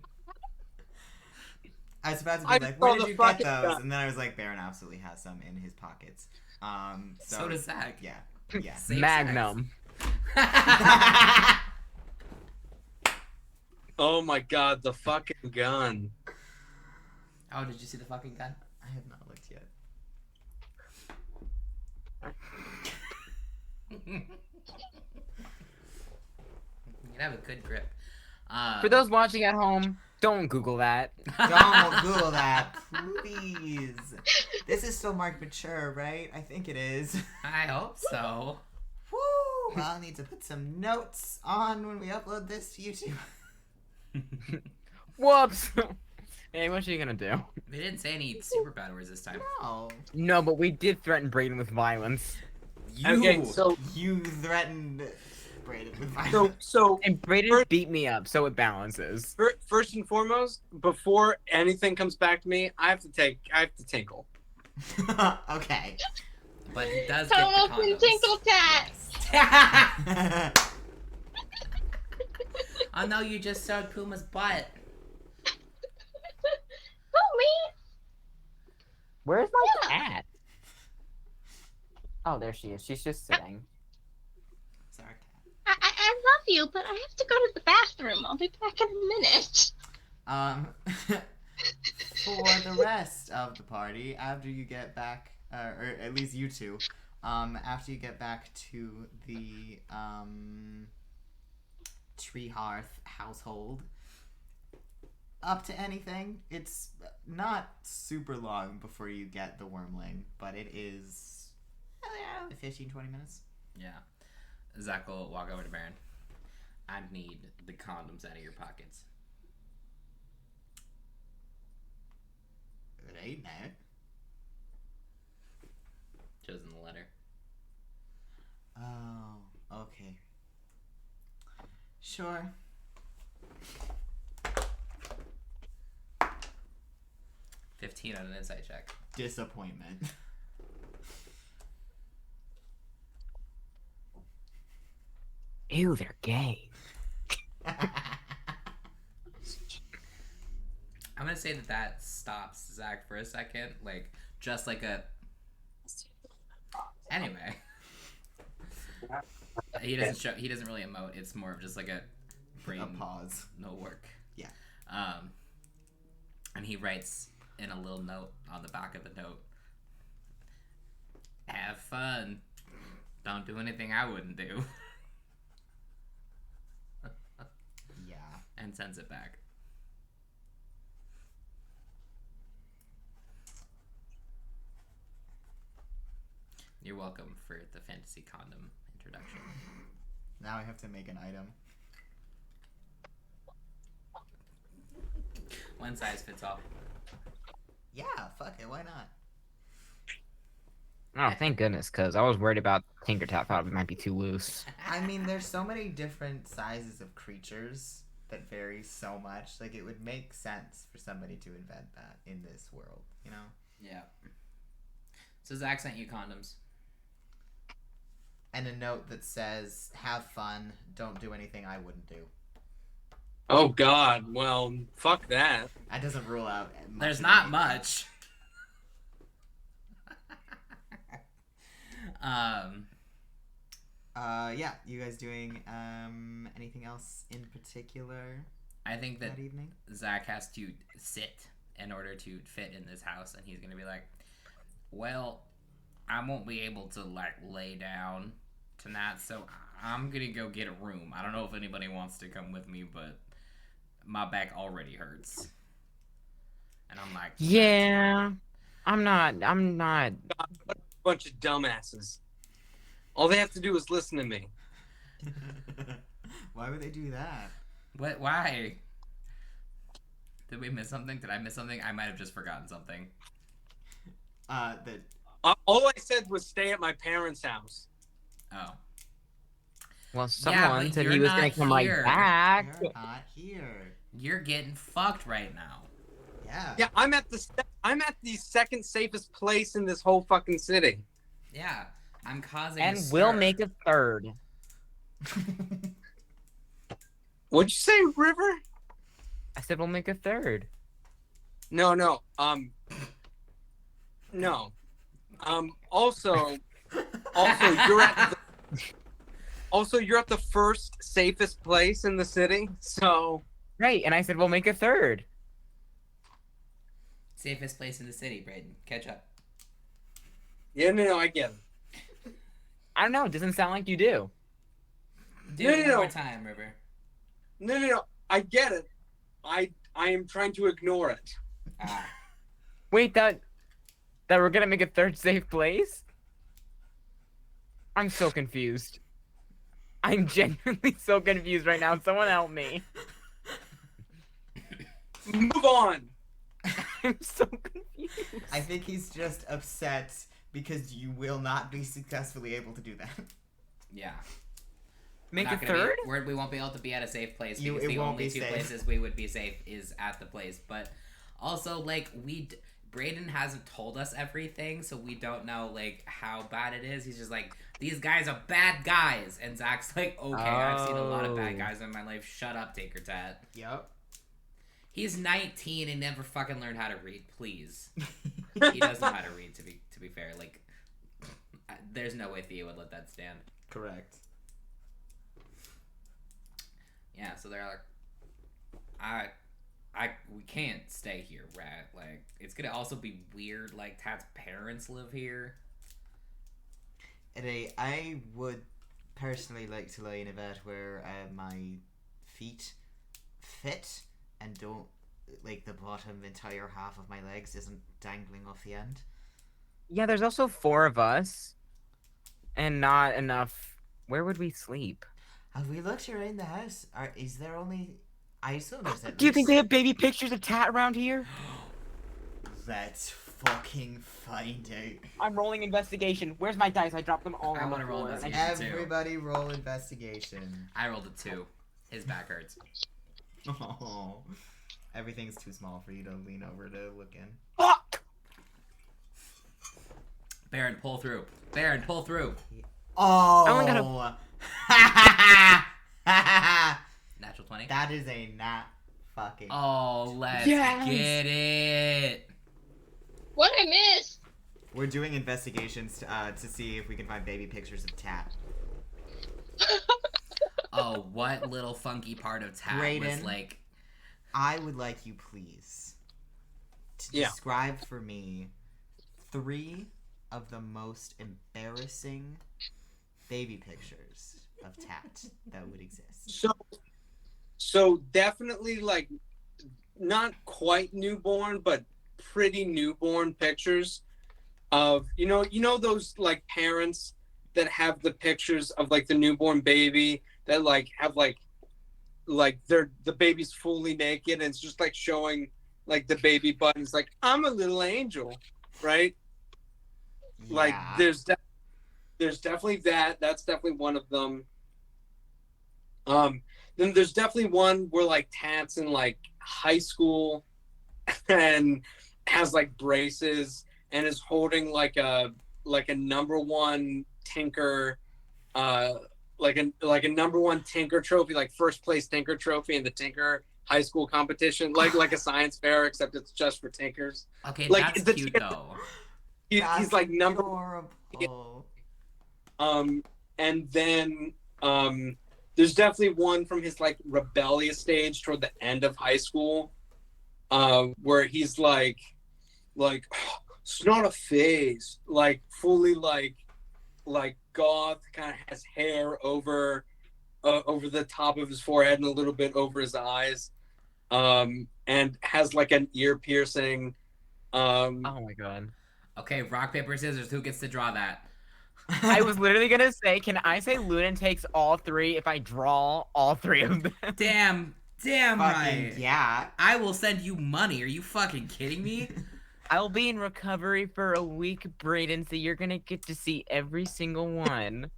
I was about to I be like, saw where the did you get fucking those? gun. And then I was like, Baron absolutely has some in his pockets. So does Zach. Yeah. Yeah. Same Magnum. sex. Oh my god, the fucking gun. Oh, did you see the fucking gun? I have not looked yet. You have a good grip. For those watching at home, don't Google that. Don't Google that, please. This is still marked mature, right? I think it is. I hope so. Woo! Well, I'll need to put some notes on when we upload this to YouTube. Whoops. Hey, what are you gonna do? We didn't say any super bad words this time. No. No, but we did threaten Braeden with violence. You. Okay, so You threatened Braeden with violence. so And Braeden First- beat me up, so it balances. first and foremost, before anything comes back to me, I have to tinkle. Okay. But he does get the Tomalton condoms. TinkerTat. Oh no, you just showed Puma's butt. Oh me. Where's my Yeah. cat? Oh, there she is. She's just sitting. Sorry. I love you, but I have to go to the bathroom. I'll be back in a minute. For the rest of the party, after you get back, or at least you two, after you get back to the Tree Hearth household, up to anything, it's not super long before you get the wormling, but it is 15-20 minutes. Yeah. Zach will walk over to Baron. I need the condoms out of your pockets. Right now. Shows in the letter. Oh, okay. Sure. $15 on an insight check. Disappointment. Ew, they're gay. I'm gonna say that stops Zach for a second, like just like a. Anyway, he doesn't show. He doesn't really emote. It's more of just like a brain A pause. no work. Yeah. And he writes in a little note on the back of the note. Have fun. Don't do anything I wouldn't do. Yeah. And sends it back. You're welcome for the fantasy condom introduction. Now I have to make an item. One size fits all. Yeah, fuck it, why not? Oh, thank goodness, because I was worried about TinkerTat. Thought it might be too loose. I mean, there's so many different sizes of creatures that vary so much. Like, it would make sense for somebody to invent that in this world, you know? Yeah. So Zach sent you condoms. And a note that says, have fun, don't do anything I wouldn't do. Oh god, well, fuck that. That doesn't rule out much. There's of not anything. much. Yeah, you guys doing anything else in particular I think that that evening? Zach has to sit in order to fit in this house, and he's gonna be like, well, I won't be able to like lay down tonight, so I'm gonna go get a room. I don't know if anybody wants to come with me, but my back already hurts. And I'm like, Yeah. I'm not. Bunch of dumbasses. All they have to do is listen to me. Why would they do that? what? Why? Did we miss something? Did I miss something? I might have just forgotten something. That All I said was stay at my parents' house. Oh. Well, someone but said you're he was not gonna come here. right back. you're not here. You're getting fucked right now. Yeah. Yeah, I'm at the second safest place in this whole fucking city. Yeah. I'm causing And a we'll stir. make a third. What'd you say, River? I said we'll make a third. No. No. Also, you're at the first safest place in the city. So Right, and I said we'll make a third. Safest place in the city, Braeden. Catch up. yeah, no, I get it. I don't know. It doesn't sound like you do. Do No, it no, one no. more time, River. No. I get it. I am trying to ignore it. Ah. Wait, that we're gonna make a third safe place? I'm so confused. I'm genuinely so confused right now. Someone help me. Move on. I'm so confused. I think he's just upset because you will not be successfully able to do that. Yeah. Make We're a not gonna third? we won't be able to be at a safe place You- because it the won't only be two safe. places we would be safe is at the place. But also, like, Braeden hasn't told us everything, so we don't know, like, how bad it is. He's just like, these guys are bad guys. And Zach's like, okay, I've seen a lot of bad Oh. guys in my life. Shut up, TinkerTat. Yep. He's 19 and never fucking learned how to read, please. He doesn't know how to read, to be fair. Like, there's no way Thea would let that stand. Correct. Yeah, so they're like, we can't stay here, right? Like, it's gonna also be weird. Like, Tat's parents live here. I would personally like to lie in a bed where my feet fit and don't, like, the bottom entire half of my legs isn't dangling off the end. Yeah, there's also 4 of us. And not enough. Where would we sleep? Have we looked around the house? Is there only... I assume there's at Do you think they least- have baby pictures of Tat around here? Let's fucking find out. I'm rolling investigation. Where's my dice? I dropped them all I on the wanna roll floor. investigation. too. Everybody roll investigation. I rolled a 2. His back hurts. Oh, everything's too small for you to lean over to look in. Fuck! Baron, pull through. Baron, pull through. Oh! only Natural 20. That is a nat fucking... Oh, let's Yes! get it. What I missed? We're doing investigations to see if we can find baby pictures of Tat. Oh, what little funky part of Tat was Braeden. like... I would like you, please, to Yeah. describe for me 3 of the most embarrassing baby pictures of Tat that would exist. So definitely, like, not quite newborn, but pretty newborn pictures of you know those, like, parents that have the pictures of, like, the newborn baby that, like, have like the baby's fully naked and it's just, like, showing, like, the baby buttons, like, I'm a little angel, right? Like, Yeah. there's definitely that. That's definitely one of them. Then there's definitely one where, like, Tat's in, like, high school and has, like, braces and is holding like a number 1 tinker, like a number 1 tinker trophy, like first place tinker trophy in the tinker high school competition, like a science fair, except it's just for tinkers. Okay, Like, that's the- cute, though. He's like number Horrible. and then there's definitely one from his like rebellious stage toward the end of high school, where he's like it's not a phase, like fully like goth, kind of has hair over the top of his forehead and a little bit over his eyes, and has like an ear piercing. Oh my god. Okay, rock, paper, scissors. Who gets to draw that? I was literally gonna say, can I say Lunan takes all three if I draw all three of them? Damn Fucking right. yeah. I will send you money. Are you fucking kidding me? I'll be in recovery for a week, Braeden, so you're gonna get to see every single one.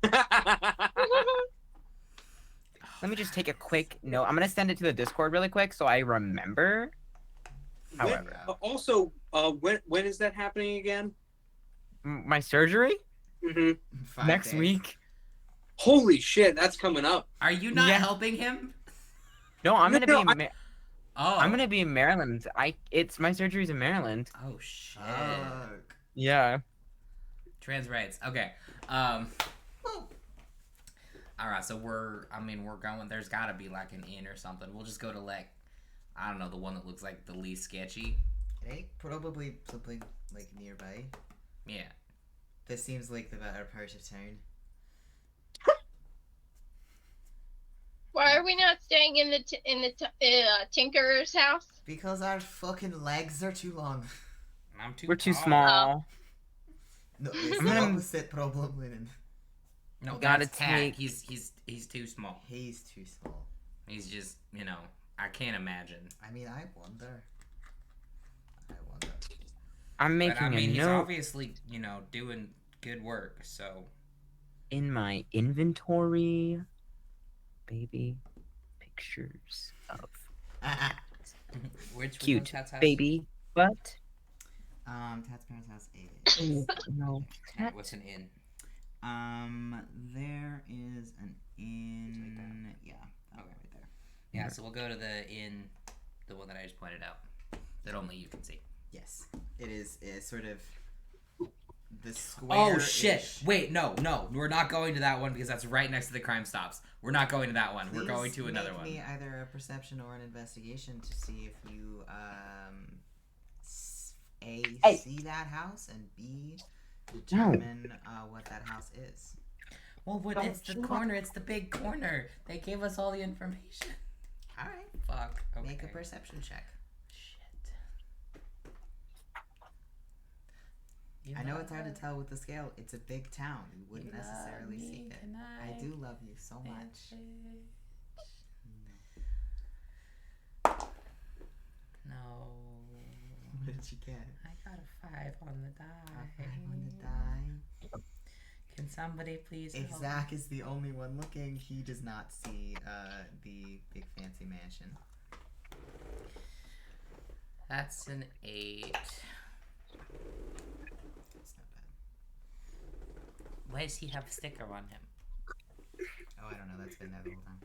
Let me just take a quick note. I'm gonna send it to the Discord really quick so I remember. However. Also, when is that happening again? My surgery? Mm-hmm. 5 Next days. week? Holy shit, that's coming up. Are you not Yeah. helping him? No, I'm gonna No, be. Oh. I'm gonna be in Maryland. It's my surgery's in Maryland. Oh shit. Fuck. Yeah. Trans rights. Okay. All right. So we're going. There's got to be like an inn or something. We'll just go to like, I don't know, the one that looks like the least sketchy. Hey, probably something like nearby. Yeah. This seems like the better part of town. Why are we not staying in the Tinker's house? Because our fucking legs are too long. I'm too. We're too tall. small. No, it's I'm the gonna- opposite problem, Lunan. No, Gotta that's Tat. take- He's too small. He's too small. He's just I can't imagine. I mean, I wonder. I'm But making I mean, a he's note obviously doing good work. So in my inventory. Baby pictures of which cute Tat's house? baby butt. Tat's parents' house is. No. What's an inn? There is an inn. Yeah, okay, right there. Yeah, so we'll go to the inn, the one that I just pointed out, that only you can see. Yes, it is sort of the square. Oh shit! Wait, no, we're not going to that one because that's right next to the crime stops. We're not going to that one. We're going to another one. Me either a perception or an investigation to see if you A, see that house, and B, determine what that house is. Well, it's the corner. It's the big corner. They gave us all the information. All right, Fuck. Okay. make a perception check. Shit. You I know it's love hard to tell with the scale. It's a big town. You wouldn't You love necessarily me, see it. can I do love you so much. No. What did you get? I got a 5 on the die. A 5 on the die. Can somebody please If help? Zach is the only one looking, he does not see the big fancy mansion. That's an 8. It's not bad. Why does he have a sticker on him? Oh, I don't know. That's been there the whole time.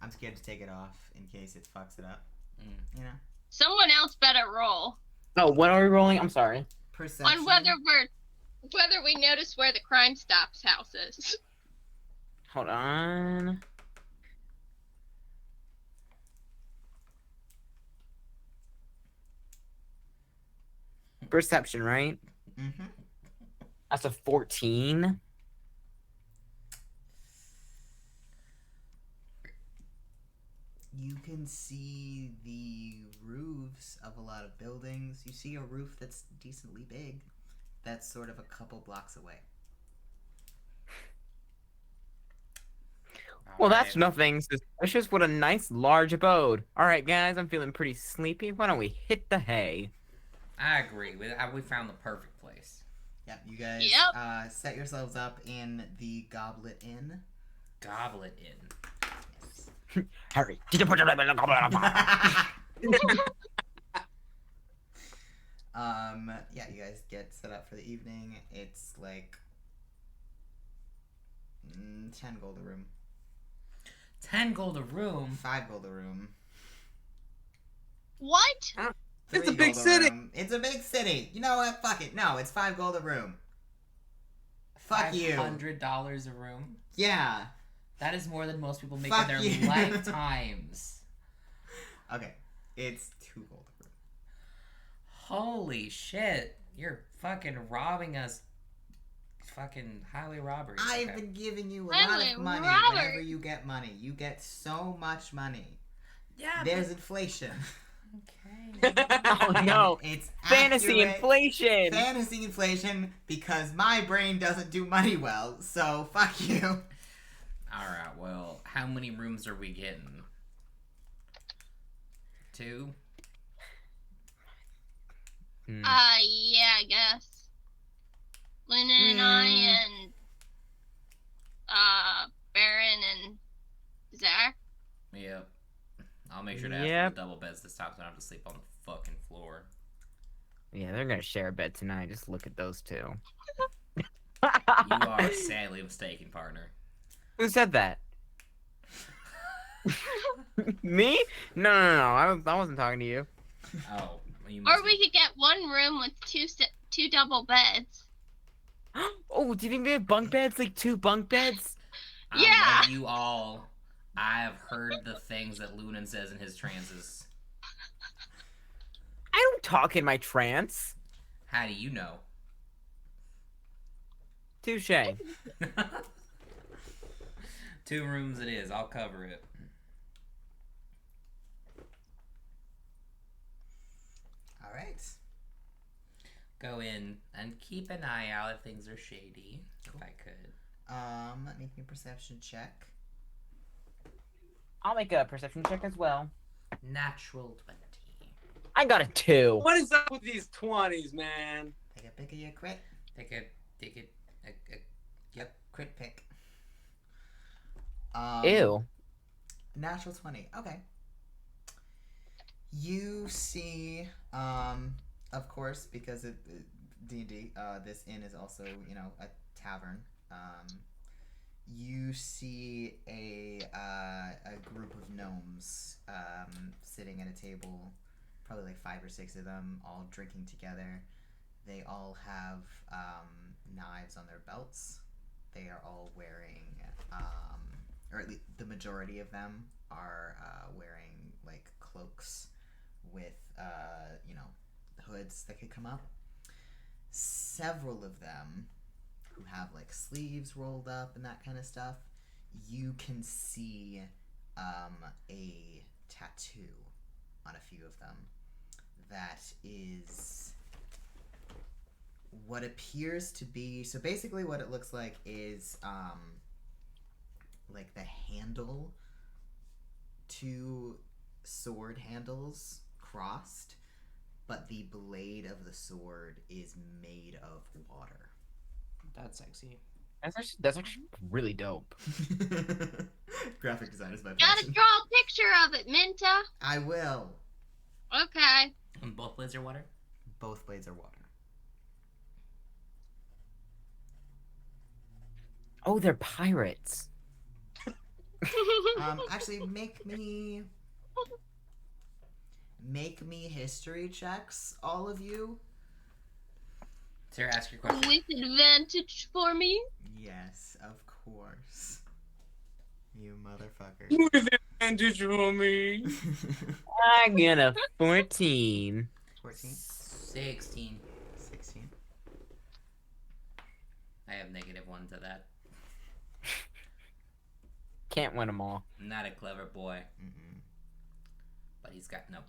I'm scared to take it off in case it fucks it up. Mm. You know? Someone else better roll Oh, what are we rolling? I'm sorry. Perception. on whether we notice where the crime stops house is. Hold on. Perception, right? Mm-hmm. That's a 14. You can see the roofs of a lot of buildings. You see a roof that's decently big. That's sort of a couple blocks away. Well, that's nothing suspicious. What a nice large abode. All right, guys, I'm feeling pretty sleepy. Why don't we hit the hay? I agree. We found the perfect place. Yeah, you guys Yep. set yourselves up in the Goblet Inn. Goblet Inn. Yes. Harry, did you put it in the goblet? Yeah, you guys get set up for the evening. It's like 10 gold a room. 10 gold a room. 5 gold a room. What? It's 3 a big gold city. room. It's a big city. You know what? Fuck it. No, it's 5 gold a room. Fuck you. $500 a room? Yeah. That is more than most people make Fuck in their you. lifetimes. Okay. It's 2 gold a room. Holy shit. You're fucking robbing us. Fucking highway robbery. I've Okay. been giving you a lot Highway of money robbery. whenever you get money. You get so much money. Yeah, There's inflation. Okay. Oh no! It's Fantasy accurate inflation. fantasy inflation because my brain doesn't do money well, so fuck you. Alright, well, how many rooms are we getting? 2? Hmm. Yeah, I guess. Lunan and I and Baron and Zach. Yep. I'll make sure to ask Yep. for the double beds this time so I don't have to sleep on the fucking floor. Yeah, they're gonna share a bed tonight. Just look at those two. You are sadly mistaken, partner. Who said that? Me? No. I wasn't talking to you. Oh, you Or must we could get one room with two double beds. Oh, do you think they have bunk beds? Like 2 bunk beds? I'll Yeah. let you all. I have heard the things that Lunan says in his trances. I don't talk in my trance. How do you know? Touche. 2 rooms it is. I'll cover it. Alright. Go in and keep an eye out if things are shady. If I could. Make me a perception check. I'll make a perception check as well. Natural 20. I got a 2. What is up with these 20s, man? Take a pick of your crit. Take it. Yep. Crit pick. Ew. Natural 20. Okay. You see, of course, because it D&D, this inn is also, a tavern. You see a group of gnomes sitting at a table, probably like 5 or 6 of them, all drinking together. They all have knives on their belts. They are all wearing, or at least the majority of them are wearing like cloaks with hoods that could come up. Several of them who have like sleeves rolled up and that kind of stuff, you can see a tattoo on a few of them that is what appears to be, so basically what it looks like is like the handle, 2 sword handles crossed, but the blade of the sword is made of water. That's sexy. That's actually really dope. Graphic design is my Gotta passion. draw a picture of it, Minta. I will. Okay. And both blades are water? Both blades are water. Oh, they're pirates. Actually, make me history checks, all of you. Sarah, ask your question. With advantage for me. Yes, of course. You motherfucker. With advantage for me. I get a 14. 14, 16. 16. I have -1 to that. Can't win them all. Not a clever boy, Mm-mm. but he's got no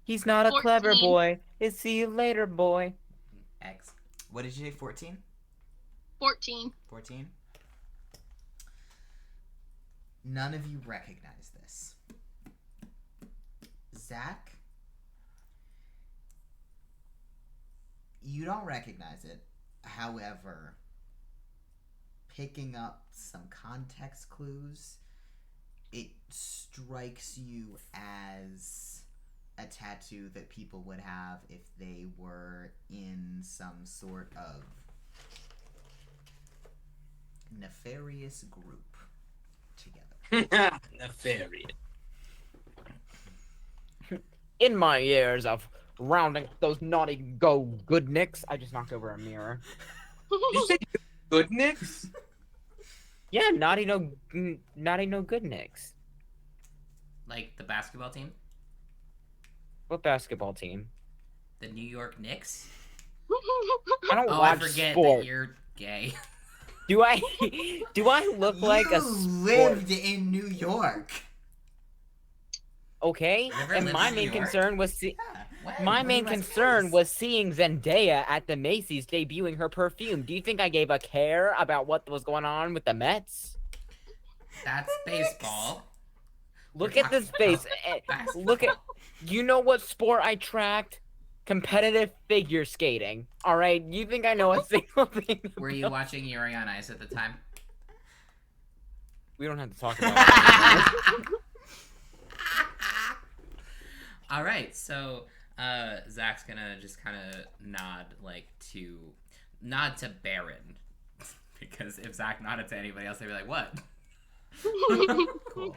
He's not a clever 14. boy. It's see you later, boy. X. What did you say? 14? 14. 14? None of you recognize this. Zach, you don't recognize it. However, picking up some context clues, it strikes you as a tattoo that people would have if they were in some sort of nefarious group together. Nefarious. In my years of rounding those naughty go good nicks, I just knocked over a mirror. You said Good Nicks? Yeah, naughty no good Knicks. Like the basketball team? What basketball team? The New York Knicks? I don't Oh, I watch forget sport. that you're gay. Do I look like a You sport? lived in New York. Okay, Never and lived my in main New York? concern was Yeah. my When main you was concern first. was seeing Zendaya at the Macy's debuting her perfume. Do you think I gave a care about what was going on with the Mets? That's baseball. Look We're at this talking face. about basketball. Look at. You know what sport I tracked? Competitive figure skating. All right, you think I know a single thing? Were you watching Yuri on Ice at the time? We don't have to talk about that. All right, so Zach's gonna just kind of nod to Baron, because if Zach nodded to anybody else, they'd be like, "What?" Cool.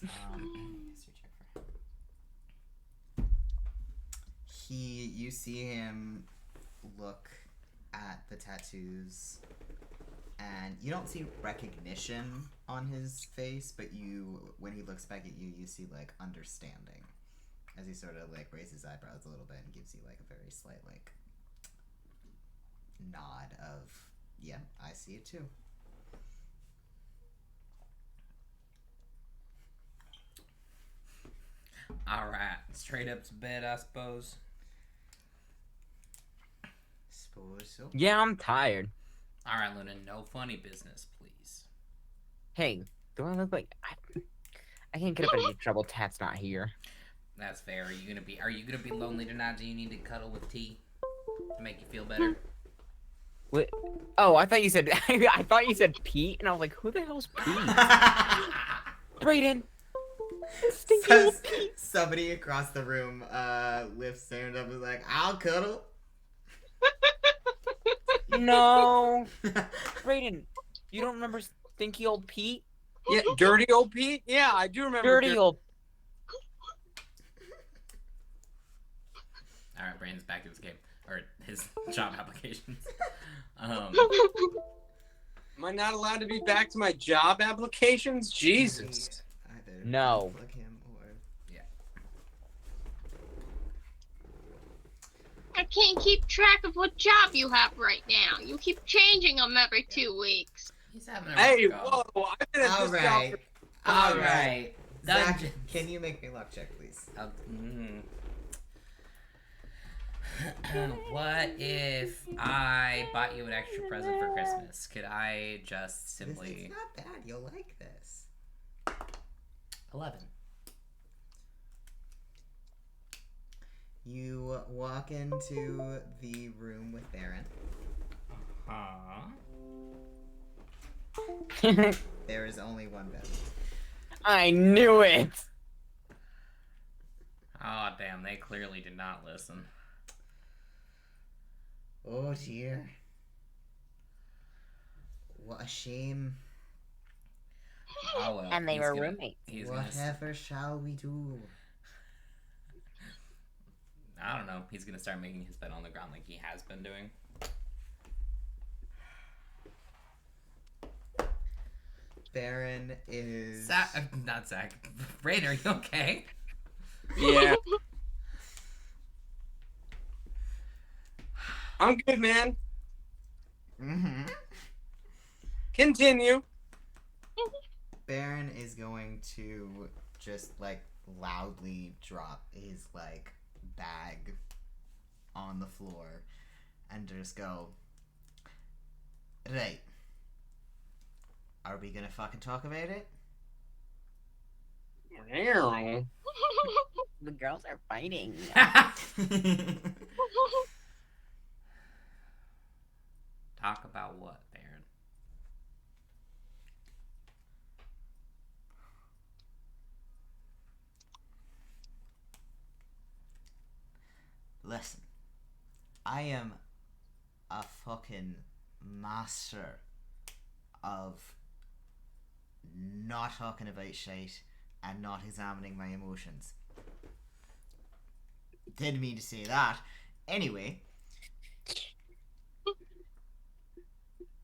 History check for him. You see him look at the tattoos, and you don't see recognition on his face, but when he looks back at you, you see like understanding, as he sort of like raises his eyebrows a little bit and gives you like a very slight like nod of, yeah, I see it too. All right, straight up to bed, I suppose. Suppose so. Yeah, I'm tired. All right, Luna, no funny business, please. Hey, do I look like I can't get up any trouble? Tat's not here. That's fair. Are you gonna be lonely tonight? Do you need to cuddle with tea to make you feel better? What? Oh, I thought you said I thought you said Pete, and I was like, who the hell's Pete? Braeden. Stinky old Pete. Somebody across the room lifts their hand up and is like, I'll cuddle. No, Braeden, you don't remember stinky old Pete? Yeah, dirty old Pete? Yeah, I do remember. Dirty old. All right, Brandon's back to his game or his job applications. Am I not allowed to be back to my job applications? Jesus. Either No. unplug him or... I can't keep track of what job you have right now. You keep changing them every 2 weeks. He's having a Hey, rough go. whoa! I've been at All this job right. for... All right. Zach, Dungeons. can you make me a luck check, please? What if I bought you an extra present for Christmas? Could I just simply... It's not bad. You'll like this. 11. You walk into the room with Baron. There is only one bed. I knew it. Oh, damn. They clearly did not listen. Oh dear. What a shame. Oh, well. And they he's were gonna- roommates. He's gonna... Whatever shall we do? I don't know. He's gonna start making his bed on the ground like he has been doing. Baron is... Not Zach. Braeden, are you okay? Yeah. I'm good, man. Mm-hmm. Continue. Baron is going to just like loudly drop his like bag on the floor and just go, right, are we gonna fucking talk about it? The girls are fighting. Talk about what, Baron? Listen, I am a fucking master of not talking about shit and not examining my emotions. Didn't mean to say that. Anyway,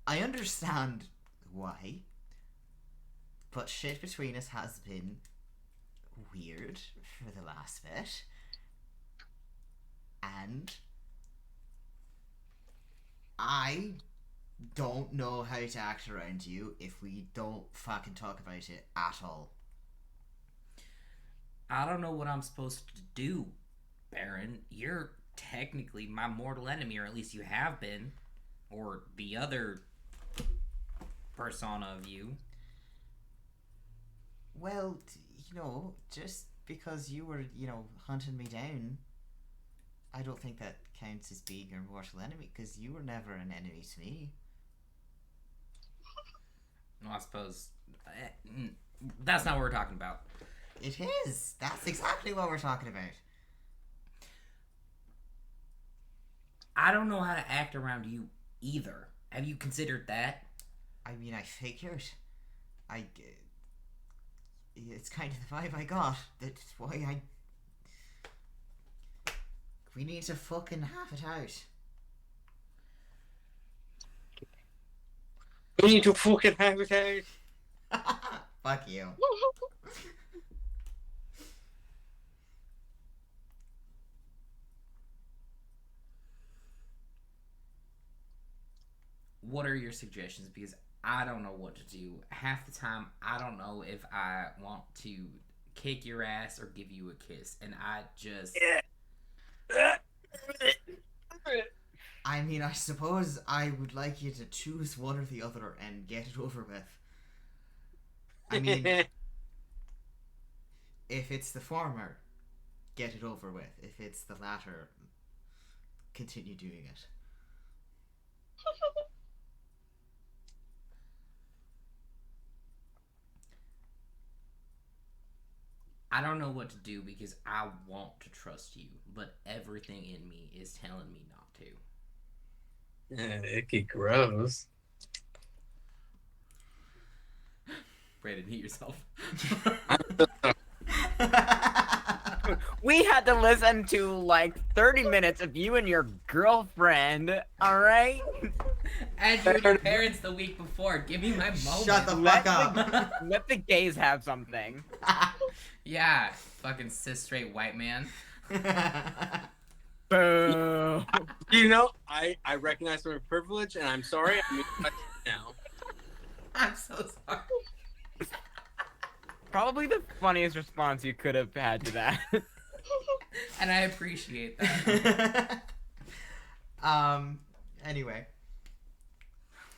I understand why, but shit between us has been weird for the last bit. And I don't know how to act around you if we don't fucking talk about it at all. I don't know what I'm supposed to do, Baron. You're technically my mortal enemy, or at least you have been. Or the other persona of you. Well, just because you were, hunting me down, I don't think that counts as being your mortal enemy, because you were never an enemy to me. Well, I suppose that's not what we're talking about. It is. That's exactly what we're talking about. I don't know how to act around you either. Have you considered that? I mean, I figured. It's kind of the vibe I got. That's why we need to fucking have it out. We need to fucking have it out. Fuck you. What are your suggestions? Because I don't know what to do. Half the time, I don't know if I want to kick your ass or give you a kiss. And I just... I mean, I suppose I would like you to choose one or the other and get it over with. I mean, if it's the former, get it over with. If it's the latter, continue doing it. I don't know what to do because I want to trust you, but everything in me is telling me not to. Icky gross. Braeden, hit yourself. We had to listen to like 30 minutes of you and your girlfriend, alright? And your parents the week before. Give me my moment. Shut the fuck up. Let the gays have something. Yeah, fucking cis straight white man. Boo. I recognize my privilege, and I'm sorry. I'm now. I'm so sorry. Probably the funniest response you could have had to that. And I appreciate that. Anyway.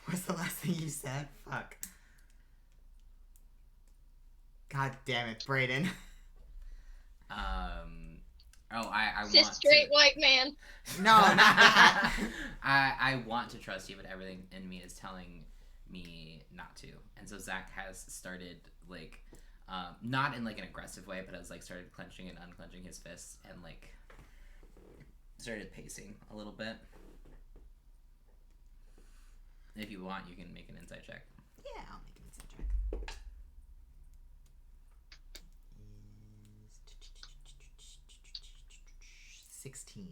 What's the last thing you said? Fuck. God damn it, Braeden. I Cis want straight to... white man. No, not that. I want to trust you, but everything in me is telling me not to. And so Zach has started, like, not in, like, an aggressive way, but has, like, started clenching and unclenching his fists and, like, started pacing a little bit. If you want, you can make an insight check. Yeah, I'll make an insight check. 16.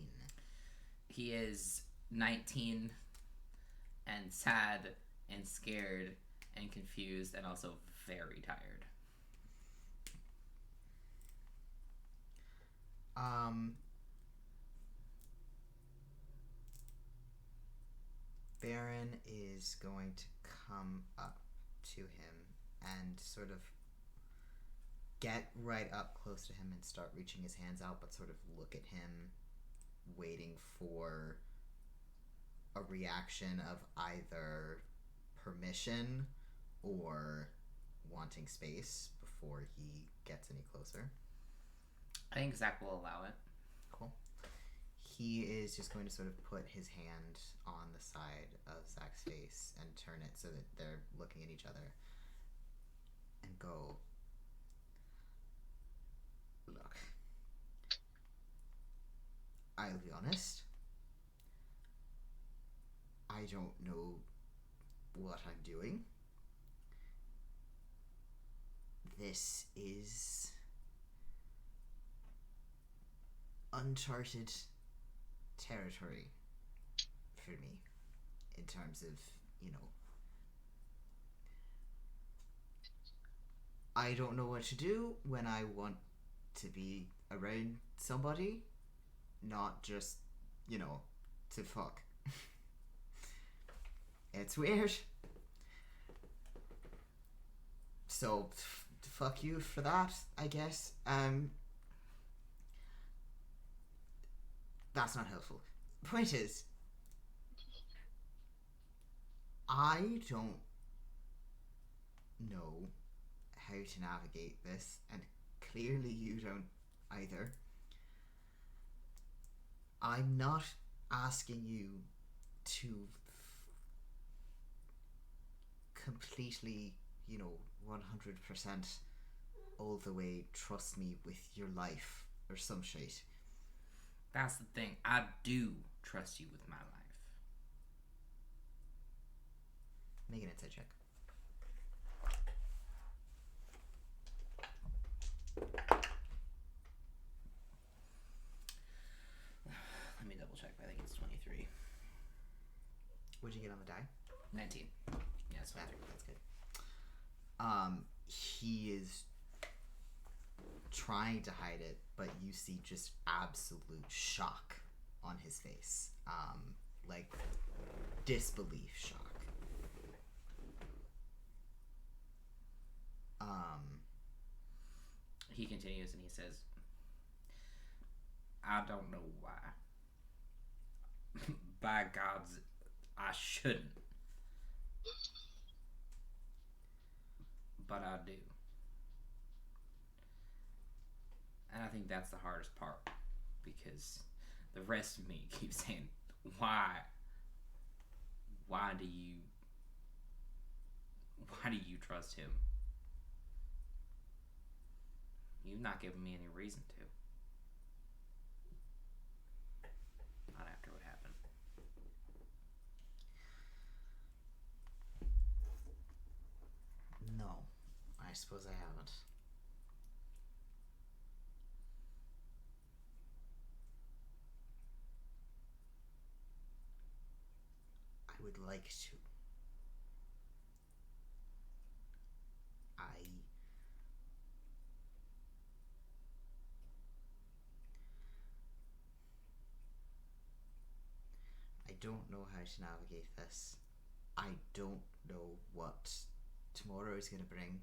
He is 19 and sad and scared and confused and also very tired. Baron is going to come up to him and sort of get right up close to him and start reaching his hands out, but sort of look at him, waiting for a reaction of either permission or wanting space before he gets any closer. I think Zach will allow it. Cool. He is just going to sort of put his hand on the side of Zach's face and turn it so that they're looking at each other and go, look, I'll be honest, I don't know what I'm doing. This is uncharted territory for me in terms of, I don't know what to do when I want to be around somebody, not just, to fuck. It's weird. So, fuck you for that, I guess. That's not helpful. Point is, I don't know how to navigate this, and clearly you don't either. I'm not asking you to completely, 100% all the way trust me with your life or some shit. That's the thing. I do trust you with my life. Make an insight check. Let me double check. I think it's 23. What'd you get on the die? 19. Yeah, it's 23. That's good. He is trying to hide it, but you see just absolute shock on his face. Like disbelief shock. He continues and he says, I don't know why. By God's, I shouldn't. But I do. And I think that's the hardest part. Because the rest of me keeps saying, why? Why do you trust him? You've not given me any reason to. Not after what happened. No, I suppose I haven't. I would like to. I don't know how to navigate this. I don't know what tomorrow is going to bring.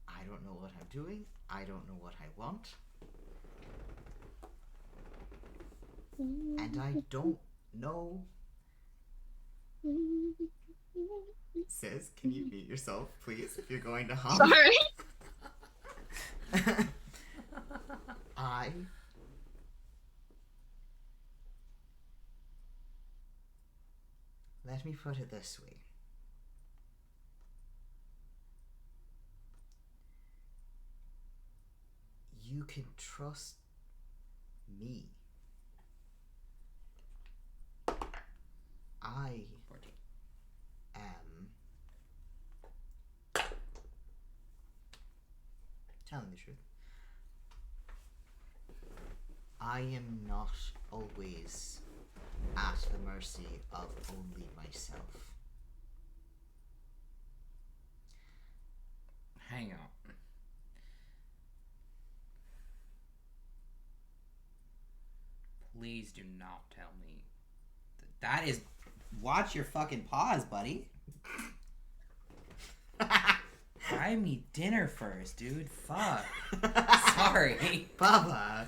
I don't know what I'm doing. I don't know what I want. And I don't know. Sis, can you mute yourself, please, if you're going to hum? Sorry. Let me put it this way. You can trust me. I 14. am telling the truth. I am not always at the mercy of only myself. Hang on. Please do not tell me that is. Watch your fucking paws, buddy. Buy me dinner first, dude. Fuck. Sorry. Baba!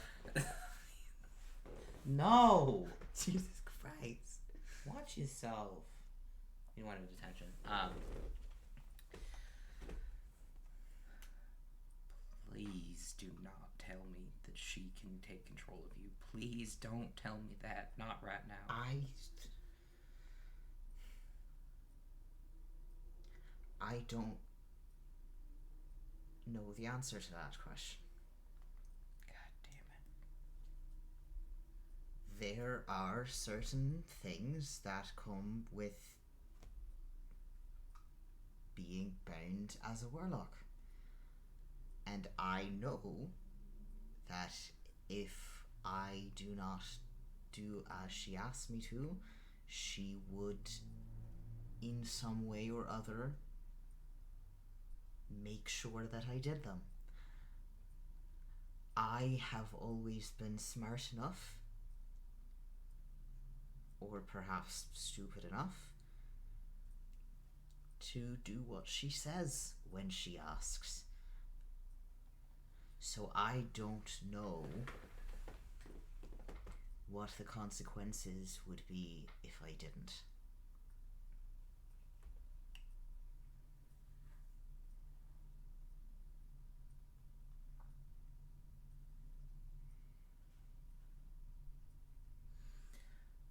No. Jesus Christ. Watch yourself. You wanted detention. Please do not tell me that she can take control of you. Please don't tell me that. Not right now. I don't know the answer to that question. God damn it. There are certain things that come with being bound as a warlock. And I know that if I do not do as she asked me to, she would, in some way or other, make sure that I did them. I have always been smart enough, or perhaps stupid enough, to do what she says when she asks. So I don't know what the consequences would be if I didn't.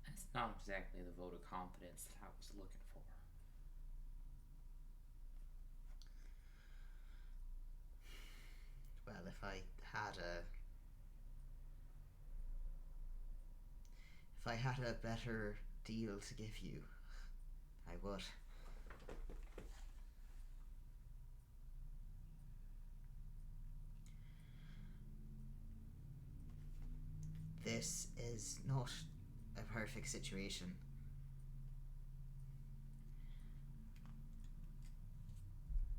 That's not exactly the vote of confidence that I was looking for. Well, if I had a better deal to give you, I would. This is not a perfect situation.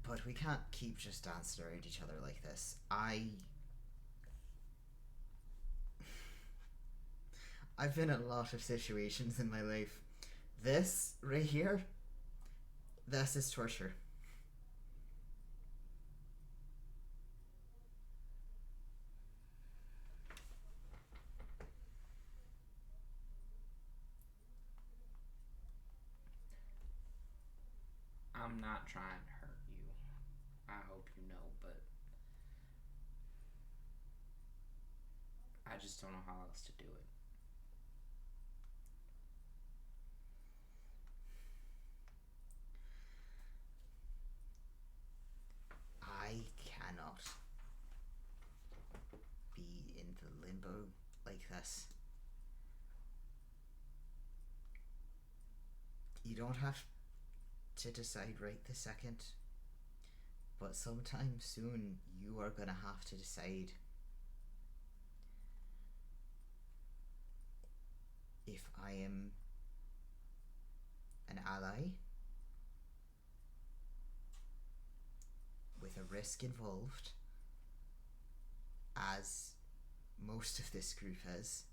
But we can't keep just dancing around each other like this. I've been in a lot of situations in my life. This right here, this is torture. I'm not trying to hurt you. I hope you know, but I just don't know how else to do it. I cannot be in the limbo like this. You don't have to decide right this second, but sometime soon you are gonna have to decide if I am an ally with a risk involved, as most of this group is,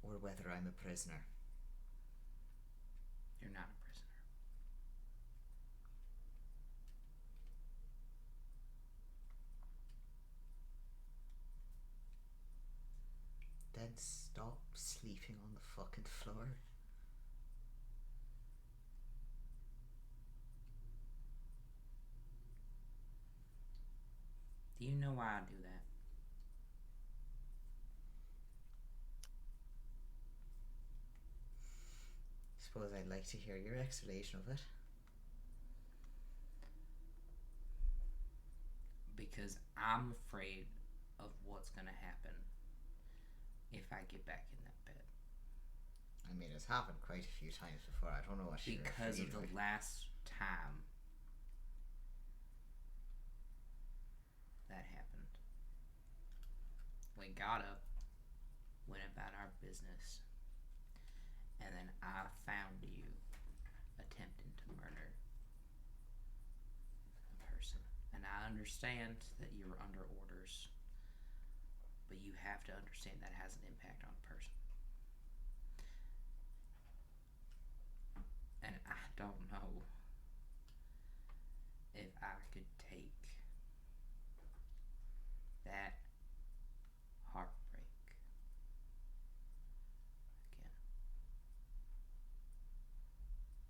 or whether I'm a prisoner. You're not a prisoner. Then stop sleeping on the fucking floor. Do you know why I do that? Suppose I'd like to hear your explanation of it. Because I'm afraid of what's gonna happen if I get back in that bed. I mean, it's happened quite a few times before. I don't know what you're Because afraid of the last time that happened. We got up, went about our business, and then I found you attempting to murder a person. And I understand that you were under orders, but you have to understand that has an impact on a person. And I don't know if I could take that heartbreak again.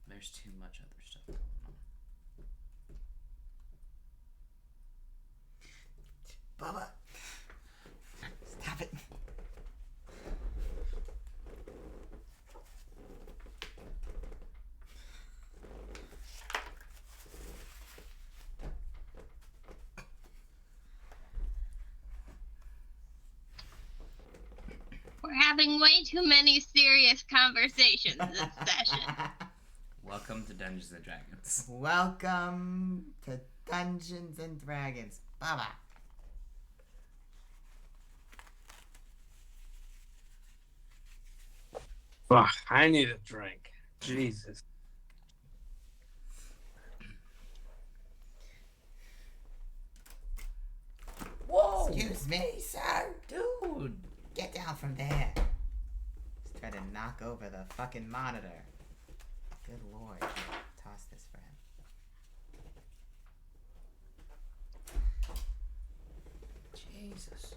There's too much other stuff going on. Baba! Stop it! We're having way too many serious conversations this session. Welcome to Dungeons and Dragons. Welcome to Dungeons and Dragons. Baba! Fuck, I need a drink. Jesus. me, sir! Dude! Get down from there! Just try to knock over the fucking monitor. Good lord. Toss this for him. Jesus.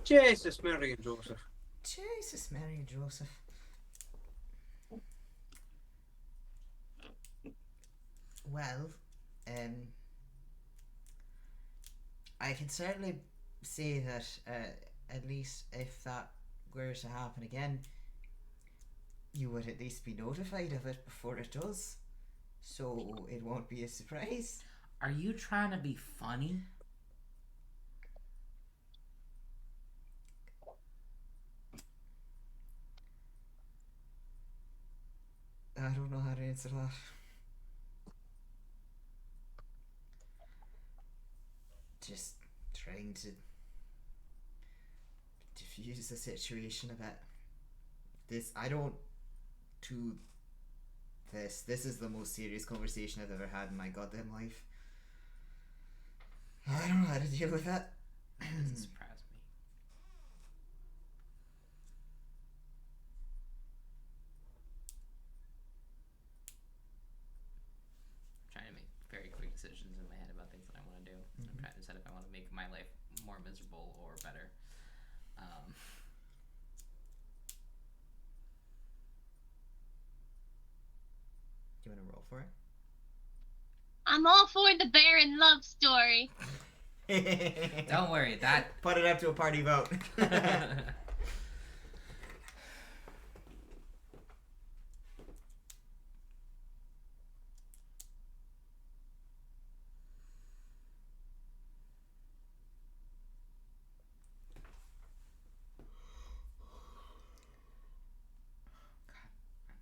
Jesus, Mary and Joseph. Jesus, Mary and Joseph. Well, I can certainly say that, at least if that were to happen again, you would at least be notified of it before it does, so it won't be a surprise. Are you trying to be funny? I don't know how to answer that. Just trying to diffuse the situation a bit. I don't do this. This is the most serious conversation I've ever had in my goddamn life. I don't know how to deal with that. Doesn't surprise me. I'm trying to make very quick decisions in my head about things that I want to do. I'm trying to decide if I want to make my life more miserable or better. Do you want to roll for I'm all for the Baron love story. it? Don't worry, that Put it up to a party vote. I'm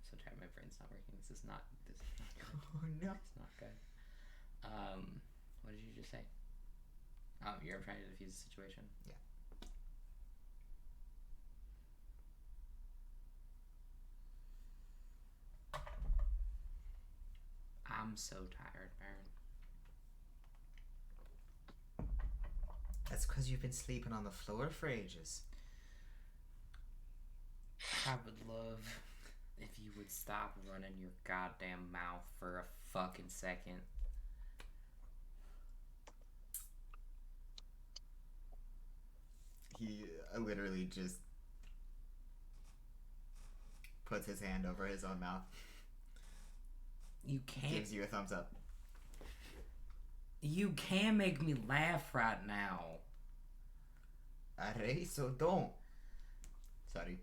so tired. My brain's not working. This is not good. Oh no. It's not good. What did you just say? Oh, you're trying to defuse the situation. Yeah. I'm so tired, Baron. That's because you've been sleeping on the floor for ages. I would love if you would stop running your goddamn mouth for a fucking second. He literally just puts his hand over his own mouth. You can't. Gives you a thumbs up. You can make me laugh right now. Alright, so don't. Sorry.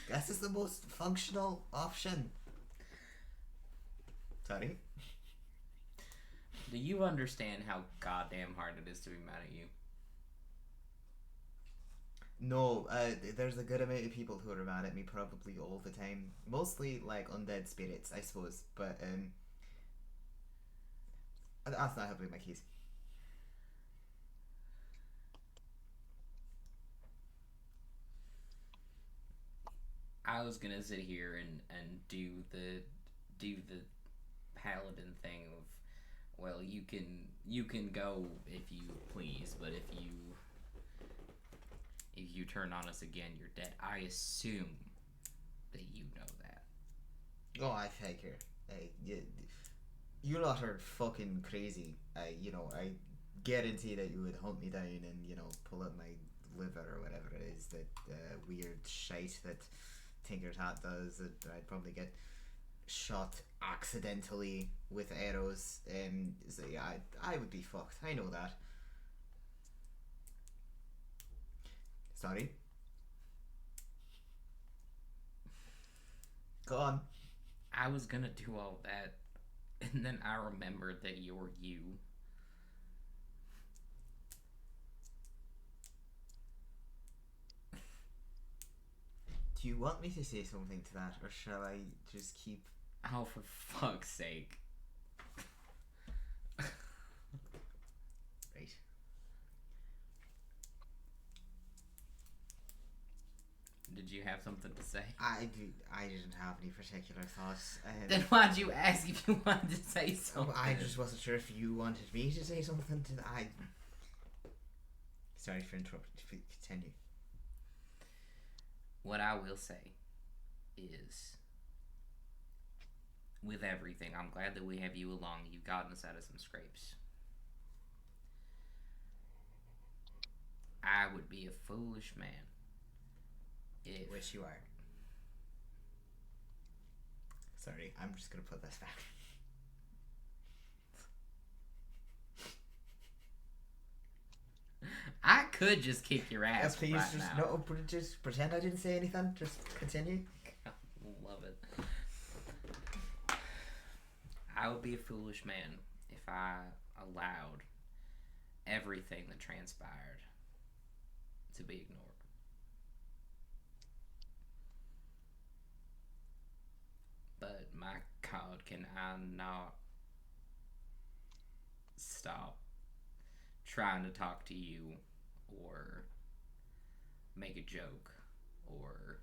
This is the most functional option. Sorry. Do you understand how goddamn hard it is to be mad at you? No, there's a good amount of people who are mad at me probably all the time. Mostly like undead spirits, I suppose. But that's not helping my case. I was gonna sit here and do the paladin thing of, well, you can go if you please, but if you turn on us again, you're dead. I assume that you know that. Oh, I figure. You lot are fucking crazy. I guarantee that you would hunt me down and, pull out my liver or whatever it is, that weird shite that TinkerTat does, that I'd probably get shot accidentally with arrows. So yeah, I would be fucked. I know that. Sorry. Go on. I was gonna do all that, and then I remembered that you're you. Do you want me to say something to that, or shall I just keep... Oh, for fuck's sake. Right. you have something to say? I didn't have any particular thoughts. Then why'd you ask if you wanted to say something? I just wasn't sure if you wanted me to say something. Sorry for interrupting. Continue. What I will say is, with everything, I'm glad that we have you along. You've gotten us out of some scrapes. I would be a foolish man if... Which you are. Sorry, I'm just gonna put this back. I could just kick your ass Please, right just now. just pretend I didn't say anything. Just continue. Love it. I would be a foolish man if I allowed everything that transpired to be ignored. But my God, can I not stop trying to talk to you or make a joke or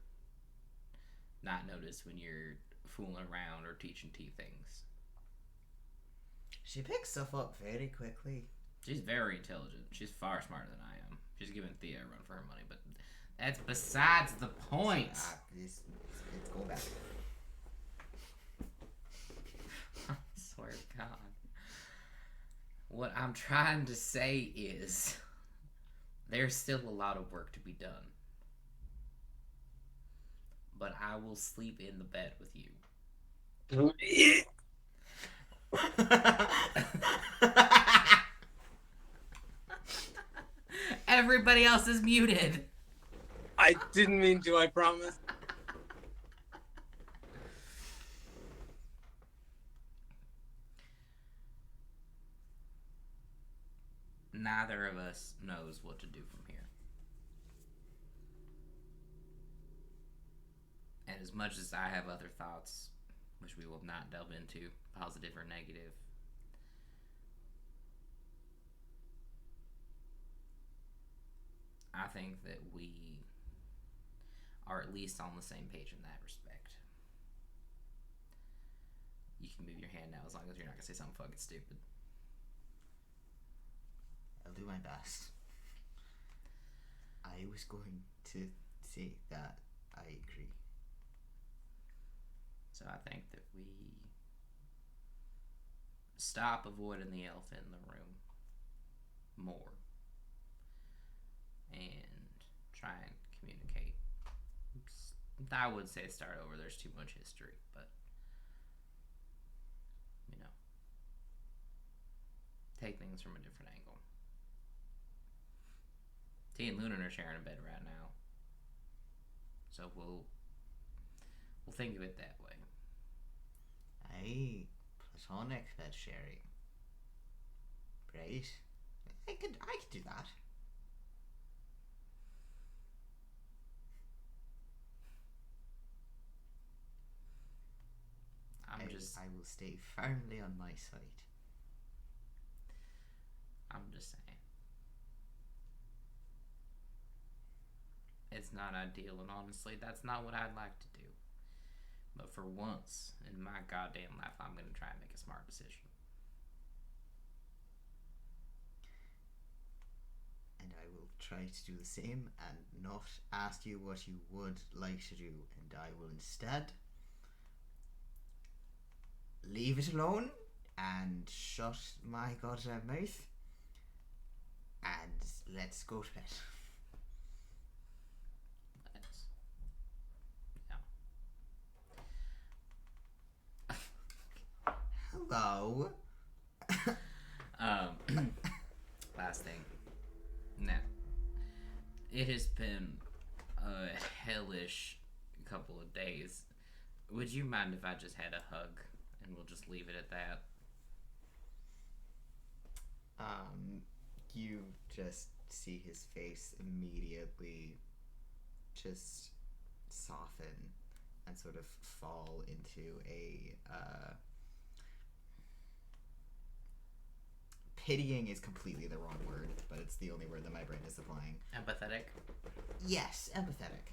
not notice when you're fooling around or teaching T things? She picks stuff up very quickly. She's very intelligent. She's far smarter than I am. She's giving Thea a run for her money, but that's besides the point. It's go back. I swear to God. What I'm trying to say is there's still a lot of work to be done. But I will sleep in the bed with you. Everybody else is muted. I didn't mean to, I promise. Neither of us knows what to do from here. And as much as I have other thoughts, which we will not delve into, positive or negative, I think that we are at least on the same page in that respect. You can move your hand now as long as you're not going to say something fucking stupid. I'll do my best. I was going to say that I agree. So I think that we stop avoiding the elephant in the room more and try and communicate. I would say start over. There's too much history, but you know, take things from a different angle. T and Lunan are sharing a bed right now, so we'll think of it that way. Aye, platonic bed sharing. Right. I could do that. I will stay firmly on my side. I'm just saying. It's not ideal, and honestly, that's not what I'd like to do. But for once in my goddamn life, I'm going to try and make a smart decision. And I will try to do the same and not ask you what you would like to do. And I will instead leave it alone and shut my goddamn mouth and let's go to bed. Hello. Last thing. Now, it has been a hellish couple of days. Would you mind if I just had a hug and we'll just leave it at that? You just see his face immediately just soften and sort of fall into a pitying is completely the wrong word, but it's the only word that my brain is applying. Empathetic? Yes, empathetic.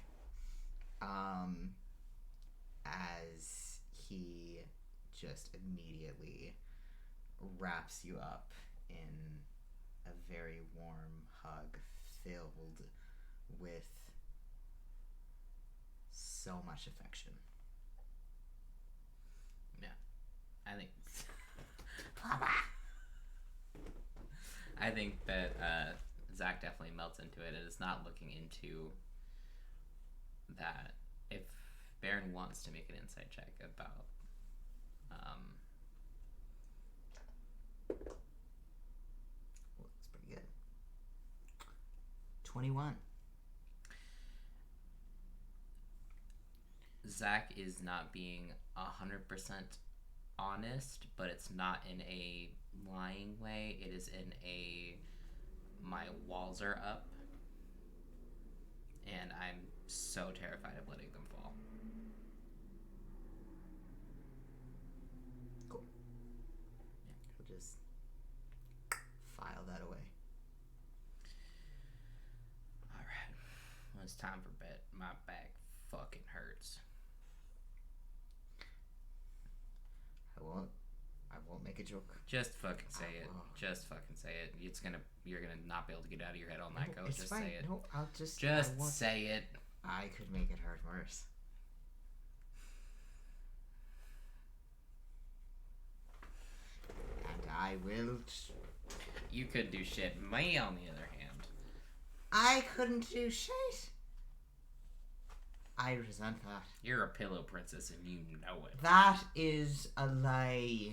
as he just immediately wraps you up in a very warm hug filled with so much affection. I think I think that Zach definitely melts into it and is not looking into that. If Baron wants to make an insight check about Looks pretty good. 21. Zach is not being 100% honest, but it's not in a lying way. It is in a my walls are up, and I'm so terrified of letting them fall. Cool. Yeah, we'll just file that away. All right, well, it's time for bed. My back fucking hurts. I won't make a joke. Just fucking say it. will. Just fucking say it. You're gonna not be able to get out of your head all night. Go. It's Just fine. say it. No, I'll just. Just I won't. say it. I could make it hurt worse. And I will. You could do shit. Me, on the other hand. I couldn't do shit. I resent that. You're a pillow princess and you know it. That is a lie.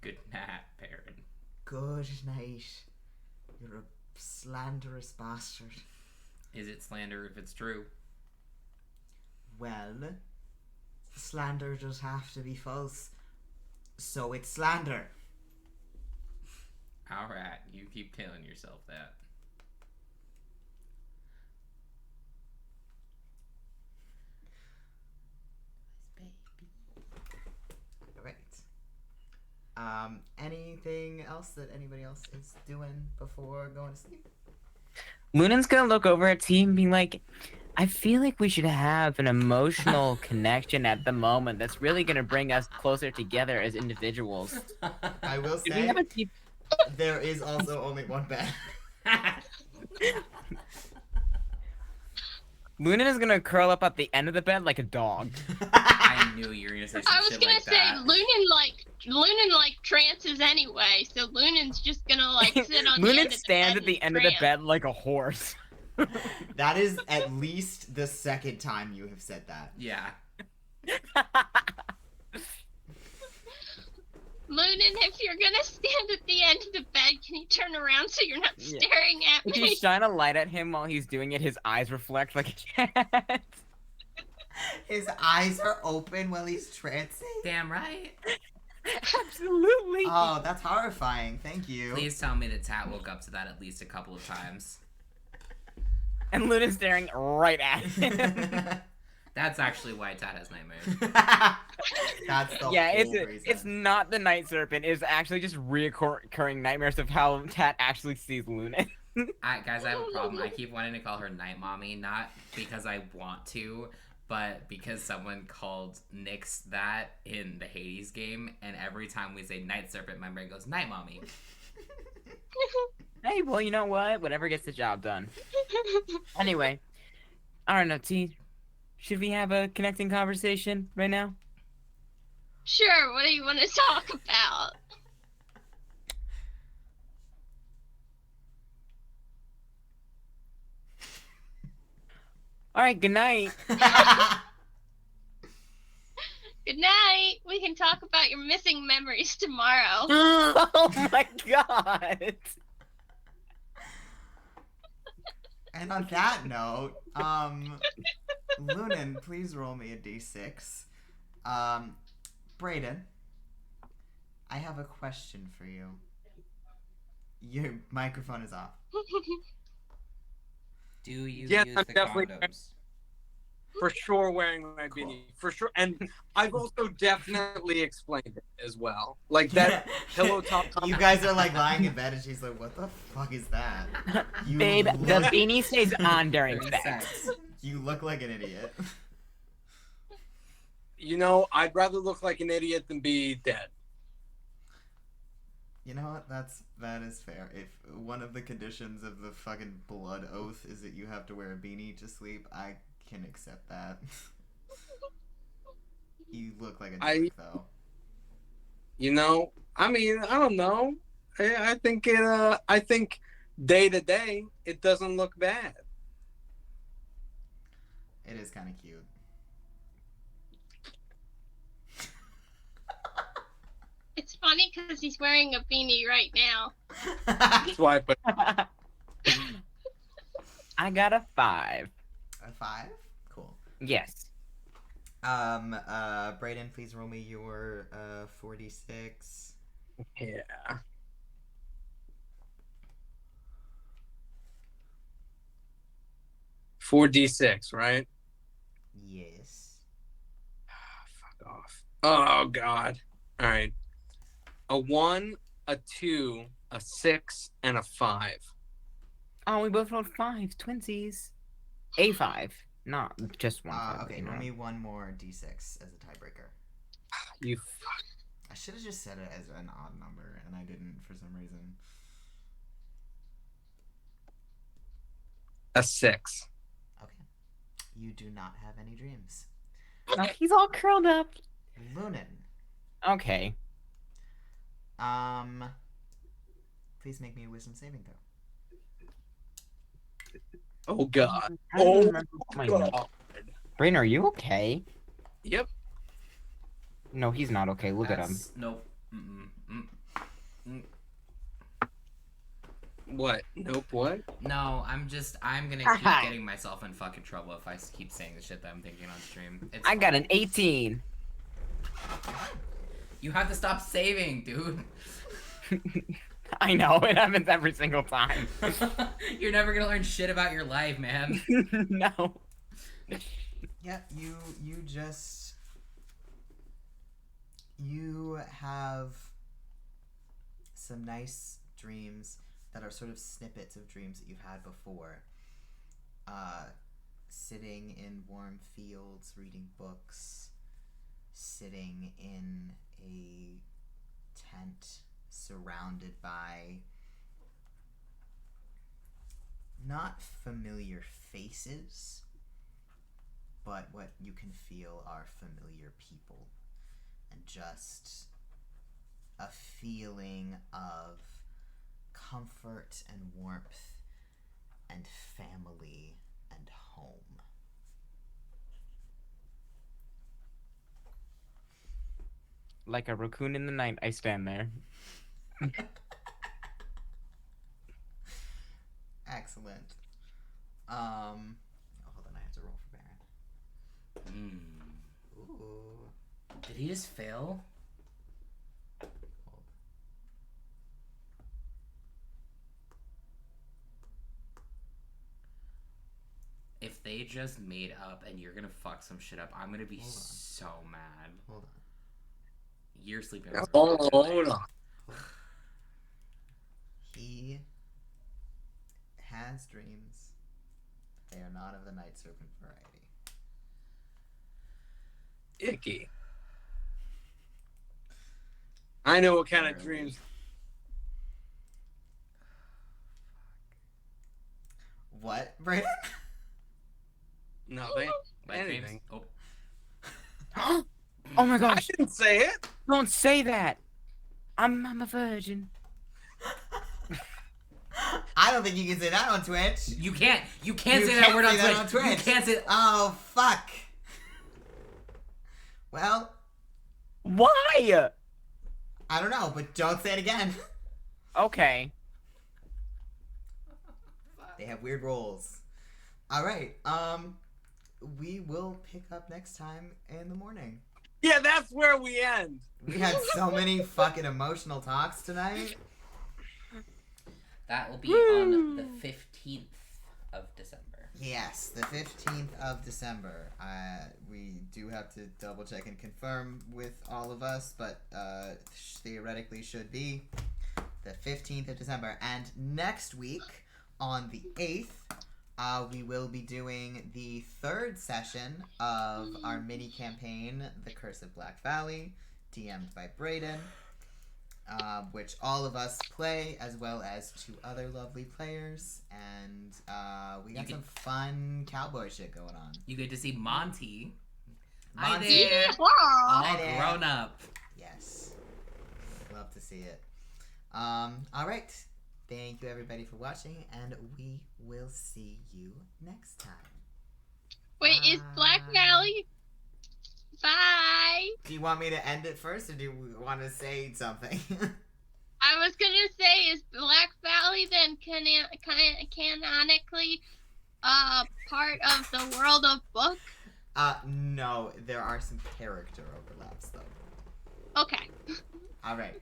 Good night, Baron. Good night. You're a slanderous bastard. Is it slander if it's true? Well, slander does have to be false. So it's slander. Alright, you keep telling yourself that. Alright. Anything else that anybody else is doing before going to sleep? Lunan's gonna look over at T and be like, I feel like we should have an emotional connection at the moment that's really gonna bring us closer together as individuals. I will Did we say have a T- there is also only one bed. Lunan is gonna curl up at the end of the bed like a dog. I knew you were gonna say some I was shit gonna like say that. Lunan like trances anyway, so Lunan's just gonna like sit on the end Lunan of the stands bed at the and end of the trance. bed like a horse. That is at least the second time you have said that. Yeah. Lunan, if you're gonna stand at the end of the bed, can you turn around so you're not Yeah. staring at If you me? shine a light at him while he's doing it, his eyes reflect like a cat. His eyes are open while he's trancing. Damn right. Absolutely. Oh, that's horrifying. Thank you. Please tell me that Tat woke up to that at least a couple of times. And Lunan's staring right at him. That's actually why Tat has nightmares. That's the Yeah, whole reason. it's not the night serpent. It's actually just reoccurring nightmares of how Tat actually sees Lunan. Guys, I have a problem. I keep wanting to call her Night Mommy, not because I want to, but because someone called Nyx that in the Hades game, and every time we say Night Serpent, my brain goes, Night Mommy. Hey, well, you know what? Whatever gets the job done. Anyway, I don't know, T. Should we have a connecting conversation right now? Sure, what do you want to talk about? All right, good night. Good night. We can talk about your missing memories tomorrow. Oh my god. And on that note, Lunan, please roll me a d6. Braeden, I have a question for you. Your microphone is off. Do you Yeah, use I'm the definitely- condoms? for sure wearing my beanie. For sure. And I've also definitely explained it as well. Like that pillow top. You guys are like lying in bed and she's like, what the fuck is that? You Babe, the look- beanie stays on during During sex. sex. You look like an idiot. You know, I'd rather look like an idiot than be dead. You know what? That is fair. If one of the conditions of the fucking blood oath is that you have to wear a beanie to sleep, I can accept that. You look like a jerk, though. You know, I mean, I don't know. I think it. I think day to day, it doesn't look bad. It is kind of cute. It's funny because he's wearing a beanie right now. That's why I put. I got a 5. A 5? Cool. Yes. Braeden, please roll me your 46. Yeah. 4d6, right? Yes. Fuck off. Oh God. All right. A 1, a 2, a 6, and a 5. Oh, we both rolled 5s, twinsies. A 5, not just one. 5, Okay, you know. roll me one more d6 as a tiebreaker. You fuck. I should have just said it as an odd number, and I didn't for some reason. A 6. Okay. You do not have any dreams. Oh, he's all curled up. Lunan. Okay. Please make me a wisdom saving throw. Oh God. I don't Oh remember my notes. God. Braeden, are you okay? Yep. No, he's not okay. Look at him. Nope. What? Nope. What? No, I'm gonna keep getting myself in fucking trouble if I keep saying the shit that I'm thinking on stream. It's I got an 18. You have to stop saving, dude. I know, it happens every single time. You're never gonna learn shit about your life, man. No. Yeah, you have some nice dreams that are sort of snippets of dreams that you've had before. Sitting in warm fields, reading books, sitting in a tent surrounded by not familiar faces, but what you can feel are familiar people, and just a feeling of comfort and warmth and family and home. Like a raccoon in the night, I stand there. Excellent. Hold on, I have to roll for Baron. Ooh. Did he just fail? Hold. If they just made up and you're gonna fuck some shit up, I'm gonna be Hold on. so mad. Hold on. You're sleeping. Hold on. He has dreams. They are not of the night serpent variety. Icky. I know what kind of dreams. What, Braeden? No, they Like anything. dreams? Oh. Oh my I gosh, didn't say it. don't say that. I'm a virgin. I don't think you can say that on Twitch. You can't say You that can't word say on that Twitch. on You Twitch. can't say. Oh, fuck. Well, Why? I don't know, but don't say it again. Okay. They have weird roles. All right. We will pick up next time in the morning. Yeah, that's where we end. We had so many fucking emotional talks tonight. That will be on the 15th of December. Yes, the 15th of December. We do have to double check and confirm with all of us, but theoretically should be the 15th of December. And next week, on the 8th, we will be doing the third session of our mini campaign, The Curse of Black Valley, DM'd by Braeden. Which all of us play, as well as 2 other lovely players, and we got some fun cowboy shit going on. You get to see Monty. Hi Monty. there. Yeah. All Hi there. grown up. Yes, love to see it. All right, thank you everybody for watching, and we will see you next time. Wait, is Black Valley? Bye. Do you want me to end it first, or do you want to say something? I was gonna say, is Black Valley then canonically part of the world of book? No, there are some character overlaps though. Okay. All right.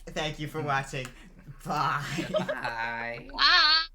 Thank you for watching. Bye. Bye. Bye.